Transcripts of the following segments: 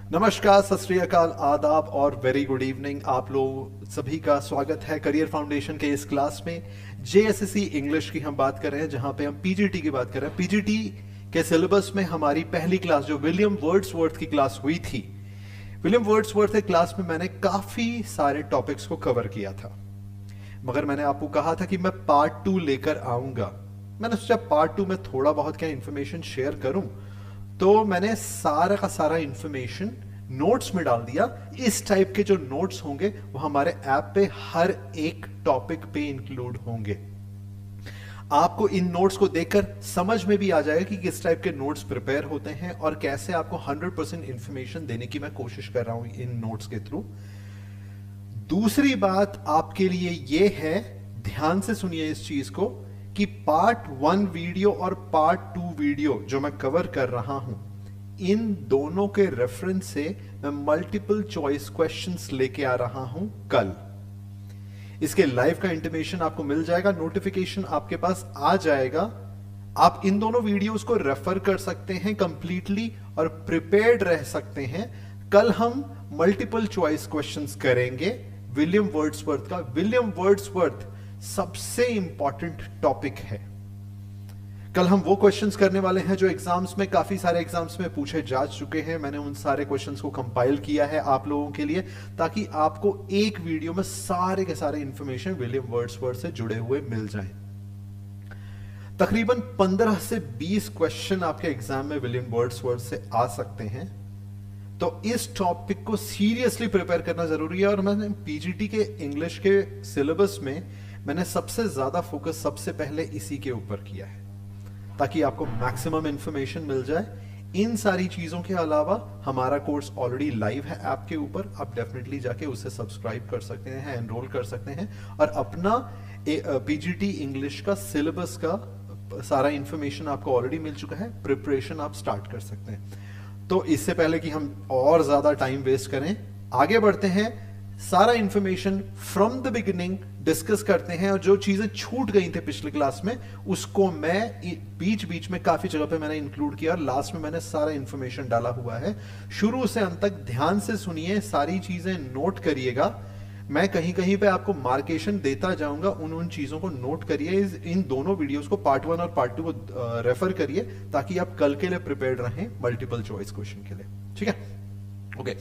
नमस्कार, सत श्री अकाल, आदाब और वेरी गुड इवनिंग। आप लोग सभी का स्वागत है करियर फाउंडेशन के इस क्लास में। जेएसएससी इंग्लिश की हम बात कर रहे हैं, जहां पे हम पीजीटी की बात कर रहे हैं। पीजीटी के सिलेबस में हमारी पहली क्लास जो विलियम वर्ड्सवर्थ की क्लास हुई थी, विलियम वर्ड्सवर्थ के क्लास में मैंने काफी सारे टॉपिक्स को कवर किया था, मगर मैंने आपको कहा था कि मैं पार्ट 2 लेकर आऊंगा। मैंने सोचा पार्ट 2 में थोड़ा बहुत क्या इंफॉर्मेशन शेयर करूं, तो मैंने सारा का सारा इंफॉर्मेशन नोट्स में डाल दिया। इस टाइप के जो नोट्स होंगे वो हमारे ऐप पे हर एक टॉपिक पे इंक्लूड होंगे। आपको इन नोट्स को देखकर समझ में भी आ जाएगा कि किस टाइप के नोट्स प्रिपेयर होते हैं और कैसे आपको 100% इंफॉर्मेशन देने की मैं कोशिश कर रहा हूं इन नोट्स के थ्रू। दूसरी बात आपके लिए यह है, ध्यान से सुनिए इस चीज को, कि पार्ट 1 वीडियो और पार्ट 2 वीडियो जो मैं कवर कर रहा हूं, इन दोनों के रेफरेंस से मैं मल्टीपल चॉइस क्वेश्चंस लेके आ रहा हूं कल। इसके लाइव का इंटीमेशन आपको मिल जाएगा, नोटिफिकेशन आपके पास आ जाएगा। आप इन दोनों वीडियोस को रेफर कर सकते हैं कंप्लीटली और प्रिपेयर्ड रह सकते हैं। कल हम मल्टीपल चॉइस क्वेश्चंस करेंगे विलियम वर्ड्सवर्थ का। विलियम वर्ड्सवर्थ सबसे इंपॉर्टेंट टॉपिक है। कल हम वो क्वेश्चंस करने वाले हैं जो एग्जाम्स में, काफी सारे एग्जाम्स में पूछे जा चुके हैं। मैंने उन सारे क्वेश्चंस को कंपाइल किया है आप लोगों के लिए, ताकि आपको एक वीडियो में सारे के सारे इंफॉर्मेशन विलियम वर्ड्सवर्थ से जुड़े हुए मिल जाएं। तकरीबन 15 से 20 क्वेश्चन आपके एग्जाम में विलियम वर्ड्सवर्थ से आ सकते हैं, तो इस टॉपिक को सीरियसली प्रिपेयर करना जरूरी है। और मैंने पीजीटी के इंग्लिश के सिलेबस में मैंने सबसे ज्यादा फोकस सबसे पहले इसी के ऊपर किया है, ताकि आपको मैक्सिमम इंफॉर्मेशन मिल जाए। इन सारी चीजों के अलावा हमारा कोर्स ऑलरेडी लाइव है ऐप के ऊपर, आप डेफिनेटली जाके उसे सब्सक्राइब कर सकते हैं, एनरोल कर सकते हैं और अपना पीजीटी इंग्लिश का सिलेबस का सारा इंफॉर्मेशन आपको ऑलरेडी मिल चुका है। प्रिपरेशन आप स्टार्ट कर सकते हैं। तो इससे पहले कि हम और ज्यादा टाइम वेस्ट करें, आगे बढ़ते हैं। सारा information from the beginning discuss करते हैं, और जो चीजें छूट गई थी पिछले क्लास में उसको मैं बीच बीच में काफी जगह पे मैंने इंक्लूड किया और लास्ट में मैंने सारा इंफॉर्मेशन डाला हुआ है। शुरू से अंत तक ध्यान से सुनिए, सारी चीजें नोट करिएगा। मैं कहीं कहीं पे आपको मार्केशन देता जाऊंगा, उन चीजों को नोट करिए। इन दोनों वीडियोस को पार्ट 1 और पार्ट 2 को रेफर करिए, ताकि आप कल के लिए प्रिपेयर्ड रहें मल्टीपल चॉइस क्वेश्चन के लिए। ठीक है, ओके,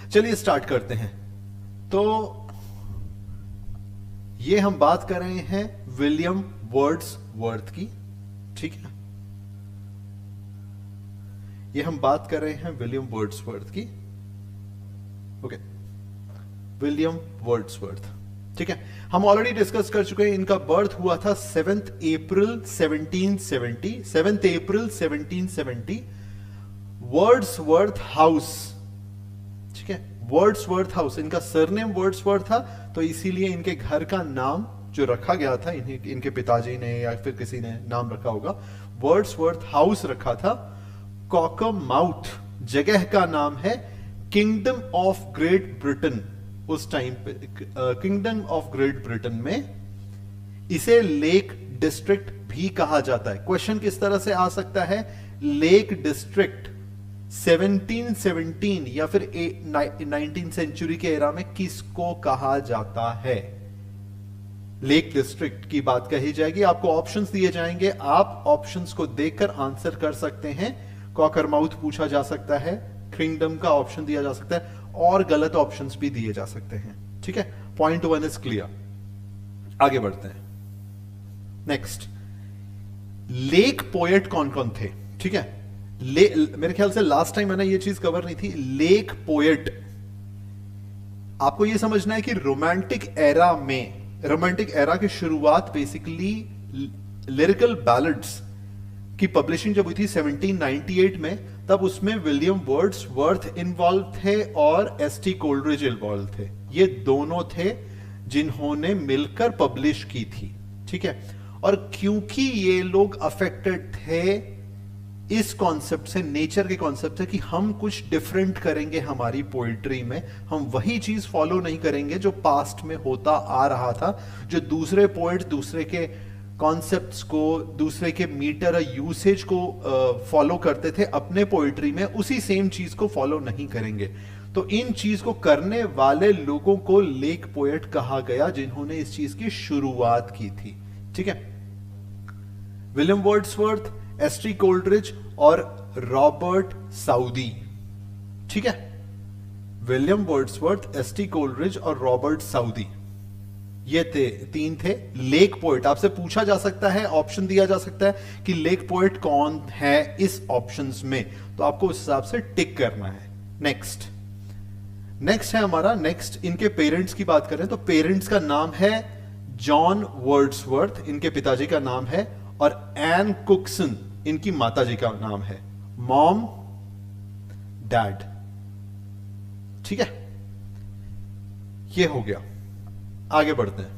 चलिए स्टार्ट करते हैं। तो ये हम बात कर रहे हैं विलियम वर्ड्सवर्थ की। ठीक है, ये हम बात कर रहे हैं विलियम वर्ड्सवर्थ की। Okay, William Wordsworth. ठीक है, हम ऑलरेडी डिस्कस कर चुके हैं। इनका बर्थ हुआ था 7 अप्रैल 1770, 7 अप्रैल 1770, वर्ड्सवर्थ हाउस। ठीक है, वर्ड्सवर्थ हाउस, इनका सरनेम वर्ड्सवर्थ था, तो इसीलिए इनके घर का नाम जो रखा गया था, इनके पिताजी ने या फिर किसी ने नाम रखा होगा, वर्ड्सवर्थ हाउस रखा था। कॉकरमाउथ जगह का नाम है। किंगडम ऑफ ग्रेट ब्रिटेन, उस टाइम पे किंगडम ऑफ ग्रेट ब्रिटेन में इसे लेक डिस्ट्रिक्ट भी कहा जाता है। क्वेश्चन किस तरह से आ सकता है, लेक डिस्ट्रिक्ट 1717 या फिर 19th सेंचुरी के एरा में किसको कहा जाता है? लेक डिस्ट्रिक्ट की बात कही जाएगी। आपको ऑप्शंस दिए जाएंगे, आप ऑप्शंस को देखकर आंसर कर सकते हैं। कॉकरमाउथ पूछा जा सकता है, किंगडम का ऑप्शन दिया जा सकता है, और गलत ऑप्शंस भी दिए जा सकते हैं। ठीक है, पॉइंट 1 इज क्लियर। आगे बढ़ते हैं। नेक्स्ट, लेक पोएट कौन कौन थे? ठीक है, मेरे ख्याल से लास्ट टाइम मैंने ये चीज कवर नहीं थी। लेक पोएट, आपको ये समझना है कि रोमांटिक एरा में, रोमांटिक एरा की शुरुआत बेसिकली लिरिकल बैलेड्स की पब्लिशिंग जब हुई थी 1798 में, तब उसमें विलियम वर्ड्सवर्थ इन्वॉल्व थे और एसटी कोलरिज इन्वॉल्व थे। ये दोनों थे जिन्होंने मिलकर पब्लिश की थी। ठीक है, और क्योंकि ये अफेक्टेड थे इस कॉन्सेप्ट से, नेचर के कॉन्सेप्ट से कि हम कुछ डिफरेंट करेंगे हमारी पोइट्री में, हम वही चीज फॉलो नहीं करेंगे जो पास्ट में होता आ रहा था, जो दूसरे पोएट दूसरे के कॉन्सेप्ट्स को, दूसरे के मीटर और यूसेज को फॉलो करते थे अपने पोइट्री में, उसी सेम चीज को फॉलो नहीं करेंगे। तो इन चीज को करने वाले लोगों को लेक पोएट कहा गया, जिन्होंने इस चीज की शुरुआत की थी। ठीक है, विलियम वर्ड्सवर्थ, एस.टी. कोल्ड्रिज और रॉबर्ट साउदी। ठीक है, विलियम वर्ड्सवर्थ, एस.टी. कोल्ड्रिज और रॉबर्ट साउदी, ये तीन थे लेक पोएट। आपसे पूछा जा सकता है, ऑप्शन दिया जा सकता है कि लेक पोएट कौन है इस ऑप्शंस में, तो आपको उस हिसाब से टिक करना है। नेक्स्ट है हमारा, नेक्स्ट इनके पेरेंट्स की बात करें तो पेरेंट्स का नाम है जॉन वर्ड्सवर्थ, इनके पिताजी का नाम है, और एन कुकसन इनकी माताजी का नाम है। Mom, dad. ठीक है, ये हो गया। आगे बढ़ते हैं।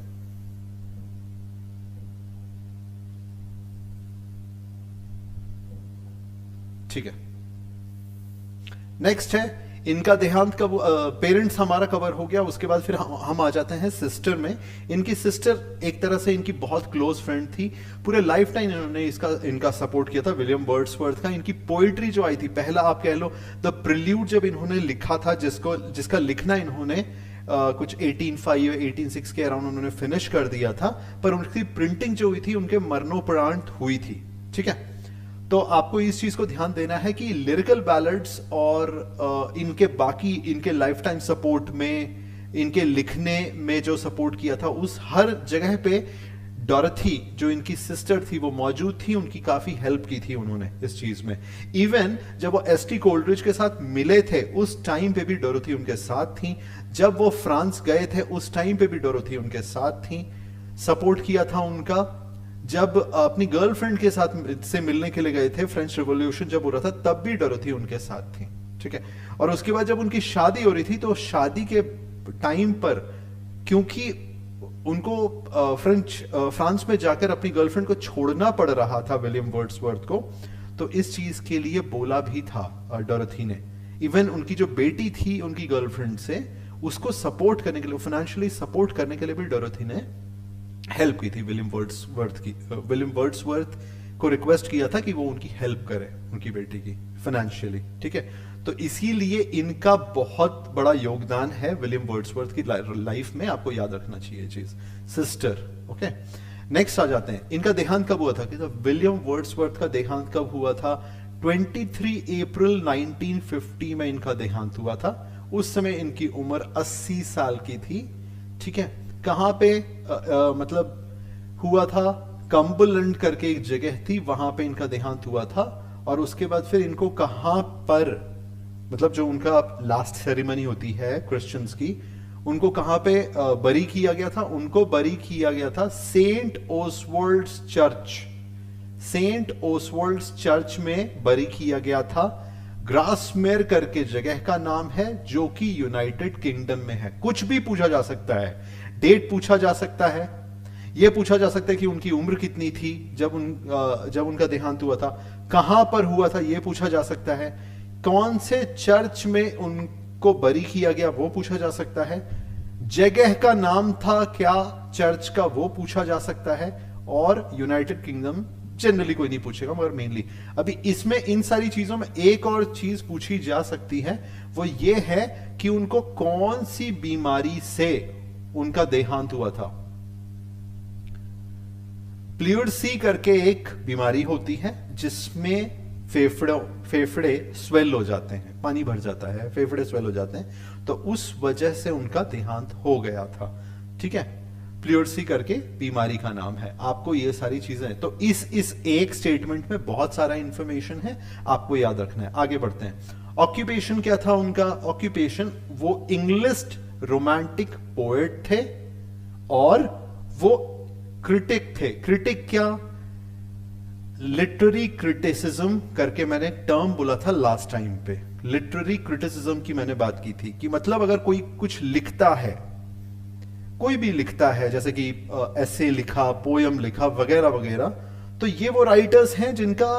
ठीक है, नेक्स्ट है इनका देहांत कब, पेरेंट्स हमारा कवर हो गया। उसके बाद फिर हम आ जाते हैं सिस्टर में। इनकी सिस्टर एक तरह से इनकी बहुत क्लोज फ्रेंड थी, पूरे लाइफ टाइम इन्होंने इनका सपोर्ट किया था, विलियम वर्ड्सवर्थ का। इनकी पोइट्री जो आई थी, पहला आप कह लो द प्रिल्यूड जब इन्होंने लिखा था, जिसका लिखना इन्होंने कुछ 1805 या 1806 के अराउंड उन्होंने फिनिश कर दिया था, पर उनकी प्रिंटिंग जो हुई थी उनके मरणोपरांत हुई थी। ठीक है, तो आपको इस चीज को ध्यान देना है कि लिरिकल बैलड्स और इनके बाकी इनके लाइफ टाइम सपोर्ट में, इनके लिखने में जो सपोर्ट किया था, उस हर जगह पे डॉरथी जो इनकी सिस्टर थी वो मौजूद थी, उनकी काफी हेल्प की थी उन्होंने इस चीज में। इवन जब वो एस.टी. कोल्ड्रिज के साथ मिले थे उस टाइम पे भी डॉरथी उनके साथ थी। जब वो फ्रांस गए थे उस टाइम पे भी डॉरथी उनके साथ थी, सपोर्ट किया था उनका। जब अपनी गर्लफ्रेंड के साथ से मिलने के लिए गए थे, फ्रेंच रिवॉल्यूशन जब हो रहा था, तब भी डॉरथी उनके साथ थी। ठीक है, और उसके बाद जब उनकी शादी हो रही थी तो शादी के टाइम पर, क्योंकि उनको फ्रांस में जाकर अपनी गर्लफ्रेंड को छोड़ना पड़ रहा था विलियम वर्ड्सवर्थ को, तो इस चीज के लिए बोला भी था डॉरथी ने। इवन उनकी जो बेटी थी उनकी गर्लफ्रेंड से, उसको सपोर्ट करने के लिए, फाइनेंशियली सपोर्ट करने के लिए भी डॉरथी ने हेल्प की थी विलियम वर्ड्सवर्थ को रिक्वेस्ट किया था कि वो उनकी हेल्प करे, उनकी बेटी की फाइनेंशियली। ठीक है, तो इसीलिए इनका बहुत बड़ा योगदान है विलियम वर्ड्सवर्थ की लाइफ में, आपको याद रखना चाहिए चीज। Sister, okay. नेक्स्ट आ जाते हैं, इनका देहांत कब हुआ था? कि विलियम वर्ड्सवर्थ का देहांत कब हुआ था? 23 अप्रैल 1950 में इनका देहांत हुआ था। उस समय इनकी उम्र 80 साल की थी। ठीक है, कहां पे मतलब हुआ था? कम्बरलैंड करके एक जगह थी, वहां पे इनका देहांत हुआ था। और उसके बाद फिर इनको कहां पर, मतलब जो उनका लास्ट सेरेमनी होती है क्रिश्चियंस की, उनको कहां पे बरी किया गया था? उनको बरी किया गया था सेंट ओसवर्ल्ड्स चर्च। सेंट ओसवर्ल्ड्स चर्च में बरी किया गया था। ग्रासमेयर करके जगह का नाम है, जो कि यूनाइटेड किंगडम में है। कुछ भी पूछा जा सकता है, डेट पूछा जा सकता है, यह पूछा जा सकता है कि उनकी उम्र कितनी थी जब उनका देहांत हुआ था, कहां पर हुआ था यह पूछा जा सकता है, कौन से चर्च में उनको बरी किया गया वो पूछा जा सकता है, जगह का नाम था क्या चर्च का वो पूछा जा सकता है, और यूनाइटेड किंगडम जनरली कोई नहीं पूछेगा, मगर मेनली अभी इसमें इन सारी चीजों में एक और चीज पूछी जा सकती है, वो ये है कि उनको कौन सी बीमारी से उनका देहांत हुआ था। प्लूरसी करके एक बीमारी होती है जिसमें फेफड़े स्वेल हो जाते हैं, पानी भर जाता है, फेफड़े स्वेल हो जाते हैं, तो उस वजह से उनका देहांत हो गया था। ठीक है, प्लूरसी करके बीमारी का नाम है। आपको ये सारी चीजें, तो इस एक स्टेटमेंट में बहुत सारा इंफॉर्मेशन है, आपको याद रखना है। आगे बढ़ते हैं। ऑक्यूपेशन क्या था उनका? ऑक्यूपेशन, वो इंग्लिश रोमांटिक पोएट थे और वो क्रिटिक थे। क्रिटिक क्या? लिटरेरी क्रिटिसिज्म करके मैंने टर्म बोला था लास्ट टाइम पे। लिटरेरी क्रिटिसिज्म की मैंने बात की थी कि मतलब अगर कोई कुछ लिखता है, कोई भी लिखता है, जैसे कि ऐसे लिखा, पोयम लिखा वगैरह वगैरह, तो ये वो राइटर्स हैं जिनका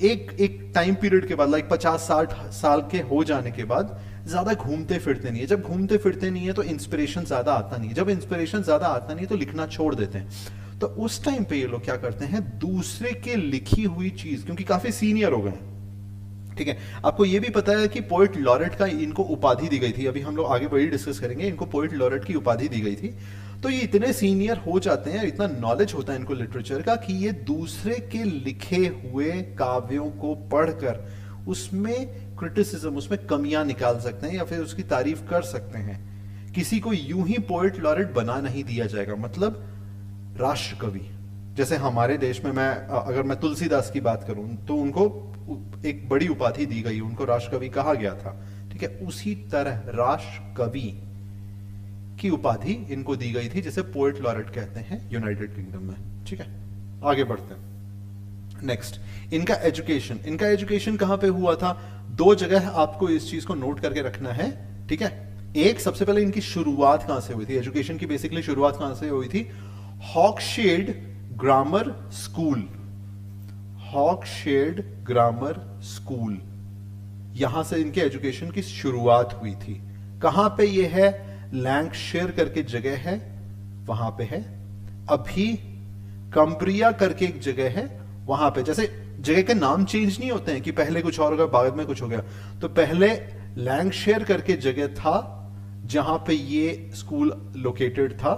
एक टाइम पीरियड के बाद, लाइक 50-60 साल के हो जाने के बाद ज्यादा घूमते फिरते नहीं है। जब घूमते फिरते नहीं है तो इंस्पिरेशन ज्यादा आता नहीं है। जब इंस्पिरेशन ज्यादा आता नहीं है तो लिखना छोड़ देते हैं। तो उस टाइम पे ये लोग क्या करते हैं, दूसरे के लिखी हुई चीज, क्योंकि काफी सीनियर हो गए हैं, ठीक है। आपको ये भी पता है कि पोएट लॉरेट का इनको उपाधि दी गई थी, अभी हम लोग आगे वही डिस्कस करेंगे, इनको पोएट लॉरेट की उपाधि दी गई थी। तो ये इतने सीनियर हो जाते हैं, इतना नॉलेज होता है इनको लिटरेचर का, कि ये दूसरे के लिखे हुए काव्यों को पढ़कर उसमें क्रिटिसिज्म, उसमें कमियां निकाल सकते हैं या फिर उसकी तारीफ कर सकते हैं। किसी को यूं ही पोएट लॉरेट बना नहीं दिया जाएगा, मतलब राष्ट्र कवि। जैसे हमारे देश में अगर मैं तुलसीदास की बात करूं तो उनको एक बड़ी उपाधि दी गई, उनको राष्ट्र कवि कहा गया था, ठीक है। उसी तरह राष्ट्र कवि की उपाधि इनको दी गई थी, जिसे पोएट लॉरेट कहते हैं यूनाइटेड किंगडम में, ठीक है। आगे बढ़ते हैं। नेक्स्ट, इनका एजुकेशन कहां पे हुआ था? दो जगह आपको इस चीज को नोट करके रखना है, ठीक है। एक, सबसे पहले इनकी शुरुआत कहां से हुई थी, एजुकेशन की बेसिकली शुरुआत कहां से हुई थी? हॉक्सशेड ग्रामर स्कूल, हॉक्सशेड ग्रामर स्कूल, यहां से इनके एजुकेशन की शुरुआत हुई थी। कहां पे ये है? लैंकशायर करके जगह है, वहां पे है। अभी कंब्रिया करके एक जगह है, वहां पे, जैसे जगह के नाम चेंज नहीं होते हैं कि पहले कुछ और हो गया बाद में कुछ हो गया, तो पहले लैंकशायर करके जगह था जहां पे ये स्कूल लोकेटेड था,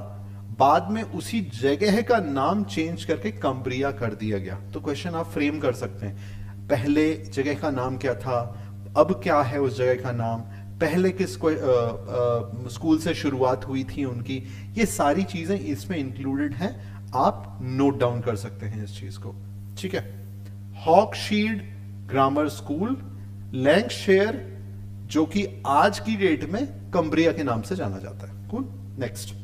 बाद में उसी जगह का नाम चेंज करके कंब्रिया कर दिया गया। तो क्वेश्चन आप फ्रेम कर सकते हैं, पहले जगह का नाम क्या था, अब क्या है उस जगह का नाम, पहले किस स्कूल से शुरुआत हुई थी उनकी, ये सारी चीजें इसमें इंक्लूडेड हैं। आप नोट डाउन कर सकते हैं इस चीज को, ठीक है। हॉक्सशील्ड ग्रामर स्कूल, लैंकशायर, जो कि आज की डेट में कंब्रिया के नाम से जाना जाता है। कूल। नेक्स्ट,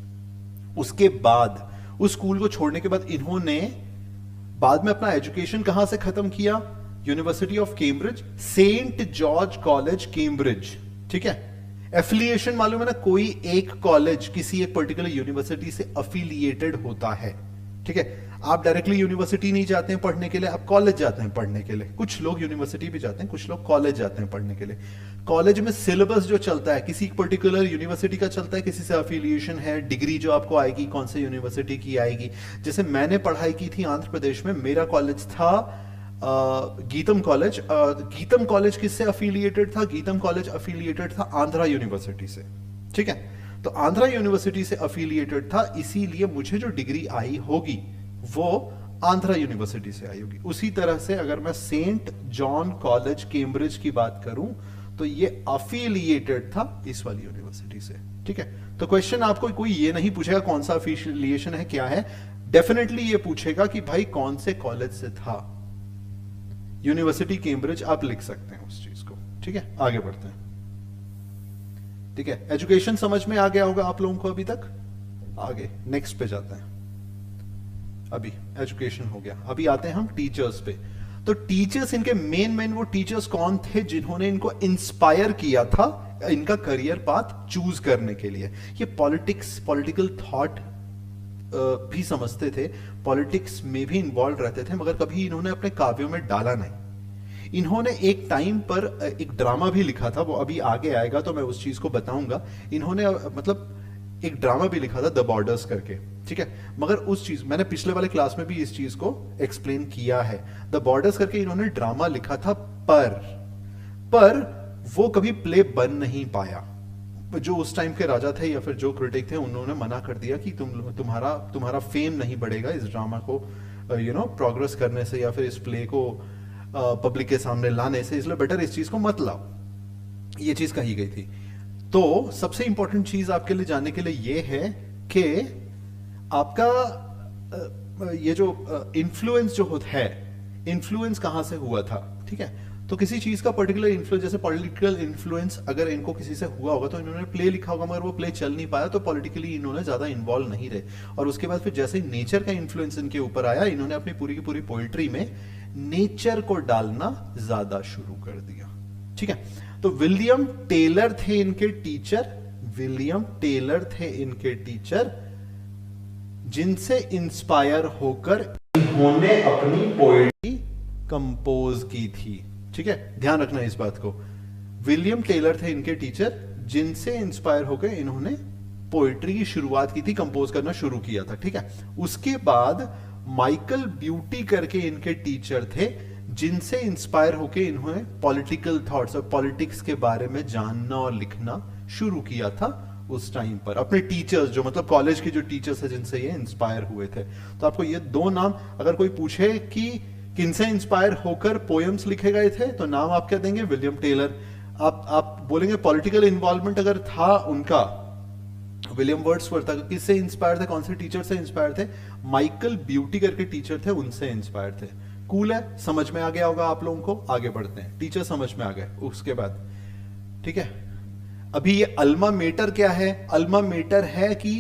उसके बाद उस स्कूल को छोड़ने के बाद इन्होंने बाद में अपना एजुकेशन कहां से खत्म किया? University of Cambridge, Saint George college Cambridge, ठीक है। एफिलिएशन मालूम है ना, कोई एक कॉलेज किसी एक पर्टिकुलर यूनिवर्सिटी से अफिलिएटेड होता है, ठीक है। आप डायरेक्टली यूनिवर्सिटी नहीं जाते हैं पढ़ने के लिए, आप कॉलेज जाते हैं पढ़ने के लिए। कुछ लोग यूनिवर्सिटी भी जाते हैं, कुछ लोग कॉलेज जाते हैं पढ़ने के लिए। कॉलेज में सिलेबस जो चलता है किसी पर्टिकुलर यूनिवर्सिटी का चलता है, किसी से अफिलिएशन है, डिग्री जो आपको आएगी कौन से यूनिवर्सिटी की आएगी। जैसे मैंने पढ़ाई की थी आंध्र प्रदेश में, मेरा कॉलेज था गीतम कॉलेज। गीतम कॉलेज किससे अफिलिएटेड था? गीतम कॉलेज अफिलिएटेड था आंध्रा यूनिवर्सिटी से, ठीक है। तो आंध्रा यूनिवर्सिटी से अफिलिएटेड था, इसीलिए मुझे जो डिग्री आई होगी वो आंध्रा यूनिवर्सिटी से आई होगी। उसी तरह से अगर मैं सेंट जॉन कॉलेज कैम्ब्रिज की बात करूं तो ये अफिलिएटेड था इस वाली यूनिवर्सिटी से, ठीक है। तो क्वेश्चन आपको कोई ये नहीं पूछेगा कौन सा अफिलिएशन है, क्या है। डेफिनेटली ये पूछेगा कि भाई कौन से कॉलेज से था। यूनिवर्सिटी कैम्ब्रिज आप लिख सकते हैं उस चीज को, ठीक है। आगे बढ़ते हैं, ठीक है। एजुकेशन समझ में आ गया होगा आप लोगों को अभी तक। आगे नेक्स्ट पे जाते हैं। अभी एजुकेशन हो गया, अभी आते हैं हम टीचर्स पे। तो टीचर्स, इनके मेन वो टीचर्स कौन थे जिन्होंने इनको इंस्पायर किया था इनका करियर पाथ चूज करने के लिए? ये पॉलिटिकल थॉट भी समझते थे, पॉलिटिक्स में भी इन्वॉल्व रहते थे, मगर कभी इन्होंने अपने काव्यों में डाला नहीं। इन्होंने एक टाइम पर एक ड्रामा भी लिखा था, वो अभी आगे आएगा तो मैं उस चीज को बताऊंगा। इन्होंने मतलब एक ड्रामा भी लिखा था द बॉर्डर्स करके, ठीक है। मगर उस चीज मैंने पिछले वाले क्लास में भी इस चीज को एक्सप्लेन किया है। द बॉर्डर्स करके इन्होंने ड्रामा लिखा था, पर वो कभी प्ले बन नहीं पाया। जो उस टाइम के राजा थे या फिर जो क्रिटिक थे, उन्होंने मना कर दिया कि तुम्हारा फेम नहीं बढ़ेगा इस ड्रामा को प्रोग्रेस करने से या फिर इस प्ले को पब्लिक के सामने लाने से, इसलिए बेटर इस चीज को मत लाओ। ये चीज कही गई थी। तो सबसे इंपॉर्टेंट चीज आपके लिए जानने के लिए ये है कि आपका ये जो इन्फ्लुएंस जो होता है, इन्फ्लुएंस कहां से हुआ था, ठीक है। तो किसी चीज का पर्टिकुलर इन्फ्लुएंस, जैसे पॉलिटिकल इन्फ्लुएंस अगर इनको किसी से हुआ होगा तो इन्होंने प्ले लिखा होगा, मगर वो प्ले चल नहीं पाया तो पॉलिटिकली इन्होंने ज्यादा इन्वॉल्व नहीं रहे। और उसके बाद फिर जैसे ही नेचर का इन्फ्लुएंस इनके ऊपर आया, इन्होंने अपनी पूरी की पूरी पोइट्री में नेचर को डालना ज्यादा शुरू कर दिया, ठीक है। तो विलियम टेलर थे इनके टीचर, विलियम टेलर थे इनके टीचर, जिनसे इंस्पायर होकर इन्होंने अपनी पोएट्री कंपोज की थी, ठीक है। ध्यान रखना इस बात को। विलियम टेलर थे इनके टीचर, जिनसे इंस्पायर होकर इन्होंने पोएट्री की शुरुआत की थी, कंपोज करना शुरू किया था, ठीक है। उसके बाद माइकल ब्यूटी करके इनके टीचर थे, जिनसे इंस्पायर होके इन्होंने पॉलिटिकल थॉट्स और पॉलिटिक्स के बारे में जानना और लिखना शुरू किया था उस टाइम पर। अपने टीचर्स, जो मतलब कॉलेज के जो टीचर्स है जिनसे ये इंस्पायर हुए थे। तो आपको ये दो नाम, अगर कोई पूछे कि किनसे इंस्पायर होकर पोएम्स लिखे गए थे, तो नाम आप क्या देंगे? William Taylor. आप बोलेंगे पॉलिटिकल इन्वॉल्वमेंट अगर था उनका, विलियम वर्ड्सवर्थ था। किससे इंस्पायर थे, कौन से टीचर से इंस्पायर थे? माइकल ब्यूटी करके टीचर थे, उनसे इंस्पायर थे। कूल है, समझ में आ गया होगा आप लोगों को। आगे बढ़ते हैं, टीचर समझ में आ गए उसके बाद, ठीक है। अभी ये अल्मा मेटर क्या है? अल्मा मेटर है कि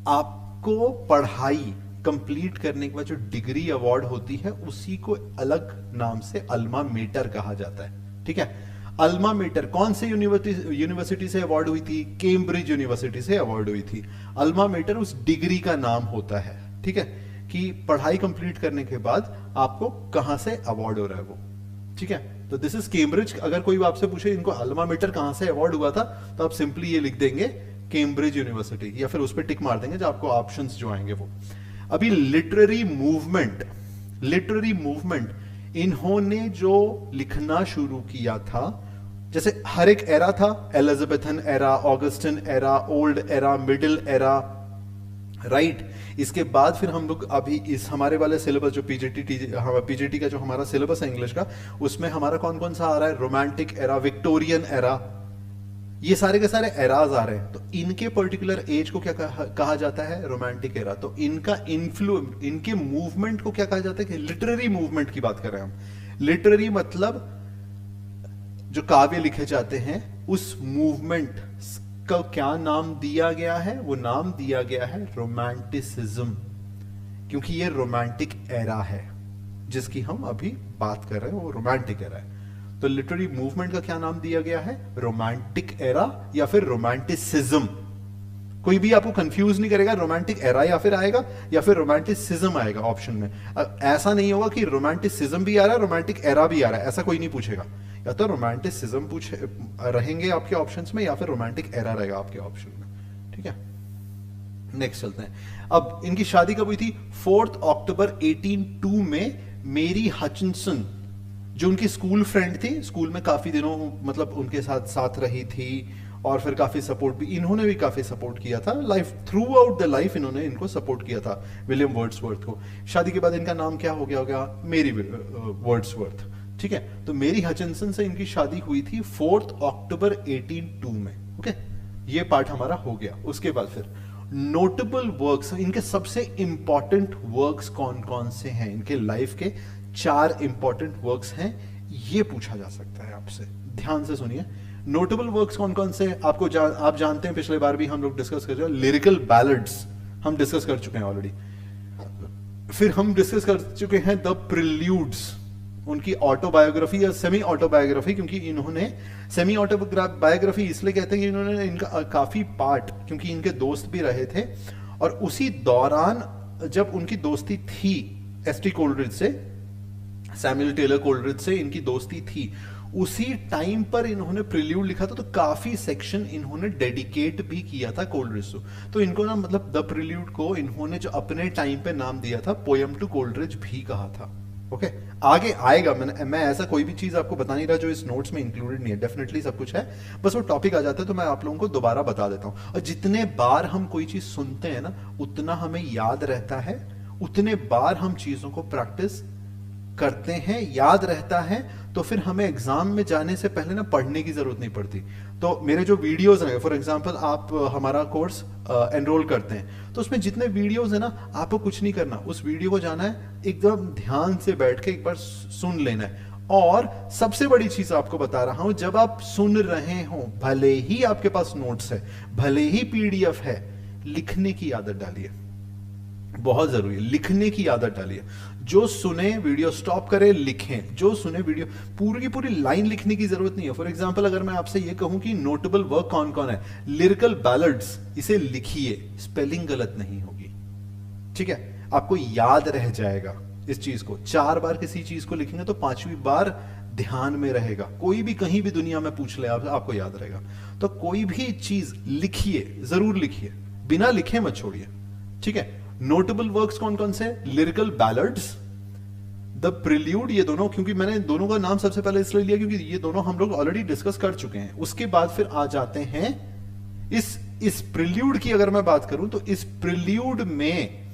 आपको पढ़ाई कंप्लीट करने के बाद जो डिग्री अवार्ड होती है उसी को अलग नाम से अल्मा मेटर कहा जाता है, ठीक है। अल्मा मेटर कौन से यूनिवर्सिटी से अवार्ड हुई थी? कैम्ब्रिज यूनिवर्सिटी से अवार्ड हुई थी। अल्मा मेटर उस डिग्री का नाम होता है, ठीक है, कि पढ़ाई कंप्लीट करने के बाद आपको कहां से अवार्ड हो रहा है वो, ठीक है। तो दिस इज कैम्ब्रिज। अगर कोई आपसे पूछे इनको अल्मा मेटर कहां से अवार्ड हुआ था, तो आप सिंपली ये लिख देंगे कैम्ब्रिज यूनिवर्सिटी, या फिर उस पर टिक मार देंगे जो आपको ऑप्शंस जो आएंगे वो। अभी लिटरेरी मूवमेंट इन्होंने जो लिखना शुरू किया था, जैसे हर एक एरा था, Elizabethan era, Augustine era, old era, middle era, right. इसके बाद फिर हम लोग अभी इस हमारे वाले सिलेबस जो पीजीटी का जो हमारा सिलेबस है इंग्लिश का, उसमें हमारा कौन कौन सा आ रहा है? रोमांटिक एरा, विक्टोरियन एरा, ये सारे के सारे एराज आ रहे हैं। तो इनके पर्टिकुलर एज को क्या कहा जाता है? Romantic era. तो इनका इन्फ्लुएंस, इनके मूवमेंट को क्या कहा जाता है? कि लिटरेरी मूवमेंट की बात कर रहे हैं हम। लिटरेरी मतलब जो काव्य लिखे जाते हैं, उस मूवमेंट का क्या नाम दिया गया है? वो नाम दिया गया है रोमांटिसिज्म, क्योंकि ये रोमांटिक एरा है जिसकी हम अभी बात कर रहे हैं, वो रोमांटिक एरा है। तो लिटरेरी मूवमेंट का क्या नाम दिया गया है? रोमांटिक एरा या फिर रोमांटिसिज्म। कोई भी आपको कंफ्यूज नहीं करेगा, रोमांटिक एरा या फिर आएगा या फिर रोमांटिसिज्म आएगा ऑप्शन में। ऐसा नहीं होगा कि रोमांटिसिज्म भी आ रहा है, रोमांटिक एरा भी आ रहा है, ऐसा कोई नहीं पूछेगा। या तो रोमांटिसिज्म पूछे रहेंगे आपके ऑप्शंस में, या फिर रोमांटिक एरा रहेगा आपके ऑप्शन में, ठीक है। नेक्स्ट चलते हैं। अब इनकी शादी कब हुई थी? 4 अक्टूबर 1802 में मेरी हचिनसन, जो उनकी स्कूल फ्रेंड थी, स्कूल में काफी दिनों मतलब उनके साथ रही थी, और फिर काफी सपोर्ट भी, इन्होंने भी काफी सपोर्ट किया था life, through out the life इन्होंने इनको सपोर्ट किया था, विलियम वर्ड्सवर्थ को। शादी के बाद इनका नाम क्या हो गया? मेरी वर्ड्सवर्थ, ठीक है। तो मेरी हचिनसन से इनकी शादी हुई थी 4 अक्टूबर 1802 में, ओके। ये पार्ट हमारा हो गया। उसके बाद फिर नोटेबल वर्क्स, इनके सबसे इंपॉर्टेंट वर्क्स कौन कौन से हैं? इनके लाइफ के 4 इंपॉर्टेंट वर्क्स हैं, ये पूछा जा सकता है आपसे। ध्यान से सुनिए, नोटेबल वर्क्स कौन कौन से? आप जानते हैं, पिछले बार भी हम लोग डिस्कस कर चुके हैं, लिरिकल बैलड्स हम डिस्कस कर चुके हैं ऑलरेडी। फिर हम डिस्कस कर चुके हैं द प्रिल्यूड्स, उनकी ऑटोबायोग्राफी या सेमी ऑटोबायोग्राफी, क्योंकि इन्होंने सेमी ऑटोबायोग्राफी इसलिए कहते हैं कि इन्होंने इनका काफी पार्ट, क्योंकि इनके दोस्त भी रहे थे, और उसी दौरान जब उनकी दोस्ती थी एस.टी. कोलरिज से, सैमुअल टेलर कोलरिज से इनकी दोस्ती थी, उसी टाइम पर इन्होंने प्रिल्यूड लिखा था। तो काफी सेक्शन इन्होंने डेडिकेट भी किया था कोलरिज को। तो इनको ना मतलब द प्रिल्यूड को इन्होंने जो अपने टाइम पे नाम दिया था, पोएम टू कोलरिज भी कहा था, ओके। आगे आएगा, मैं ऐसा कोई भी चीज आपको बता नहीं रहा जो इस नोट्स में इंक्लूडेड नहीं है, डेफिनेटली सब कुछ है, बस वो टॉपिक आ जाता है तो मैं आप लोगों को दोबारा बता देता हूं। और जितने बार हम कोई चीज सुनते हैं ना, उतना हमें याद रहता है, उतने बार हम चीजों को प्रैक्टिस करते हैं, याद रहता है, तो फिर हमें एग्जाम में जाने से पहले ना पढ़ने की जरूरत नहीं पड़ती। तो मेरे जो वीडियोस हैं, फॉर एग्जांपल आप हमारा कोर्स एनरोल करते हैं, तो उसमें जितने वीडियोस हैं ना, आपको कुछ नहीं करना, उस वीडियो को जाना है, एकदम ध्यान से बैठ के एक बार सुन लेना है। और सबसे बड़ी चीज आपको बता रहा हूं, जब आप सुन रहे हो, भले ही आपके पास नोट्स है, भले ही पीडीएफ है, लिखने की आदत डालिए, बहुत जरूरी है, लिखने की आदत डालिए। जो सुने वीडियो स्टॉप करें, लिखें, जो सुने वीडियो, पूरी की पूरी लाइन लिखने की जरूरत नहीं है। फॉर एग्जांपल अगर मैं आपसे ये कहूं कि नोटेबल वर्क कौन कौन है, लिरिकल बैलड्स, इसे लिखिए, स्पेलिंग गलत नहीं होगी, ठीक है, आपको याद रह जाएगा इस चीज को। 4 बार किसी चीज को लिखेंगे तो 5वीं बार ध्यान में रहेगा, कोई भी कहीं भी दुनिया में पूछ ले आपको याद रहेगा। तो कोई भी चीज लिखिए, जरूर लिखिए, बिना लिखे मत छोड़िए, ठीक है। नोटेबल वर्क्स कौन कौन से? लिरिकल बैलड्स, द प्रिल्यूड, ये दोनों, क्योंकि मैंने दोनों का नाम सबसे पहले इसलिए लिया क्योंकि ये दोनों हम लोग ऑलरेडी डिस्कस कर चुके हैं। उसके बाद फिर आ जाते हैं इस प्रिल्यूड की अगर मैं बात करूं तो इस प्रिल्यूड में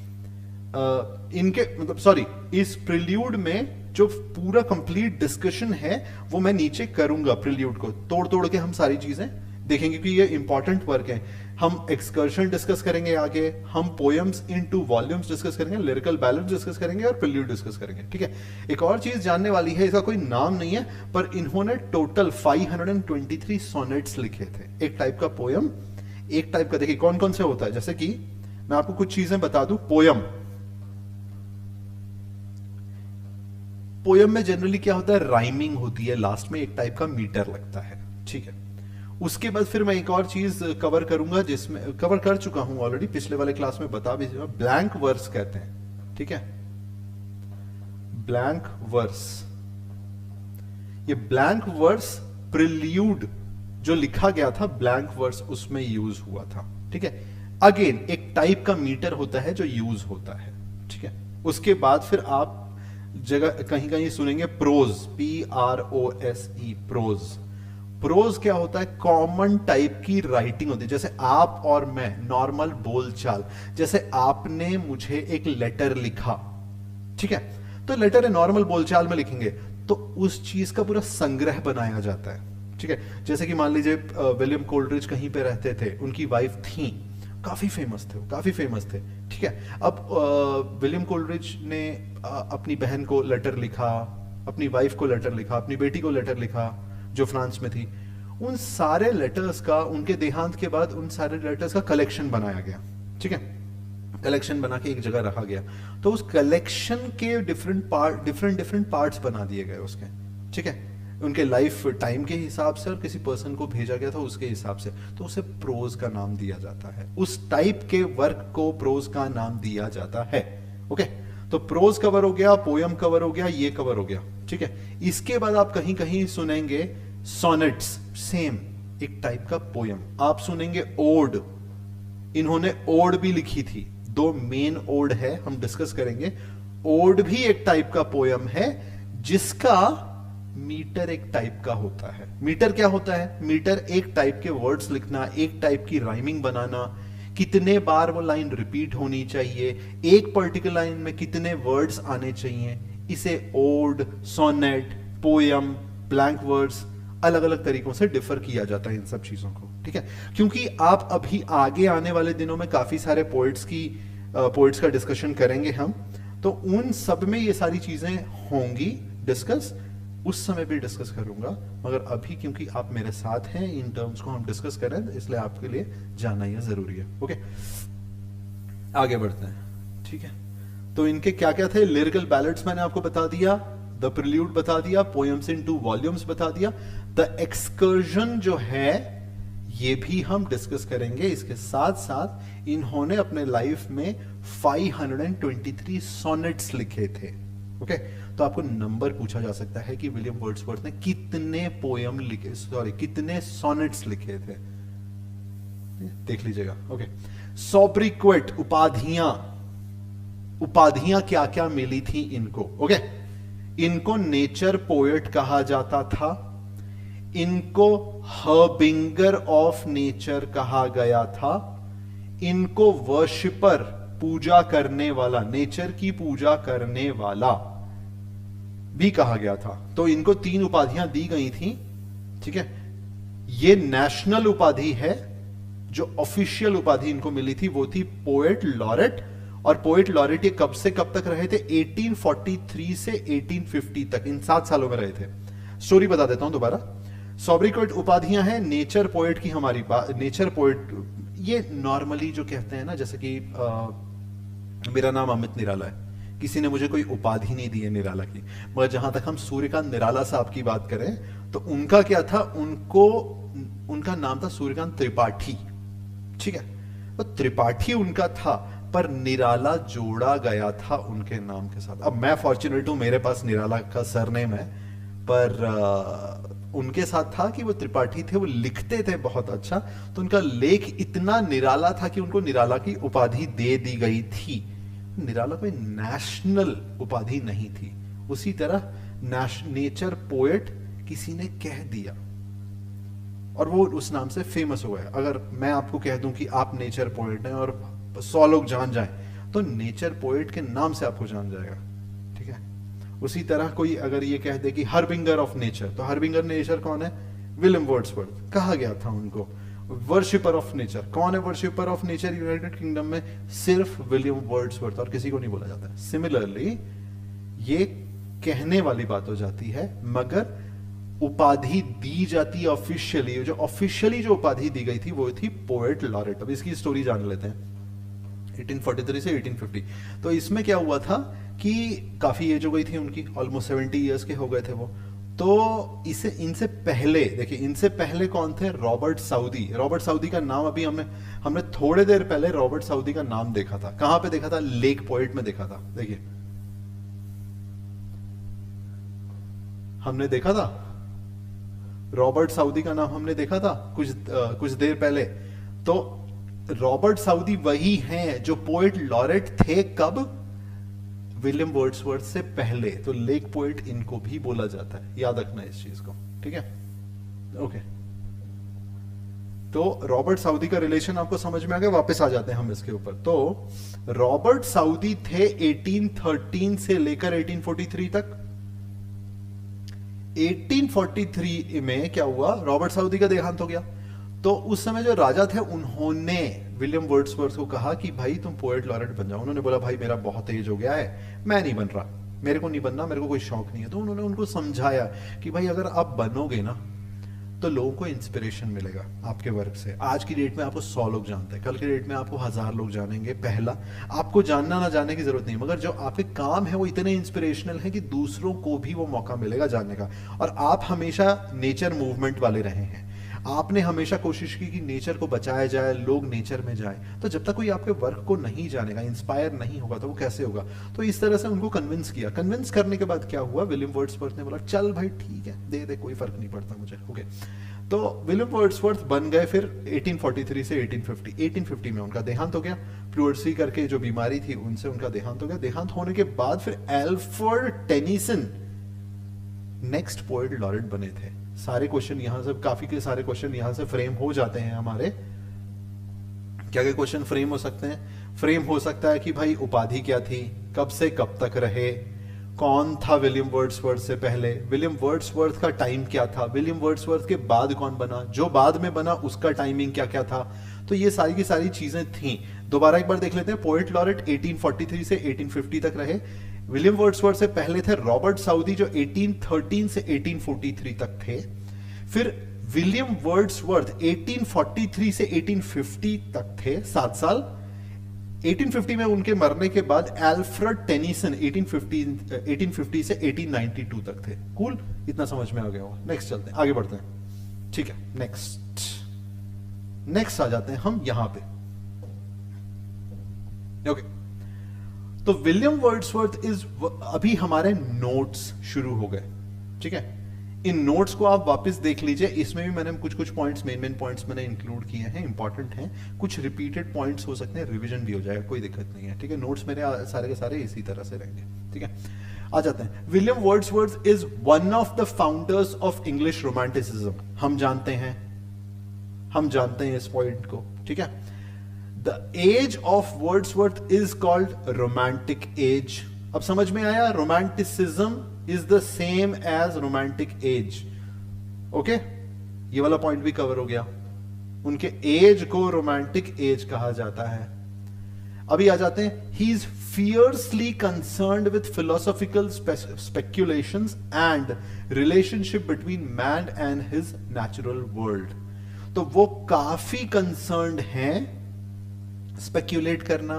इनके मतलब सॉरी इस प्रिल्यूड में जो पूरा कंप्लीट डिस्कशन है वो मैं नीचे करूंगा। प्रिल्यूड को तोड़ तोड़ के हम सारी चीजें देखेंगे क्योंकि ये इंपॉर्टेंट वर्क है। हम एक्सकर्शन डिस्कस करेंगे आगे, हम पोएम्स इनटू वॉल्यूम्स डिस्कस करेंगे, लिरिकल बैलेंस डिस्कस करेंगे और प्रिल्यूड डिस्कस करेंगे, ठीक है। एक और चीज जानने वाली है, इसका कोई नाम नहीं है पर इन्होंने टोटल 523 सोनेट्स लिखे थे। एक टाइप का पोयम, एक टाइप का, देखिए कौन कौन से होता है, जैसे कि मैं आपको कुछ चीजें बता दूं। पोयम में जनरली क्या होता है, राइमिंग होती है, लास्ट में एक टाइप का मीटर लगता है, ठीक है। उसके बाद फिर मैं एक और चीज कवर करूंगा जिसमें कवर कर चुका हूं ऑलरेडी, पिछले वाले क्लास में बता भी, ब्लैंक वर्स कहते हैं, ठीक है। ब्लैंक वर्स, ये ब्लैंक वर्स प्रिल्यूड जो लिखा गया था ब्लैंक वर्स उसमें यूज हुआ था, ठीक है। अगेन एक टाइप का मीटर होता है जो यूज होता है, ठीक है। उसके बाद फिर आप जगह कहीं कहीं सुनेंगे प्रोज, PROSE, प्रोज। प्रोज क्या होता है, कॉमन टाइप की राइटिंग होती है, जैसे आप और मैं नॉर्मल बोलचाल, जैसे आपने मुझे एक लेटर लिखा, ठीक है, तो लेटर है नॉर्मल बोलचाल में लिखेंगे तो उस चीज का पूरा संग्रह बनाया जाता है, ठीक है। जैसे कि मान लीजिए विलियम कोल्ड्रिज कहीं पे रहते थे, उनकी वाइफ थी, काफी फेमस थे, काफी फेमस थे, ठीक है। अब विलियम कोल्ड्रिज ने अपनी बहन को लेटर लिखा, अपनी वाइफ को लेटर लिखा, अपनी बेटी को लेटर लिखा जो फ्रांस में थी। उन सारे लेटर्स का, उनके देहांत के बाद उन सारे लेटर्स का कलेक्शन बनाया गया, ठीक है। कलेक्शन बना के एक जगह रखा गया, तो उस कलेक्शन के डिफरेंट पार्ट्स बना दिए गए उसके, ठीक है, उनके लाइफ टाइम के हिसाब से और किसी पर्सन को भेजा गया था उसके हिसाब से, तो उसे प्रोज का नाम दिया जाता है। उस टाइप के वर्क को प्रोज का नाम दिया जाता है, ओके। तो प्रोज कवर हो गया, पोयम कवर हो गया, ये कवर हो गया, ठीक है। इसके बाद आप कहीं कहीं सुनेंगे सोनेट्स, सेम एक टाइप का पोयम। आप सुनेंगे ओड, इन्होंने ओड भी लिखी थी, 2 मेन ओड है, हम डिस्कस करेंगे। ओड भी एक टाइप का पोयम है जिसका मीटर एक टाइप का होता है। मीटर क्या होता है, मीटर एक टाइप के वर्ड्स लिखना, एक टाइप की राइमिंग बनाना, कितने बार वो लाइन रिपीट होनी चाहिए, एक पर्टिकुलर लाइन में कितने वर्ड्स आने चाहिए, इसे ode, sonnet, poem, blank verse अलग अलग तरीकों से डिफर किया जाता है इन सब चीजों को, ठीक है। क्योंकि आप अभी आगे आने वाले दिनों में काफी सारे पोएट्स का डिस्कशन करेंगे हम, तो उन सब में ये सारी चीजें होंगी डिस्कस, उस समय भी डिस्कस करूंगा, मगर अभी क्योंकि आप मेरे साथ हैं, इन टर्म्स को हम डिस्कस करें, इसलिए आपके लिए जानना यह जरूरी है, ओके। आगे बढ़ते हैं, ठीक है। तो इनके क्या क्या थे, लिरिकल बैलेट्स मैंने आपको बता दिया, द प्रिल्यूड बता दिया, पोएम्स इन 2 वॉल्यूम्स बता दिया, द एक्सकर्जन जो है ये भी हम डिस्कस करेंगे। इसके साथ साथ इन्होंने अपने लाइफ में 523 सोनेट्स लिखे थे, ओके। तो आपको नंबर पूछा जा सकता है कि विलियम वर्ड्सवर्थ ने कितने पोयम लिखे, सॉरी कितने सोनेट्स लिखे थे, देख लीजिएगा, ओके। सोब्रिक्वेट, उपाधियां क्या क्या मिली थी इनको, ओके। इनको नेचर पोएट कहा जाता था, इनको हर्बिंगर ऑफ नेचर कहा गया था, इनको वर्शिपर, पूजा करने वाला, नेचर की पूजा करने वाला भी कहा गया था। तो इनको 3 उपाधियां दी गई थी, ठीक है। ये नेशनल उपाधि है, जो ऑफिशियल उपाधि इनको मिली थी वो थी पोएट लॉरेट, और पोएट लॉरेट ये कब से कब तक रहे थे, 1843 से 1850 तक, इन 7 सालों में रहे थे। स्टोरी बता देता हूं दोबारा। सोब्रिक्वेट उपाधियां हैं, नेचर पोएट की हमारी बात, नेचर पोएट ये नॉर्मली जो कहते हैं ना, जैसे कि मेरा नाम अमित निराला है, किसी ने मुझे कोई उपाधि नहीं दी है निराला की, मगर जहां तक हम सूर्यकांत निराला साहब की बात करें तो उनका क्या था, उनका नाम था सूर्यकांत त्रिपाठी, ठीक है। तो त्रिपाठी उनका था पर निराला जोड़ा गया था उनके नाम के साथ। अब मैं फॉर्चुनेट हूं, मेरे पास निराला का सरनेम है, पर उनके साथ था कि वो त्रिपाठी थे, वो लिखते थे बहुत अच्छा, तो उनका लेख इतना निराला था कि उनको निराला की उपाधि दे दी गई थी। निराला कोई नेशनल उपाधि नहीं थी। उसी तरह नेचर पोएट किसी ने कह दिया और वो उस नाम से फेमस हो गया। अगर मैं आपको कह दूं कि आप नेचर पोएट हैं और 100 लोग जान जाएं, तो नेचर पोएट के नाम से आपको जान जाएगा, ठीक है। उसी तरह कोई अगर ये कह दे कि हरबिंगर ऑफ नेचर, तो हरबिंगर नेचर कौन है? विलियम वर्ड्सवर्थ कहा गया था उनको। वर्शिपर ऑफ नेचर, कौन है worshipper of nature United kingdom में? सिर्फ विलियम वर्ड्सवर्थ, और किसी को नहीं बोला जाता है। सिमिलरली ये कहने वाली बात हो जाती है, मगर उपाधि दी जाती है ऑफिशियली। जो ऑफिशियली जो उपाधि दी गई थी वो थी पोएट लॉरेट। अब इसकी स्टोरी जान लेते हैं। 1843 से 1850, तो इसमें क्या हुआ था कि काफी एज हो गई थी उनकी, ऑलमोस्ट 70 इयर्स के हो गए थे वो। तो इनसे पहले देखिए, इनसे पहले कौन थे? Robert Saudi. रॉबर्ट साउदी का नाम अभी हमने थोड़े देर पहले रॉबर्ट साउदी का नाम देखा था। कहां पे देखा था? लेक पोएट में देखा था। देखिए हमने देखा था, रॉबर्ट साउदी का नाम हमने देखा था कुछ देर पहले। तो रॉबर्ट साउदी वही हैं जो पोएट लॉरेट थे। कब? विलियम वर्ड्सवर्थ से पहले। तो लेक पोएट इनको भी बोला जाता है, याद रखना इस चीज को, ठीक है। ओके, तो रॉबर्ट साउदी का रिलेशन आपको समझ में आ गया। वापस आ जाते हैं हम इसके ऊपर। तो रॉबर्ट साउदी थे 1813 से लेकर 1843 तक। 1843 में क्या हुआ? रॉबर्ट साउदी का देहांत हो गया। तो उस समय जो राजा थे उन्होंने विलियम वर्ड्सवर्थ को कहा कि भाई तुम पोएट लॉरेट बन जाओ। उन्होंने बोला भाई मेरा बहुत एज हो गया है, मैं नहीं बन रहा, मेरे को नहीं बनना, मेरे को कोई शौक नहीं है। तो उन्होंने उनको समझाया कि भाई अगर आप बनोगे ना तो लोगों को इंस्पिरेशन मिलेगा आपके वर्क से। आज की डेट में आपको 100 लोग जानते हैं, कल की डेट में आपको 1000 लोग जानेंगे। पहला, आपको जानना ना जानने की जरूरत नहीं, मगर जो आपके काम है वो इतने इंस्पिरेशनल है कि दूसरों को भी वो मौका मिलेगा जानने का। और आप हमेशा नेचर मूवमेंट वाले रहे हैं। आपने हमेशा कोशिश की कि नेचर को बचाया जाए, लोग नेचर में जाए। तो जब तक कोई आपके वर्क को नहीं जानेगा, इंस्पायर नहीं होगा, तो वो कैसे होगा? तो इस तरह से उनको कन्विंस किया। कन्विंस करने के बाद क्या हुआ? विलियम वर्ड्सवर्थ ने बोला चल भाई ठीक है, दे दे, कोई फर्क नहीं पड़ता मुझे। ओके, तो विलियम वर्ड्सवर्थ बन गए फिर 1843 से 1850। 1850 में उनका देहांत हो गया। प्लूर्सी करके जो बीमारी थी उनसे उनका देहांत हो गया। देहांत होने के बाद फिर Alfred Tennyson next poet laureate बने थे। सारे क्वेश्चन यहां से, काफी के सारे क्वेश्चन यहां से फ्रेम हो जाते हैं हमारे। क्या क्या क्वेश्चन फ्रेम हो सकते हैं? फ्रेम हो सकता है कि भाई उपाधि क्या थी, कब से कब तक रहे, कौन था विलियम वर्ड्सवर्थ से पहले, विलियम वर्ड्सवर्थ का टाइम क्या था, विलियम वर्ड्सवर्थ के बाद कौन बना, जो बाद में बना उसका टाइमिंग क्या क्या था। तो ये सारी की सारी चीजें थी। दोबारा एक बार देख लेते हैं। पोएट लॉरेट 1843 से 1850 तक रहे। विलियम वर्ड्सवर्थ से पहले थे रॉबर्ट साउदी जो 1813 से 1843 तक थे। फिर विलियम वर्ड्सवर्थ 1843 से 1850 तक थे, 7 साल। 1850 में उनके मरने के बाद एल्फ्रेड टेनिसन 1850 से 1892 तक थे। कूल, इतना समझ में आ गया होगा। नेक्स्ट चलते हैं, आगे बढ़ते हैं, ठीक है। नेक्स्ट आ जाते हैं हम यहां पे। ओके, तो विलियम वर्ड्सवर्थ इज, अभी हमारे नोट्स शुरू हो गए, ठीक है। इन नोट्स को आप वापस देख लीजिए। इसमें भी मैंने कुछ पॉइंट्स, मेन पॉइंट्स मैंने इंक्लूड किए हैं, इंपॉर्टेंट हैं। कुछ रिपीटेड पॉइंट्स हो सकते हैं, रिवीजन भी हो जाएगा, कोई दिक्कत नहीं है, ठीक है। नोट्स मेरे सारे के सारे इसी तरह से रहेंगे, ठीक है। आ जाते हैं। William Wordsworth is one of the founders of English romanticism. हम जानते हैं इस पॉइंट को, ठीक है। The age of Wordsworth is called romantic age. अब समझ में आया? Romanticism is the same age romantic age. Okay, ये वाला पॉइंट भी कवर हो गया। उनके एज को रोमांटिक एज कहा जाता है। अभी आ जाते हैं। He is fiercely concerned with philosophical speculations and relationship between man and his natural world. तो वो काफी कंसर्न्ड हैं स्पेक्यूलेट करना,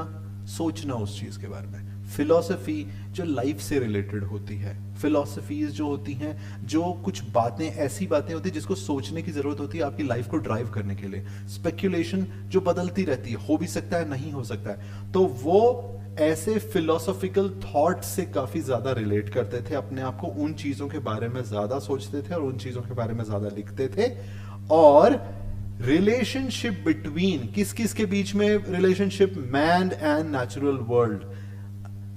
सोचना उस चीज के बारे में। फिलॉसफी जो लाइफ से रिलेटेड होती है, फिलॉसफीज जो होती हैं, जो कुछ बातें, ऐसी बातें होती है जिसको सोचने की जरूरत होती है आपकी लाइफ को ड्राइव करने के लिए। स्पेक्यूलेशन जो बदलती रहती है, हो भी सकता है, नहीं हो सकता है। तो वो ऐसे फिलोसॉफिकल थॉट से काफी ज्यादा रिलेट करते थे अपने आप को, उन चीजों के बारे में ज्यादा सोचते थे और उन चीजों के बारे में ज्यादा लिखते थे। और रिलेशनशिप बिटवीन किस किस के बीच में, relationship man and natural world,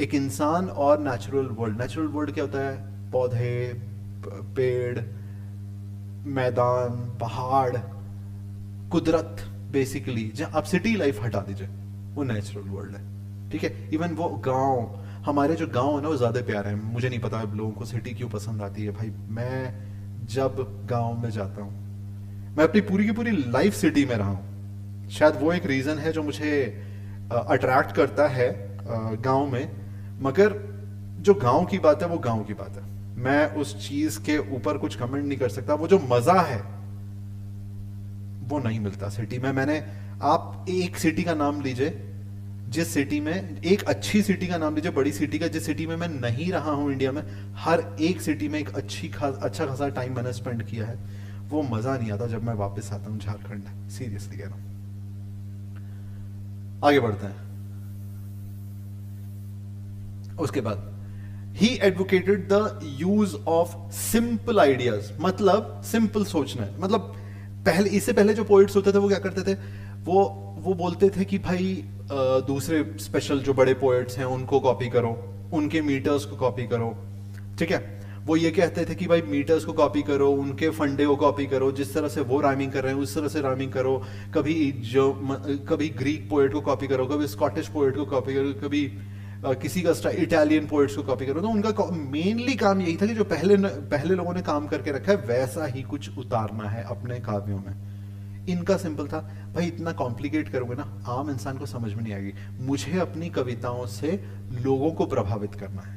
एक इंसान और नेचुरल वर्ल्ड। नेचुरल वर्ल्ड क्या होता है? पौधे, पेड़, मैदान, पहाड़, कुदरत बेसिकली। जहां आप सिटी लाइफ हटा दीजिए, वो नेचुरल वर्ल्ड है, ठीक है। इवन वो गांव, हमारे जो गांव है ना वो ज्यादा प्यारे हैं। मुझे नहीं पता लोगों को सिटी क्यों पसंद आती है भाई। मैं जब गांव में जाता हूं, मैं अपनी पूरी की पूरी लाइफ सिटी में रहा हूं, शायद वो एक रीजन है जो मुझे अट्रैक्ट करता है गांव में। मगर जो गांव की बात है वो गांव की बात है, मैं उस चीज के ऊपर कुछ कमेंट नहीं कर सकता। वो जो मजा है वो नहीं मिलता सिटी में। मैंने, आप एक सिटी का नाम लीजिए, जिस सिटी में, एक अच्छी सिटी का नाम लीजिए, बड़ी सिटी का, जिस सिटी में मैं नहीं रहा हूं इंडिया में, हर एक सिटी में एक अच्छा खासा टाइम मैंने स्पेंड किया है। वो मजा नहीं आता जब मैं वापस आता हूं झारखंड, सीरियसली कह रहा हूं। आगे बढ़ते हैं। उसके बाद ही advocated the use of simple ideas, मतलब सिंपल सोचना है। मतलब पहले, इससे पहले जो पोइट्स होते थे वो क्या करते थे, वो बोलते थे कि भाई दूसरे स्पेशल जो बड़े पोएट्स हैं उनको कॉपी करो, उनके मीटर्स को कॉपी करो, ठीक है। वो ये कहते थे कि भाई मीटर्स को कॉपी करो, उनके फंडे को कॉपी करो, जिस तरह से वो राइमिंग कर रहे हैं उस तरह से राइमिंग करो। कभी ग्रीक पोएट को कॉपी करो, कभी स्कॉटिश पोएट को कॉपी करो, कभी किसी का इटालियन पोएट्स को कॉपी करो। तो उनका मेनली काम यही था कि जो पहले लोगों ने काम करके रखा है वैसा ही कुछ उतारना है अपने काव्यों में। इनका सिंपल था, भाई इतना कॉम्प्लिकेट करोगे ना आम इंसान को समझ में नहीं आएगी। मुझे अपनी कविताओं से लोगों को प्रभावित करना है,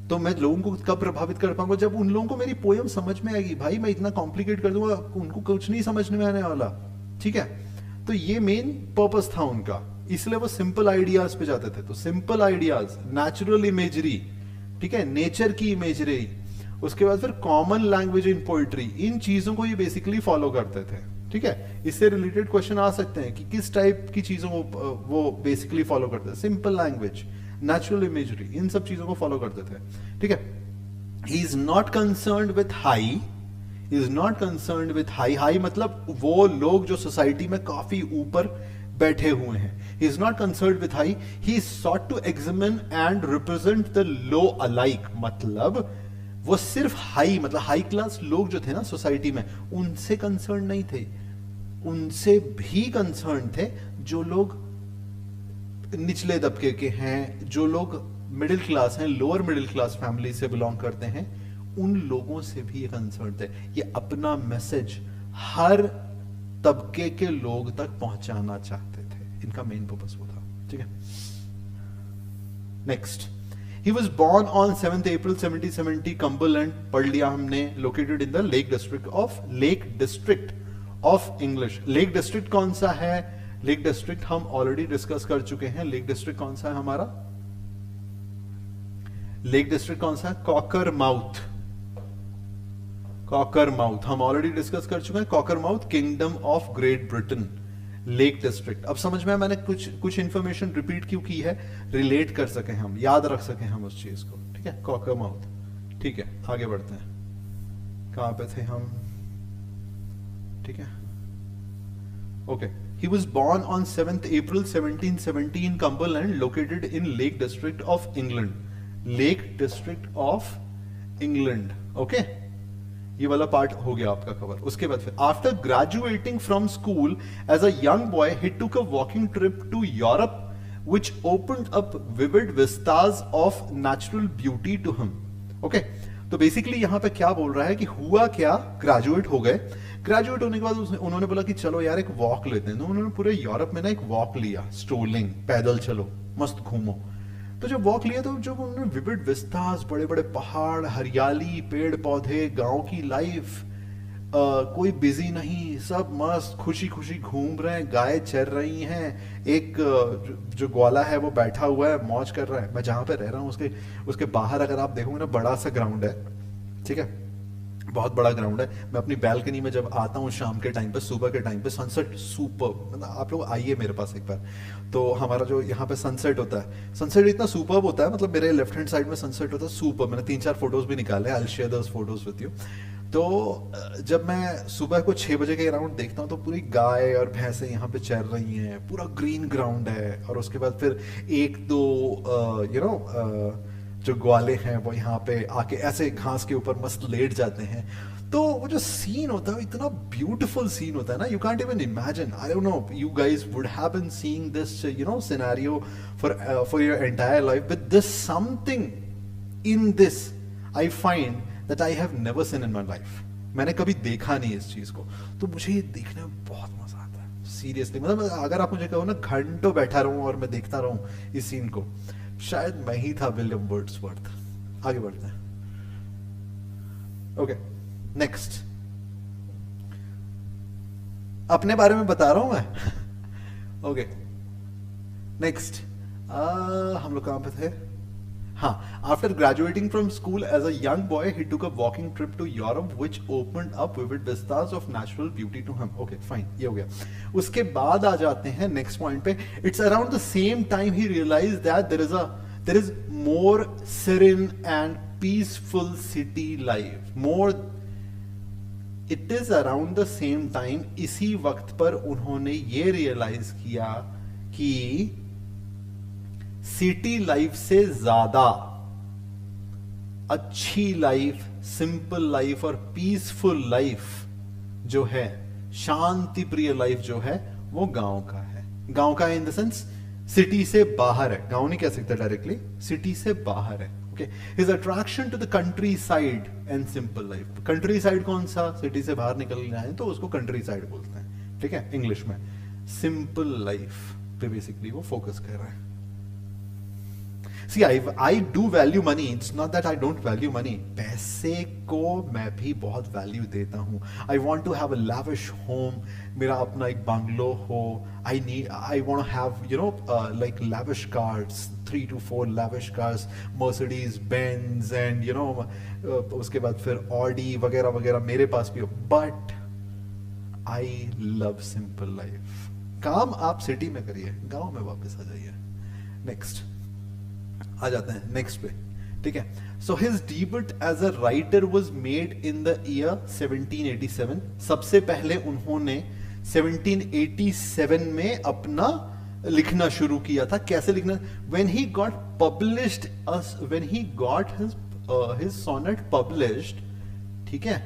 तो मैं लोगों को कब प्रभावित कर पाऊंगा? जब उन लोगों को मेरी पोयम समझ में आएगी। भाई मैं इतना कॉम्प्लिकेट कर दूंगा उनको कुछ नहीं समझ में आने वाला, ठीक है। तो ये मेन पर्पस था उनका, इसलिए वो सिंपल आइडियाज पे जाते थे। तो सिंपल आइडियाज, नेचुरल इमेजरी, ठीक है, नेचर की इमेजरी, उसके बाद फिर कॉमन लैंग्वेज इन पोइट्री, इन चीजों को ये बेसिकली फॉलो करते थे, ठीक है। इससे रिलेटेड क्वेश्चन आ सकते हैं कि किस टाइप की चीजों को वो बेसिकली फॉलो करते थे। सिंपल लैंग्वेज, नेचुरल इमेजरी, इन सब चीजों को फॉलो करते थे, ठीक है। He is not concerned with high, is not concerned with high. High मतलब वो लोग जो सोसाइटी में काफी ऊपर बैठे हुए हैं। He is not concerned with high. He sought to examine and represent the low alike. मतलब वो सिर्फ हाई, मतलब हाई क्लास लोग जो थे ना सोसाइटी में, उनसे कंसर्न नहीं थे, उनसे भी कंसर्न थे जो लोग निचले तबके के हैं, जो लोग मिडिल क्लास हैं, लोअर मिडिल क्लास फैमिली से बिलोंग करते हैं, उन लोगों से भी ये कंसर्न थे। ये अपना मैसेज हर तबके के लोग तक पहुंचाना चाहते थे, इनका मेन पर्पस वो था, ठीक है। Next, he was born on 7 April 1770, Cumberland, पढ़ लिया हमने, located in the lake district of English. Lake district कौन सा है? लेक डिस्ट्रिक्ट हम ऑलरेडी डिस्कस कर चुके हैं। लेक डिस्ट्रिक्ट कौन सा है हमारा? लेक डिस्ट्रिक्ट कौन सा है? कॉकरमाउथ। कॉकरमाउथ हम ऑलरेडी डिस्कस कर चुके हैं। Cockermouth, kingdom of great Britain, lake district. अब समझ में मैंने कुछ इंफॉर्मेशन रिपीट क्यों की है, रिलेट कर सके हम, याद रख सके हम उस चीज को, ठीक है। कॉकरमाउथ, ठीक है। आगे बढ़ते हैं, कहां पे थे हम, ठीक है, okay. He was born on 7th April 1770 in Cumberland, located in Lake District of England. Lake District of England, okay? ये वाला पार्ट हो गया आपका कवर। उसके बाद फिर after graduating from school as a young boy he took a walking trip to Europe which opened up vivid vistas of natural beauty to him, okay. तो basically यहां पे क्या बोल रहा है कि हुआ क्या, ग्रेजुएट हो गए, ग्रेजुएट होने के बाद उन्होंने बोला कि चलो यार एक वॉक लेते हैं। तो उन्होंने पूरे यूरोप में ना एक वॉक लिया, स्ट्रोलिंग, पैदल चलो, मस्त घूमो। तो जब वॉक लिया तो जब उन्होंने विविड विस्तास, बड़े बड़े पहाड़, हरियाली, पेड़ पौधे, गांव की लाइफ, कोई बिजी नहीं, सब मस्त खुशी खुशी घूम रहे हैं, गाय चर रही हैं, एक जो ग्वाला है वो बैठा हुआ है, मौज कर रहा है। मैं जहां पे रह रहा हूँ उसके बाहर अगर आप देखोगे ना, बड़ा सा ग्राउंड है, ठीक है। बहुत बड़ा ग्राउंड है। मैं अपनी बैल्कनी में जब आता हूँ शाम के टाइम पे, सुबह के टाइम पे, सनसेट सुपर, मतलब आप लोग आइए मेरे पास एक बार। तो हमारा जो यहाँ पे सनसेट होता है, सनसेट इतना सुपर होता है, मतलब मेरे लेफ्ट हैंड साइड में सनसेट होता है सुपर। मैंने 3-4 फोटोज भी निकाले, I will share those photos with you. तो जब मैं सुबह को 6 बजे के अराउंड देखता हूँ तो पूरी गाय और भैंसें यहाँ पे चर रही हैं, पूरा ग्रीन ग्राउंड है। और उसके बाद फिर एक दो जो ग्वाले हैं वो यहाँ पे आके ऐसे घास के ऊपर मस्त लेट जाते हैं। तो वो जो सीन होता है वो इतना ब्यूटीफुल सीन होता है ना, you can't even imagine. I don't know, you guys would have been seeing this scenario for your entire life, but this something in this I find that I have never seen in my life. मैंने कभी देखा नहीं इस चीज को, तो मुझे ये देखने में बहुत मजा आता है सीरियसली। मतलब अगर आप मुझे कहो ना घंटों बैठा रहूं और मैं देखता रहूं इस सीन को, शायद मैं ही था विलियम वर्ड्सवर्थ। आगे बढ़ते हैं। Okay, next. अपने बारे में बता रहा हूं मैं। Okay, next. हम लोग कहां पे थे? हाँ, after graduating from school as a young boy he took a walking trip to Europe which opened up vivid vistas of natural beauty to him. Okay fine, ये हो गया। उसके बाद आ जाते हैं नेक्स्ट पॉइंट पे। It's around the same time he realise that there is more serene and peaceful city life, more it is around the same time, इसी वक्त पर उन्होंने ये रियलाइज किया कि सिटी लाइफ से ज्यादा अच्छी लाइफ, सिंपल लाइफ और पीसफुल लाइफ जो है, शांति प्रिय लाइफ जो है, वो गांव का है। गांव का है इन द सेंस सिटी से बाहर है, गांव नहीं कह सकते डायरेक्टली, सिटी से बाहर है। Okay, his attraction to the countryside and simple life. Countryside कौन सा? सिटी से बाहर निकल जाए तो उसको कंट्री साइड बोलते हैं, ठीक है, इंग्लिश में। सिंपल लाइफ पे बेसिकली वो फोकस कर रहा है। See, I do value money. It's not that I don't value money. पैसे को मैं भी बहुत वैल्यू देता हूँ। I want to have a lavish home. मेरा अपना एक बंगलो हो। I want to have like lavish cars, 3 to 4 lavish cars, Mercedes Benz and उसके बाद फिर Audi वगैरह वगैरह मेरे पास भी हो। But I love simple life. काम आप सिटी में करिए, गांव में वापस आ जाइए। नेक्स्ट आ जाते हैं नेक्स्ट पे, ठीक है। So his debut as a writer was made in the year 1787। सबसे पहले उन्होंने 1787 में अपना लिखना शुरू किया था। कैसे लिखना? When he got published, when he got his sonnet published, ठीक है,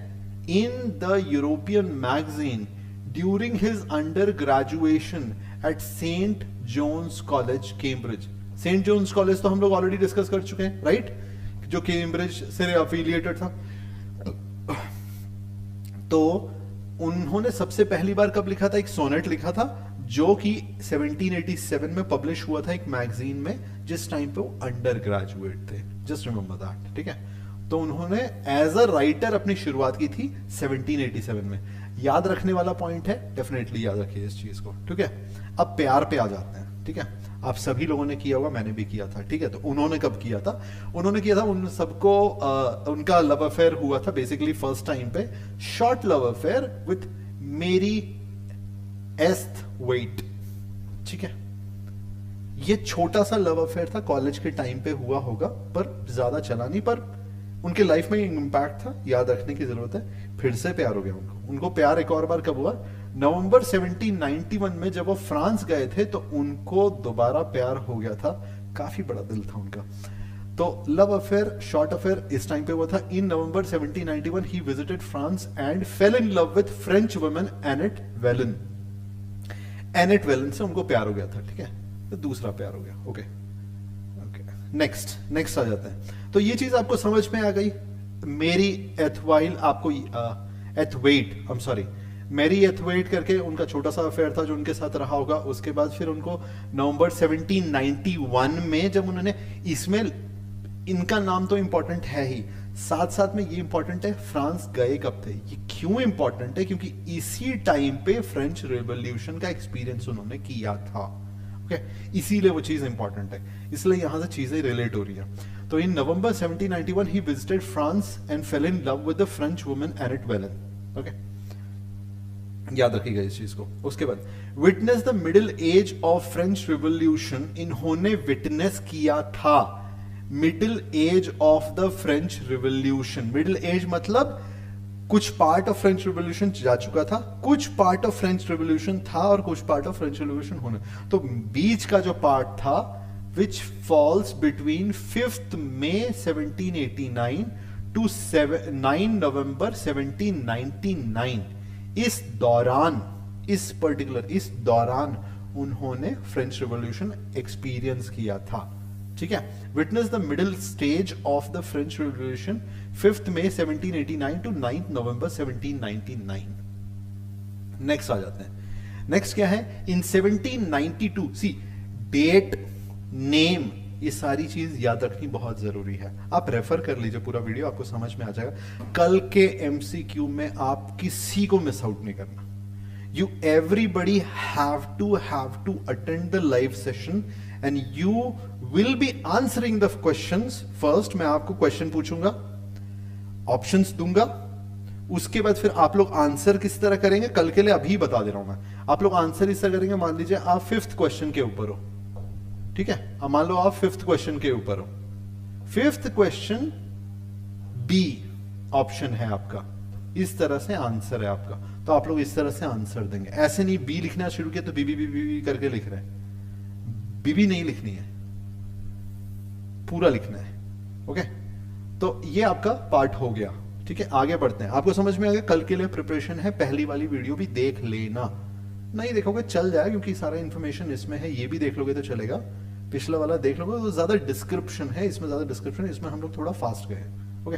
in the European magazine during his under graduation at Saint John's college, Cambridge. Saint John's college तो हम लोग ऑलरेडी डिस्कस कर चुके हैं, राइट, जो कैम्ब्रिज से अफिलिएटेड था। तो उन्होंने सबसे पहली बार कब लिखा था? एक सोनेट लिखा था जो कि 1787 में पब्लिश हुआ था एक मैगजीन में, जिस टाइम पे वो अंडर ग्रेजुएट थे। जस्ट रिमेंबर दैट, ठीक है। तो उन्होंने एज अ राइटर अपनी शुरुआत की थी 1787 में। याद रखने वाला पॉइंट है, डेफिनेटली याद रखिए इस चीज को, ठीक है। अब प्यार पे आ जाते हैं, ठीक है। आप सभी लोगों ने किया होगा, मैंने भी किया था, ठीक है। तो उन्होंने कब किया था? उन्होंने किया था, उन सबको उनका लव अफेयर हुआ था बेसिकली फर्स्ट टाइम पे, शॉर्ट लव अफेयर विथ मेरी एस्थवेट, ठीक है। ये छोटा सा लव अफेयर था, कॉलेज के टाइम पे हुआ होगा, पर ज्यादा चला नहीं, पर उनके लाइफ में इम्पैक्ट था, याद रखने की जरूरत है। फिर से प्यार हो गया उनको प्यार एक और बार कब हुआ? नवंबर 1791 में जब वो फ्रांस गए थे तो उनको दोबारा प्यार हो गया था। काफी बड़ा दिल था उनका। तो लव अफेयर, शॉर्ट अफेयर इस टाइम पे हुआ था। इन नवंबर 1791 he visited France and fail in love with French woman Annette Velan. Annette Velan से उनको प्यार हो गया था, ठीक है। तो दूसरा प्यार हो गया। ओके ओके, नेक्स्ट आ जाते हैं। तो ये चीज आपको समझ में आ गई। मेरी एथवाइल आपको मैरी एथवेट करके उनका छोटा सा अफेयर था जो उनके साथ रहा होगा। उसके बाद फिर उनको नवंबर 1791 में जब उन्होंने, इसमें इनका नाम तो इंपॉर्टेंट है ही, साथ साथ में ये इंपॉर्टेंट है फ्रांस गए कब थे। ये क्यों इंपॉर्टेंट है? क्योंकि इसी टाइम पे फ्रेंच रिवॉल्यूशन का एक्सपीरियंस उन्होंने किया था। ओके, इसीलिए वो चीज इंपॉर्टेंट है, इसलिए यहां से चीजें रिलेट हो रही है। तो इन नवंबर 1791 he visited France and fail in love with the French woman Annette Velan. Okay, याद रखिएगा इस चीज को। उसके बाद witness the middle age of French revolution, इन्होंने विटनेस किया था middle age of the French revolution. Middle age मतलब कुछ पार्ट ऑफ फ्रेंच रिवॉल्यूशन जा चुका था, कुछ पार्ट ऑफ फ्रेंच रिवॉल्यूशन था और कुछ पार्ट ऑफ फ्रेंच रिवॉल्यूशन होने, तो बीच का जो पार्ट था which falls between 5th May 1789 to 9 November 1799, इस दौरान, इस दौरान उन्होंने फ्रेंच रिवॉल्यूशन एक्सपीरियंस किया था। ठीक है, witness the middle stage of the French revolution 5th May 1789 to 9th November 1799। Next आ जाते हैं। नेक्स्ट क्या है, इन 1792, सी डेट, नेम, ये सारी चीज याद रखनी बहुत जरूरी है। आप रेफर कर लीजिए पूरा वीडियो, आपको समझ में आ जाएगा। कल के एमसीक्यू में आप किसी को मिस आउट नहीं करना। You everybody have to attend the live session and you will be answering the questions. First मैं आपको क्वेश्चन पूछूंगा, ऑप्शंस दूंगा, उसके बाद फिर आप लोग आंसर किस तरह करेंगे कल के लिए अभी बता दे रहा हूं मैं। आप लोग आंसर इस तरह करेंगे, मान लीजिए आप 5th क्वेश्चन के ऊपर हो, ठीक है, अब मान लो आप 5th क्वेश्चन के ऊपर हो, 5th क्वेश्चन बी ऑप्शन है आपका, इस तरह से आंसर है आपका, तो आप लोग इस तरह से आंसर देंगे। ऐसे नहीं बी लिखना शुरू किया तो बी बी बी बी करके लिख रहे हैं, बी नहीं लिखनी है, पूरा लिखना है। ओके, तो ये आपका पार्ट हो गया। ठीक है, आगे बढ़ते हैं। आपको समझ में आ गया, कल के लिए प्रिपरेशन है, पहली वाली वीडियो भी देख लेना, नहीं देखोगे चल जाए क्योंकि सारा इंफॉर्मेशन इसमें है, ये भी देख लोगे तो चलेगा, पिछला वाला देख लोगे तो ज्यादा डिस्क्रिप्शन है, इसमें ज्यादा डिस्क्रिप्शन है, इसमें हम लोग थोड़ा फास्ट गए। ओके,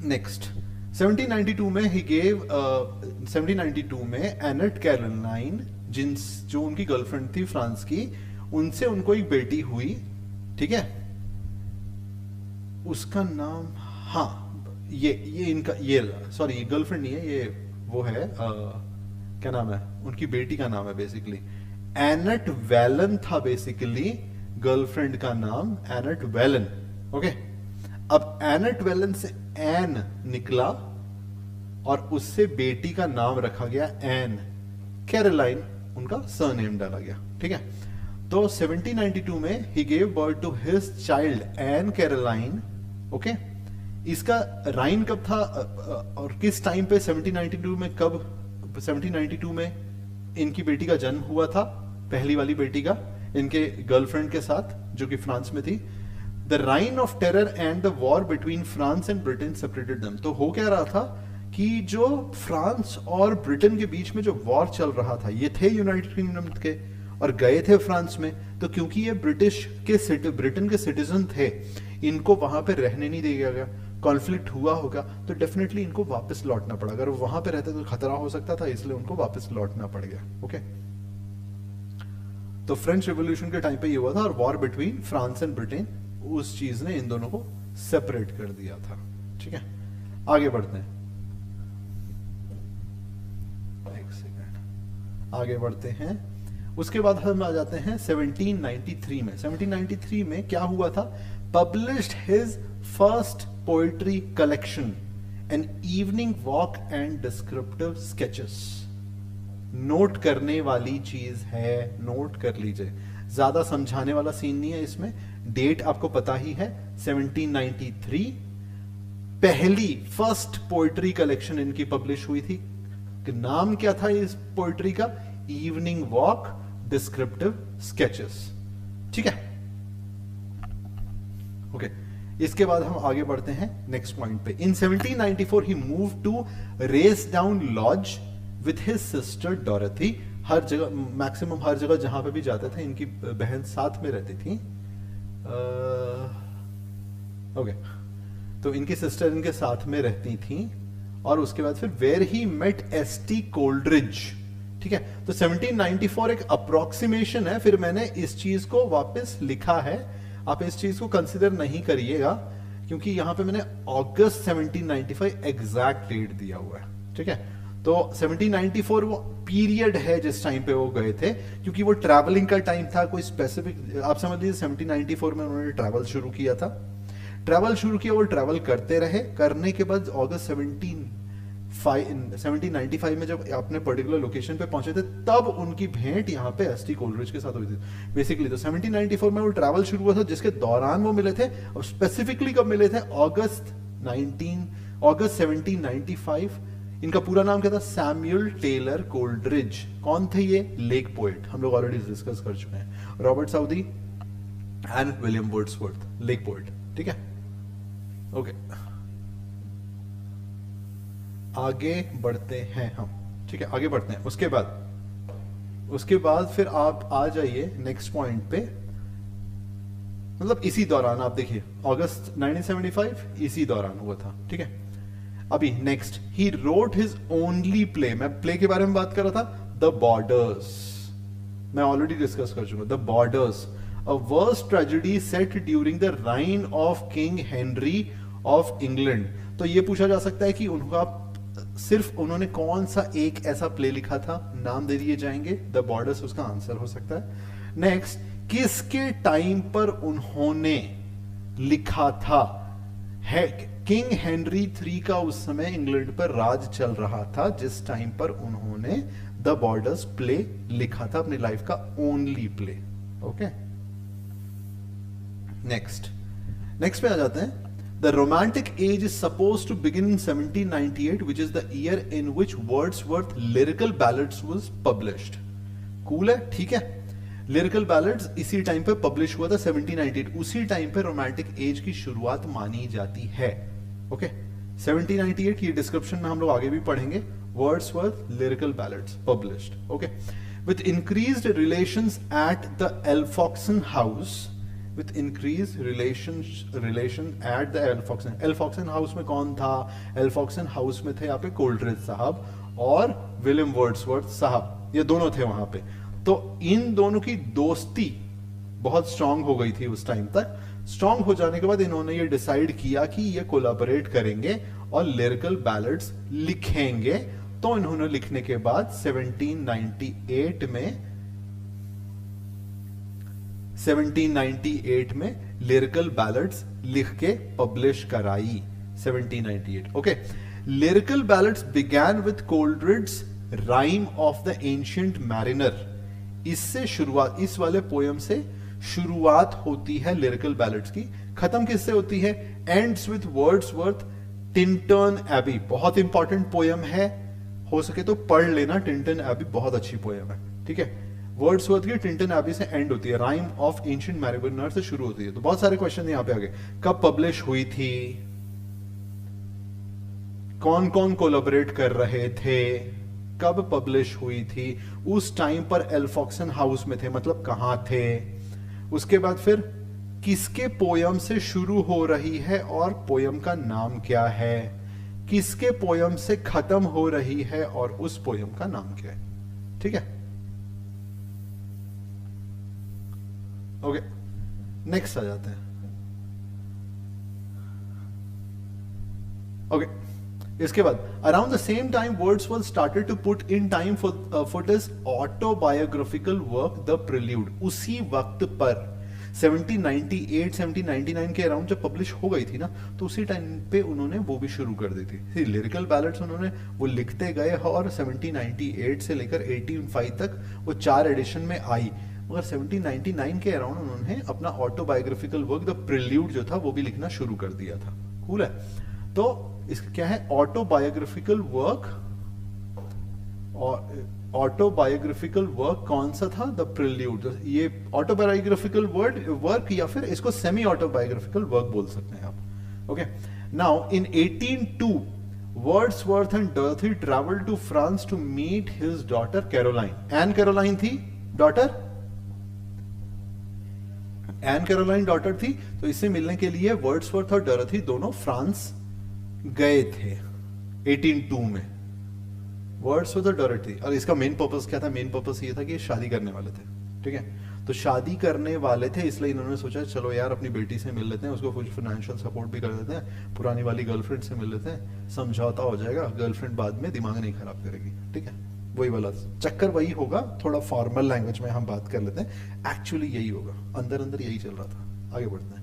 नेक्स्ट 1792 में ही गेव 1792 में एनेट कैरोलाइन, जो उनकी गर्लफ्रेंड थी फ्रांस की, उनसे उनको एक बेटी हुई। ठीक है, उसका नाम, हाँ ये इनका, ये सॉरी ये गर्लफ्रेंड नहीं है, ये वो है क्या नाम है, उनकी बेटी का नाम है बेसिकली एनेट वेलन था, बेसिकली गर्लफ्रेंड का नाम एनेट वेलन। ओके, अब एनेट वेलन से एन निकला और उससे बेटी का नाम रखा गया एन, कैरोलाइन उनका सरनेम डाला गया। ठीक है, तो 1792 में ही gave birth to his child Ann Caroline. Okay, इसका राइन कब था और किस टाइम पे 1792 में, कब 1792 में इनकी बेटी का जन्म हुआ था, पहली वाली बेटी का, इनके गर्लफ्रेंड के साथ जो कि फ्रांस में थी। The reign of terror and the war between France and Britain separated them. तो हो क्या रहा था कि जो फ्रांस और ब्रिटेन के बीच में जो वॉर चल रहा था, ये थे यूनाइटेड किंगडम के और गए थे फ्रांस में, तो क्योंकि ये ब्रिटेन के सिटीजन थे, इनको वहां पे रहने नहीं दिया गया, कॉन्फ्लिक्ट हुआ होगा तो डेफिनेटली इनको वापस लौटना पड़ा, अगर वहां पे रहते तो खतरा हो सकता था, इसलिए उनको वापस लौटना पड़ गया। ओके, तो फ्रेंच रिवॉल्यूशन के टाइम पे ये हुआ था और war between France and Britain, उस चीज ने इन दोनों को सेपरेट कर दिया था। ठीक है, आगे बढ़ते हैं, एक सेकंड, आगे बढ़ते हैं। उसके बाद हम आ जाते हैं 1793 में। 1793 में क्या हुआ था, published his first poetry collection an evening walk and descriptive sketches. Note करने वाली चीज है, नोट कर लीजिए, ज्यादा समझाने वाला सीन नहीं है इसमें। डेट आपको पता ही है 1793, पहली फर्स्ट पोएट्री कलेक्शन इनकी पब्लिश हुई थी। नाम क्या था इस पोएट्री का, इवनिंग वॉक डिस्क्रिप्टिव स्केचेस। ठीक है, ओके, इसके बाद हम आगे बढ़ते हैं नेक्स्ट पॉइंट पे। In 1794 he move to Racedown Lodge with his sister Dorothy. हर जगह, मैक्सिमम हर जगह जहां पे भी जाते थे, इनकी बहन साथ में रहती थी। ओके, तो इनकी सिस्टर इनके साथ में रहती थी, और उसके बाद फिर वेयर ही मेट एसटी कोल्ड्रिज। ठीक है, तो 1794 एक अप्रोक्सीमेशन है, फिर मैंने इस चीज को वापस लिखा है, आप इस चीज को कंसिडर नहीं करिएगा क्योंकि यहां पे मैंने अगस्त 1795 एग्जैक्ट डेट दिया हुआ है। ठीक है, तो 1794 वो पीरियड है जिस टाइम पे वो गए थे, क्योंकि वो ट्रैवलिंग का टाइम था, कोई स्पेसिफिक, आप समझ लीजिए 1794 में उन्होंने ट्रैवल शुरू किया था। ट्रैवल शुरू किया, वो ट्रैवल करते रहे, करने के बाद अगस्त 1795 में जब अपने पर्टिकुलर लोकेशन पे पहुंचे थे, तब उनकी भेंट यहाँ पे एसटी कोलरिज के साथ हुई थी बेसिकली। तो 1794 में वो ट्रैवल शुरू हुआ था, जिसके दौरान वो मिले थे, और स्पेसिफिकली कब मिले थे, अगस्त 1795। इनका पूरा नाम क्या था, सैमुअल टेलर कोल्ड्रिज। कौन थे ये, लेक पोएट, हम लोग ऑलरेडी डिस्कस कर चुके हैं, Robert Southey and William Wordsworth, lake poet. ठीक है, ओके, आगे बढ़ते हैं हम। ठीक है, आगे बढ़ते हैं। उसके बाद फिर आप आ जाइए नेक्स्ट पॉइंट पे, मतलब इसी दौरान आप देखिए, अगस्त 1975 इसी दौरान हुआ था। ठीक है, अभी next, he wrote his only play, मैं प्ले के बारे में बात कर रहा था, द बॉर्डर्स, मैं ऑलरेडी डिस्कस कर चुका, the borders, a worst tragedy set during the reign of king Henry of England. तो ये पूछा जा सकता है कि उनका सिर्फ उन्होंने कौन सा एक ऐसा प्ले लिखा था, नाम दे दिए जाएंगे, द बॉर्डर्स उसका आंसर हो सकता है। नेक्स्ट, किसके टाइम पर उन्होंने लिखा था, है किंग हेनरी III का उस समय इंग्लैंड पर राज चल रहा था, जिस टाइम पर उन्होंने द बॉर्डर्स प्ले लिखा था, अपनी लाइफ का ओनली प्ले। ओके, नेक्स्ट पे आ जाते हैं। The Romantic Age is supposed to begin in 1798, which is the year in which Wordsworth Lyrical Ballads was published. Cool है, ठीक है। Lyrical Ballads इसी टाइम पे पब्लिश हुआ था 1798, उसी टाइम पे रोमांटिक एज की शुरुआत मानी जाती है। ओके, 1798, ये डिस्क्रिप्शन में हम लोग आगे भी पढ़ेंगे। Wordsworth Lyrical Ballads published. Okay, with increased relations at the Alfoxden House. With increased relation at the Alfoxden House में कौन था, Alfoxden House में थे यहाँ पे कोल्ड्रिज साहब और विलियम वर्ड्सवर्थ साहब, ये दोनों थे वहां पे। तो इन दोनों की दोस्ती बहुत स्ट्रांग हो गई थी उस टाइम तक। स्ट्रांग हो जाने के बाद इन्होंने ये डिसाइड किया कि ये कोलैबोरेट करेंगे और लिरिकल बैलेड्स लिखेंगे। तो इन्होंने लिखने के बाद 1798 में लिरिकल बैलेड्स लिख के पब्लिश कराई 1798। Okay, lyrical ballads began with Coleridge's rime of the ancient mariner. इससे शुरुआत, इस वाले पोयम से शुरुआत होती है लिरिकल बैलेड्स की। खत्म किससे होती है, ends with Wordsworth Tintern Abbey. बहुत इंपॉर्टेंट पोयम है, हो सके तो पढ़ लेना, टिंटन एबी बहुत अच्छी पोयम है। ठीक है, वर्ड्सवर्थ की टिंटन एबी से एंड होती है, राइम ऑफ एंशिएंट मैरिनर से शुरू होती है। तो बहुत सारे क्वेश्चन यहां पे आ गए, कब पब्लिश हुई थी, कौन कौन कोलैबोरेट कर रहे थे, कब पब्लिश हुई थी, उस टाइम पर एल्फॉक्सन हाउस में थे, मतलब कहां थे। उसके बाद फिर किसके पोयम से शुरू हो रही है और पोयम का नाम क्या है, किसके पोयम से खत्म हो रही है और उस पोयम का नाम क्या है। ठीक है, ओके, नेक्स्ट आ जाते हैं। ओके, इसके बाद around the same time Wordsworth started to put in time for this autobiographical work the Prelude. उसी वक्त पर 1798-1799 के अराउंड जब पब्लिश हो गई थी ना, तो उसी टाइम पे उन्होंने वो भी शुरू कर दी थी। लिरिकल बैलेड्स उन्होंने वो लिखते गए और 1798 से लेकर 1805 तक वो 4 एडिशन में आई। मगर 1799 के अराउंड उन्होंने अपना ऑटोबायोग्राफिकल वर्क द प्रिल्यूड जो था वो भी लिखना शुरू कर दिया था। कूल है। तो इसका क्या है, ऑटोबायोग्राफिकल वर्क, और ऑटोबायोग्राफिकल वर्क कौन सा था, द प्रिल्यूड। ये ऑटोबायोग्राफिकल वर्क या फिर इसको सेमी ऑटोबायोग्राफिकल वर्क बोल सकते हैं आप। Okay, now in 1802 Wordsworth and Dorothy travelled to France to meet his daughter Caroline. Ann Caroline थी डॉटर, एन कैरोलाइन डॉटर थी। तो इससे मिलने के लिए वर्ड्सवर्थ और डॉरथी दोनों फ्रांस गए थे 1802 में। वर्ड्सवर्थ और डॉरथी, और इसका मेन पर्पस क्या था, मेन पर्पस ये था कि शादी करने वाले थे। ठीक है, तो तो शादी करने वाले थे, इसलिए इन्होंने सोचा चलो यार अपनी बेटी से मिल लेते हैं, उसको कुछ फाइनेंशियल सपोर्ट भी कर देते हैं, पुरानी वाली गर्लफ्रेंड से मिल लेते हैं, समझौता हो जाएगा, गर्लफ्रेंड बाद में दिमाग नहीं खराब करेगी। ठीक है, वही वाला चक्कर वही होगा, थोड़ा फॉर्मल लैंग्वेज में हम बात कर लेते हैं, एक्चुअली यही होगा, अंदर अंदर यही चल रहा था। आगे बढ़ते हैं।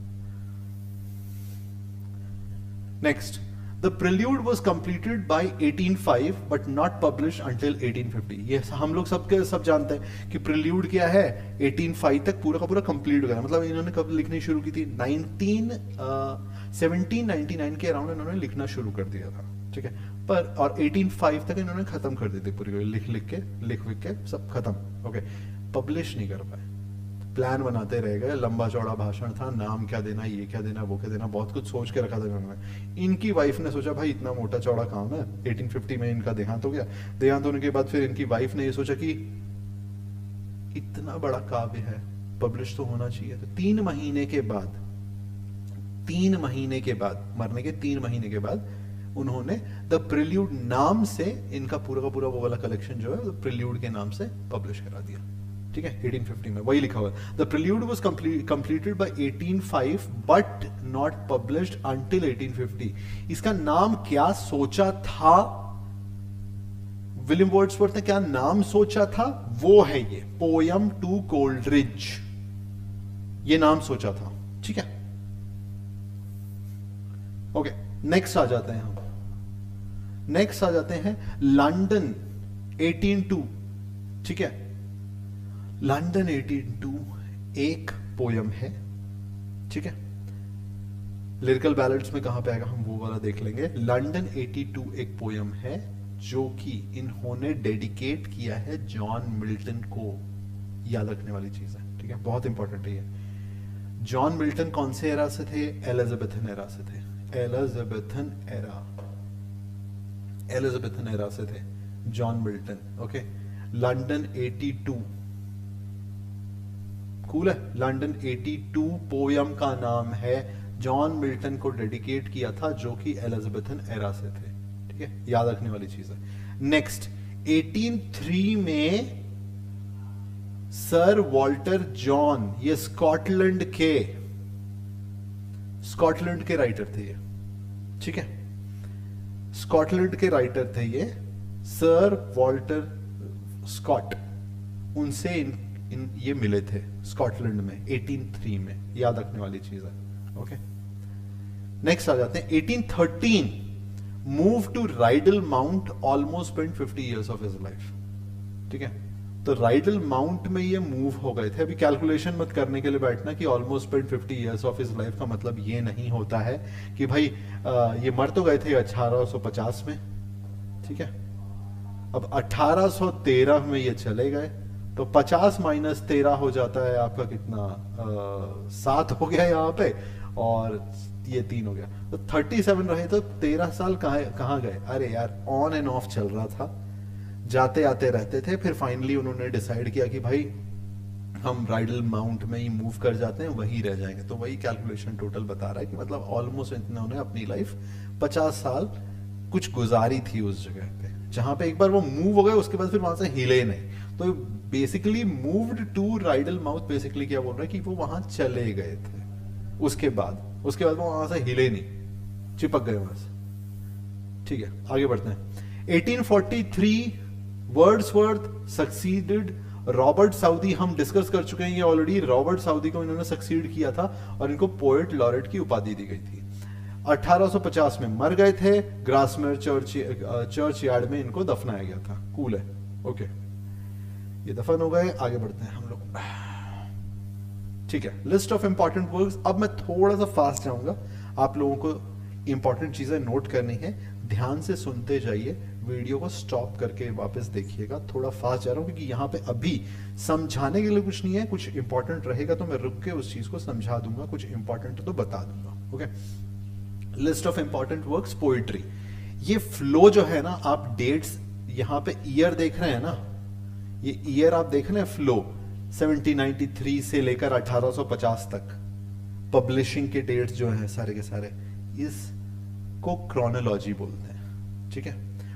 Next, the prelude was completed by 1805 but not publish until 1850। ये हम लोग सब जानते हैं कि प्रिल्यूड क्या है, 1805 तक पूरा का पूरा कंप्लीट हो गया। मतलब इन्होंने कब लिखनी शुरू की थी, 1799 के अराउंड इन्होंने लिखना शुरू कर दिया था। ठीक है, पर और 1805 तक इन्होंने खत्म कर दी थी पूरी, लिख के सब खत्म। ओके, पब्लिश नहीं कर पाए, प्लान बनाते रह गए, लंबा चौड़ा भाषण था, नाम क्या देना, ये क्या देना, वो क्या देना, बहुत कुछ सोच के रखा था इन्होंने। इनकी वाइफ ने सोचा भाई इतना मोटा चौड़ा काम है, 1850 में इनका देहांत हो गया। देहांत होने के बाद फिर इनकी वाइफ ने ये सोचा कि इतना बड़ा काव्य है, पब्लिश तो होना चाहिए। तो 3 महीने के बाद मरने के 3 महीने के बाद उन्होंने द प्रिल्यूड नाम से इनका पूरा का पूरा वो वाला कलेक्शन जो है प्रिल्यूड के नाम से पब्लिश करा दिया। ठीक है, 1850 में वही लिखा हुआ है, the prelude was completed by 1805 but not published until 1850। इसका नाम क्या सोचा था विलियम वर्ड्सवर्थ ने, क्या नाम सोचा था, वो है ये पोयम टू कोल्ड्रिज, ये नाम सोचा था। ठीक है, ओके, नेक्स्ट आ जाते हैं हम, नेक्स्ट आ जाते हैं लंदन 1802। ठीक है, लंदन 1802 एक पोयम है। ठीक है, लिरिकल बैलेड्स में कहां पे आएगा हम वो वाला देख लेंगे। लंदन 82 एक पोयम है जो कि इन्होंने डेडिकेट किया है जॉन मिल्टन को। याद रखने वाली चीज है, ठीक है, बहुत इंपॉर्टेंट है ये। जॉन मिल्टन कौन से एरा से थे, एलिजाबेथन एरा से थे, एलिजाबेथन एरा से थे John Milton. Okay, London 82 cool है, लंदन 82 पोयम का नाम है, जॉन मिल्टन को डेडिकेट किया था जो कि एलिजाबेथन एरा से थे। ठीक है, याद रखने वाली चीज है। नेक्स्ट, 1803 में सर वॉल्टर जॉन, ये स्कॉटलैंड के राइटर थे ये। ठीक है, स्कॉटलैंड के राइटर थे ये, सर वॉल्टर स्कॉट, उनसे ये मिले थे स्कॉटलैंड में 1803 में। याद रखने वाली चीज है। ओके, नेक्स्ट आ जाते हैं 1813 move to Rydal Mount, almost spend 50 years of his life. ठीक है, तो राइडल माउंट में ये मूव हो गए थे। अभी कैलकुलेशन मत करने के लिए बैठना कि almost spend 50 years of his life का मतलब ये नहीं होता है कि भाई ये मर तो गए थे 1850 में। ठीक है, अब 1813 में ये चले गए, तो 50 माइनस 13 हो जाता है आपका कितना, 7 हो गया यहाँ पे, और ये 3 हो गया, तो 37 रहे, तो 13 साल कहाँ गए। अरे यार, ऑन एंड ऑफ चल रहा था, जाते आते रहते थे। फिर फाइनली उन्होंने डिसाइड किया कि भाई हम राइडल माउंट में ही मूव कर जाते हैं, वहीं रह जाएंगे। तो वही कैलकुलेशन टोटल बता रहा है कि मतलब ऑलमोस्ट इन्होंने अपनी लाइफ 50 साल कुछ गुजारी थी उस जगह पे, जहां पे एक बार वो मूव हो गए, उसके बाद फिर वहां से हिले नहीं। तो basically moved to Rydal mouth, basically क्या बोल रहा है कि वो वहां चले गए थे, उसके बाद वो वहां से हिले नहीं, चिपक गए वहां से। ठीक है, आगे बढ़ते हैं। 1843 वर्ड्सवर्थ सक्सीडेड रॉबर्ट साउदी, हम डिस्कस कर चुके हैं ये ऑलरेडी, रॉबर्ट साउदी को इन्होंने सक्सीड किया था और इनको पोएट लॉरेट की उपाधि दी गई थी। 1850 में मर गए थे, ग्रासमेर चर्च यार्ड में इनको दफनाया गया था। कूल है, ओके, ये दफन हो गए। आगे बढ़ते हैं हम लोग। ठीक है, लिस्ट ऑफ इंपॉर्टेंट वर्क्स। अब मैं थोड़ा सा फास्ट जाऊंगा, आप लोगों को इंपॉर्टेंट चीजें नोट करनी है, ध्यान से सुनते जाइए, वीडियो को स्टॉप करके वापस देखिएगा। थोड़ा फास्ट जा रहा हूं क्योंकि यहाँ पे अभी समझाने के लिए कुछ नहीं है, कुछ इंपॉर्टेंट रहेगा तो मैं रुक के उस चीज को समझा दूंगा, कुछ इंपॉर्टेंट तो बता दूंगा। Okay, list of important works, poetry. ये फ्लो जो है ना, आप डेट्स यहाँ पे ईयर देख रहे हैं ना, ये ईयर आप देख रहे हैं, फ्लो 1793 से लेकर 1850 तक पब्लिशिंग के डेट्स जो हैं सारे के सारे, इसको क्रोनोलॉजी बोलते हैं। ठीक है,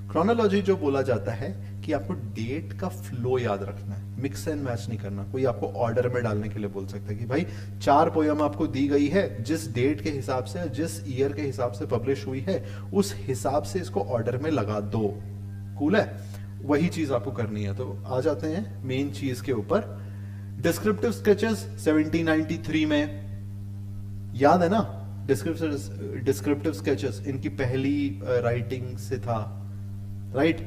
क्रोनोलॉजी जो बोला जाता है कि आपको डेट का फ्लो याद रखना है, मिक्स एंड मैच नहीं करना। कोई आपको ऑर्डर में डालने के लिए बोल सकता है कि भाई 4 पोयम आपको दी गई है, जिस डेट के हिसाब से, जिस ईयर के हिसाब से पब्लिश हुई है, उस हिसाब से इसको ऑर्डर में लगा दो। कूल है, वही चीज आपको करनी है। तो आ जाते हैं मेन चीज के ऊपर। डिस्क्रिप्टिव स्केचेस 1793 में, याद है ना, डिस्क्रिप्टिव स्केचेस इनकी पहली राइटिंग से था, राइट।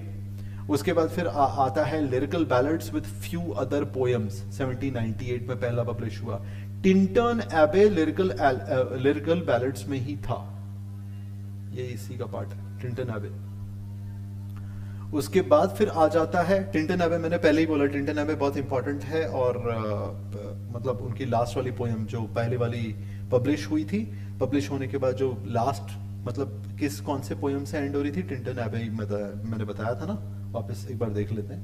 उसके बाद फिर आता है lyrical ballads with few other poems, 1798 में पहला पब्लिश हुआ। टिंटन एबे लिरिकल बैलेड्स में ही था, ये इसी का पार्ट है, टिंटन एबे। उसके बाद फिर आ जाता है टिंटन एबे, मैंने पहले ही बोला टिंटन एबे बहुत इंपॉर्टेंट है, और मतलब उनकी लास्ट वाली पोएम जो पहले वाली पब्लिश हुई थी, पब्लिश होने के बाद जो लास्ट, मतलब कौन से पोएम से एंड हो रही थी, टिंटन एबे मैंने बताया था ना, वापस एक बार देख लेते हैं।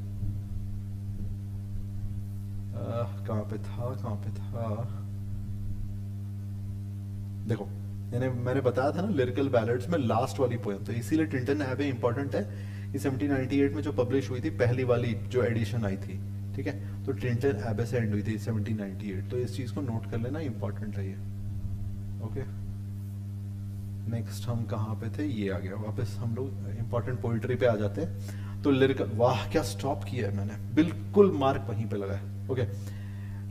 कहां पे था, देखो मैंने बताया था ना, लिरिकल बैलेड्स में लास्ट वाली पोएम, तो इसीलिए टिंटन एबे इंपॉर्टेंट है। ये 1798 में जो पब्लिश हुई थी, पहली वाली जो एडिशन आई थी, ठीक है, तो टिंटन एबे से एंड हुई थी 1798, तो इस चीज को नोट कर लेना, इंपॉर्टेंट है ये। ओके, नेक्स्ट हम कहाँ पे थे, ये आ गया। वापस हम लोग इंपॉर्टेंट पोइट्री पे आ जाते हैं। तो लिरिकल, वाह क्या स्टॉप किया है मैंने, बिल्कुल मार्क वहीं पे लगा है। Okay,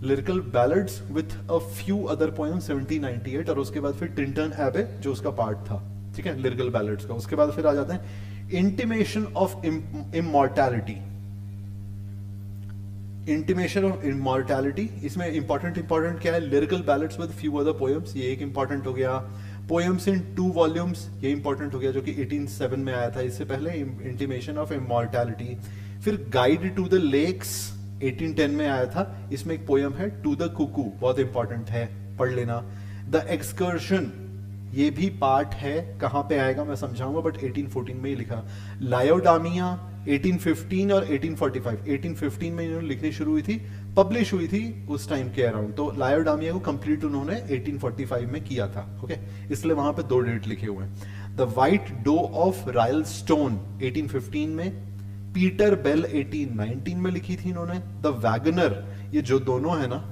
lyrical ballads with a few other poem 1798, और उसके बाद फिर टिंटन एबे जो उसका पार्ट था, ठीक है, लिरिकल बैलेड्स का। उसके बाद फिर आ जाते हैं intimation of immortality. Intimation of immortality, इसमें इंपॉर्टेंट क्या है, lyrical ballads with few other poems, ये एक इंपॉर्टेंट हो गया। पोएम्स इन 2 वॉल्यूम्स, ये इंपॉर्टेंट हो गया, जो कि 1807 में आया था, इससे पहले इंटीमेशन ऑफ इमॉर्टैलिटी। फिर गाइड टू द लेक्स 1810 में आया था, इसमें एक पोएम है टू द कुकू, बहुत इंपॉर्टेंट है, पढ़ लेना। द एक्सकर्शन, ये भी पार्ट है, कहां पे आएगा मैं समझाऊंगा, बट 1814 में ही लिखा। लायोडामिया 1815 और 1845, 1815 में इन्होंने लिखनी शुरू हुई थी, पब्लिश हुई थी उस टाइम के अराउंड, तो लायोडामिया को कंप्लीट उन्होंने 1845 में किया था। ओके, इसलिए वहां पे 2 डेट लिखे हुए हैं। The white doe of Rylstone 1815 में, पीटर बेल 1819 में लिखी थी इन्होंने। द वैगनर, ये जो दोनों है ना,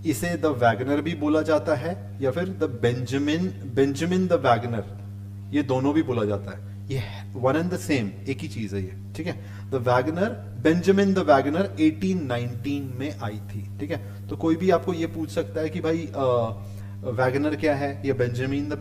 इसे द वैगनर भी बोला जाता है, या फिर द बेंजामिन द वैगनर, ये दोनों भी बोला जाता है, ये वन एंड द सेम, एक ही चीज है ये, ठीक है। The Wagner, Benjamin the Wagner 1819 में आई थी, ठीक है। तो कोई भी आपको ये पूछ सकता है कि भाई वैगनर क्या है या बेंजामिन द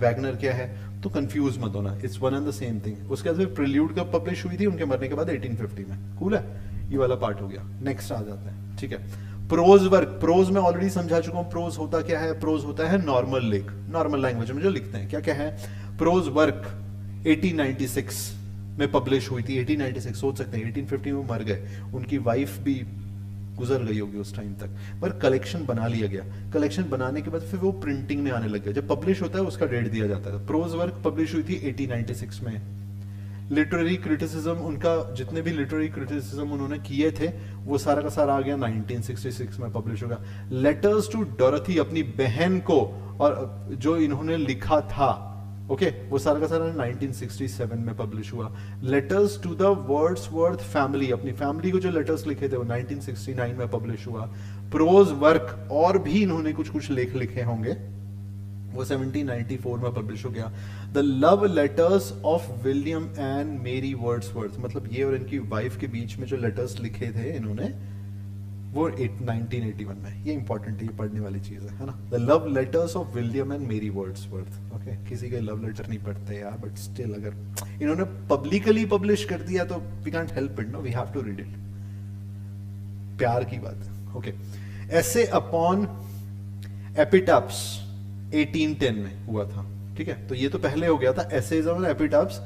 वैगनर क्या है, तो कंफ्यूज मत होना, it's one and the same thing. उसके बाद फिर प्रिल्यूड कब पब्लिश हुई थी, उनके मरने के बाद 1850 में। कूल है, ये वाला पार्ट हो गया। नेक्स्ट आ जाते हैं, ठीक है। प्रोज वर्क, प्रोज में ऑलरेडी समझा चुका हूं, प्रोज होता क्या है, प्रोज होता है नॉर्मल नॉर्मल लैंग्वेज में जो लिखते हैं, क्या क्या है। प्रोज वर्क 1896 में पब्लिश हुई थी, 1896, सोच सकते हैं 1850 में मर गए, उनकी वाइफ भी गुजर गई होगी उस टाइम तक, पर कलेक्शन बना लिया गया। कलेक्शन बनाने के बाद फिर वो प्रिंटिंग में आने लग गया, जब पब्लिश होता है उसका डेट दिया जाता है। प्रोज वर्क पब्लिश हुई थी 1896 में। लिटरेरी क्रिटिसिज्म, उनका जितने भी लिटरेरी क्रिटिसिज्म उन्होंने किए थे, वो सारा का सारा आ गया 1966 में पब्लिश होगा। लेटर्स टू डोरथी, अपनी बहन को, और जो इन्होंने लिखा था, ओके, वो सारा का सारा 1967 में पब्लिश हुआ। Letters to the Wordsworth family, अपनी फैमिली को जो लेटर्स लिखे थे वो 1969 में पब्लिश हुआ। प्रोज वर्क, और भी इन्होंने कुछ कुछ लेख लिखे होंगे, वो 1794 में पब्लिश हो गया। The love letters of William and मेरी वर्ड्सवर्थ, मतलब ये और इनकी वाइफ के बीच में जो लेटर्स लिखे थे इन्होंने, वो 1981 में। ये इंपॉर्टेंट है, ये पढ़ने वाली चीज है ना। The love letters of William and मेरी वर्ड्सवर्थ। ओके, किसी के लव लेटर नहीं पढ़ते यार, बट स्टिल अगर इन्होंने पब्लिकली पब्लिश कर दिया तो we can't help it, no, we have to read it, प्यार की बात है। ओके, एसे अपॉन एपिटाप्स 1810 में हुआ था, ठीक है। तो ये तो पहले हो गया था। एसेज और एपिटाप्स,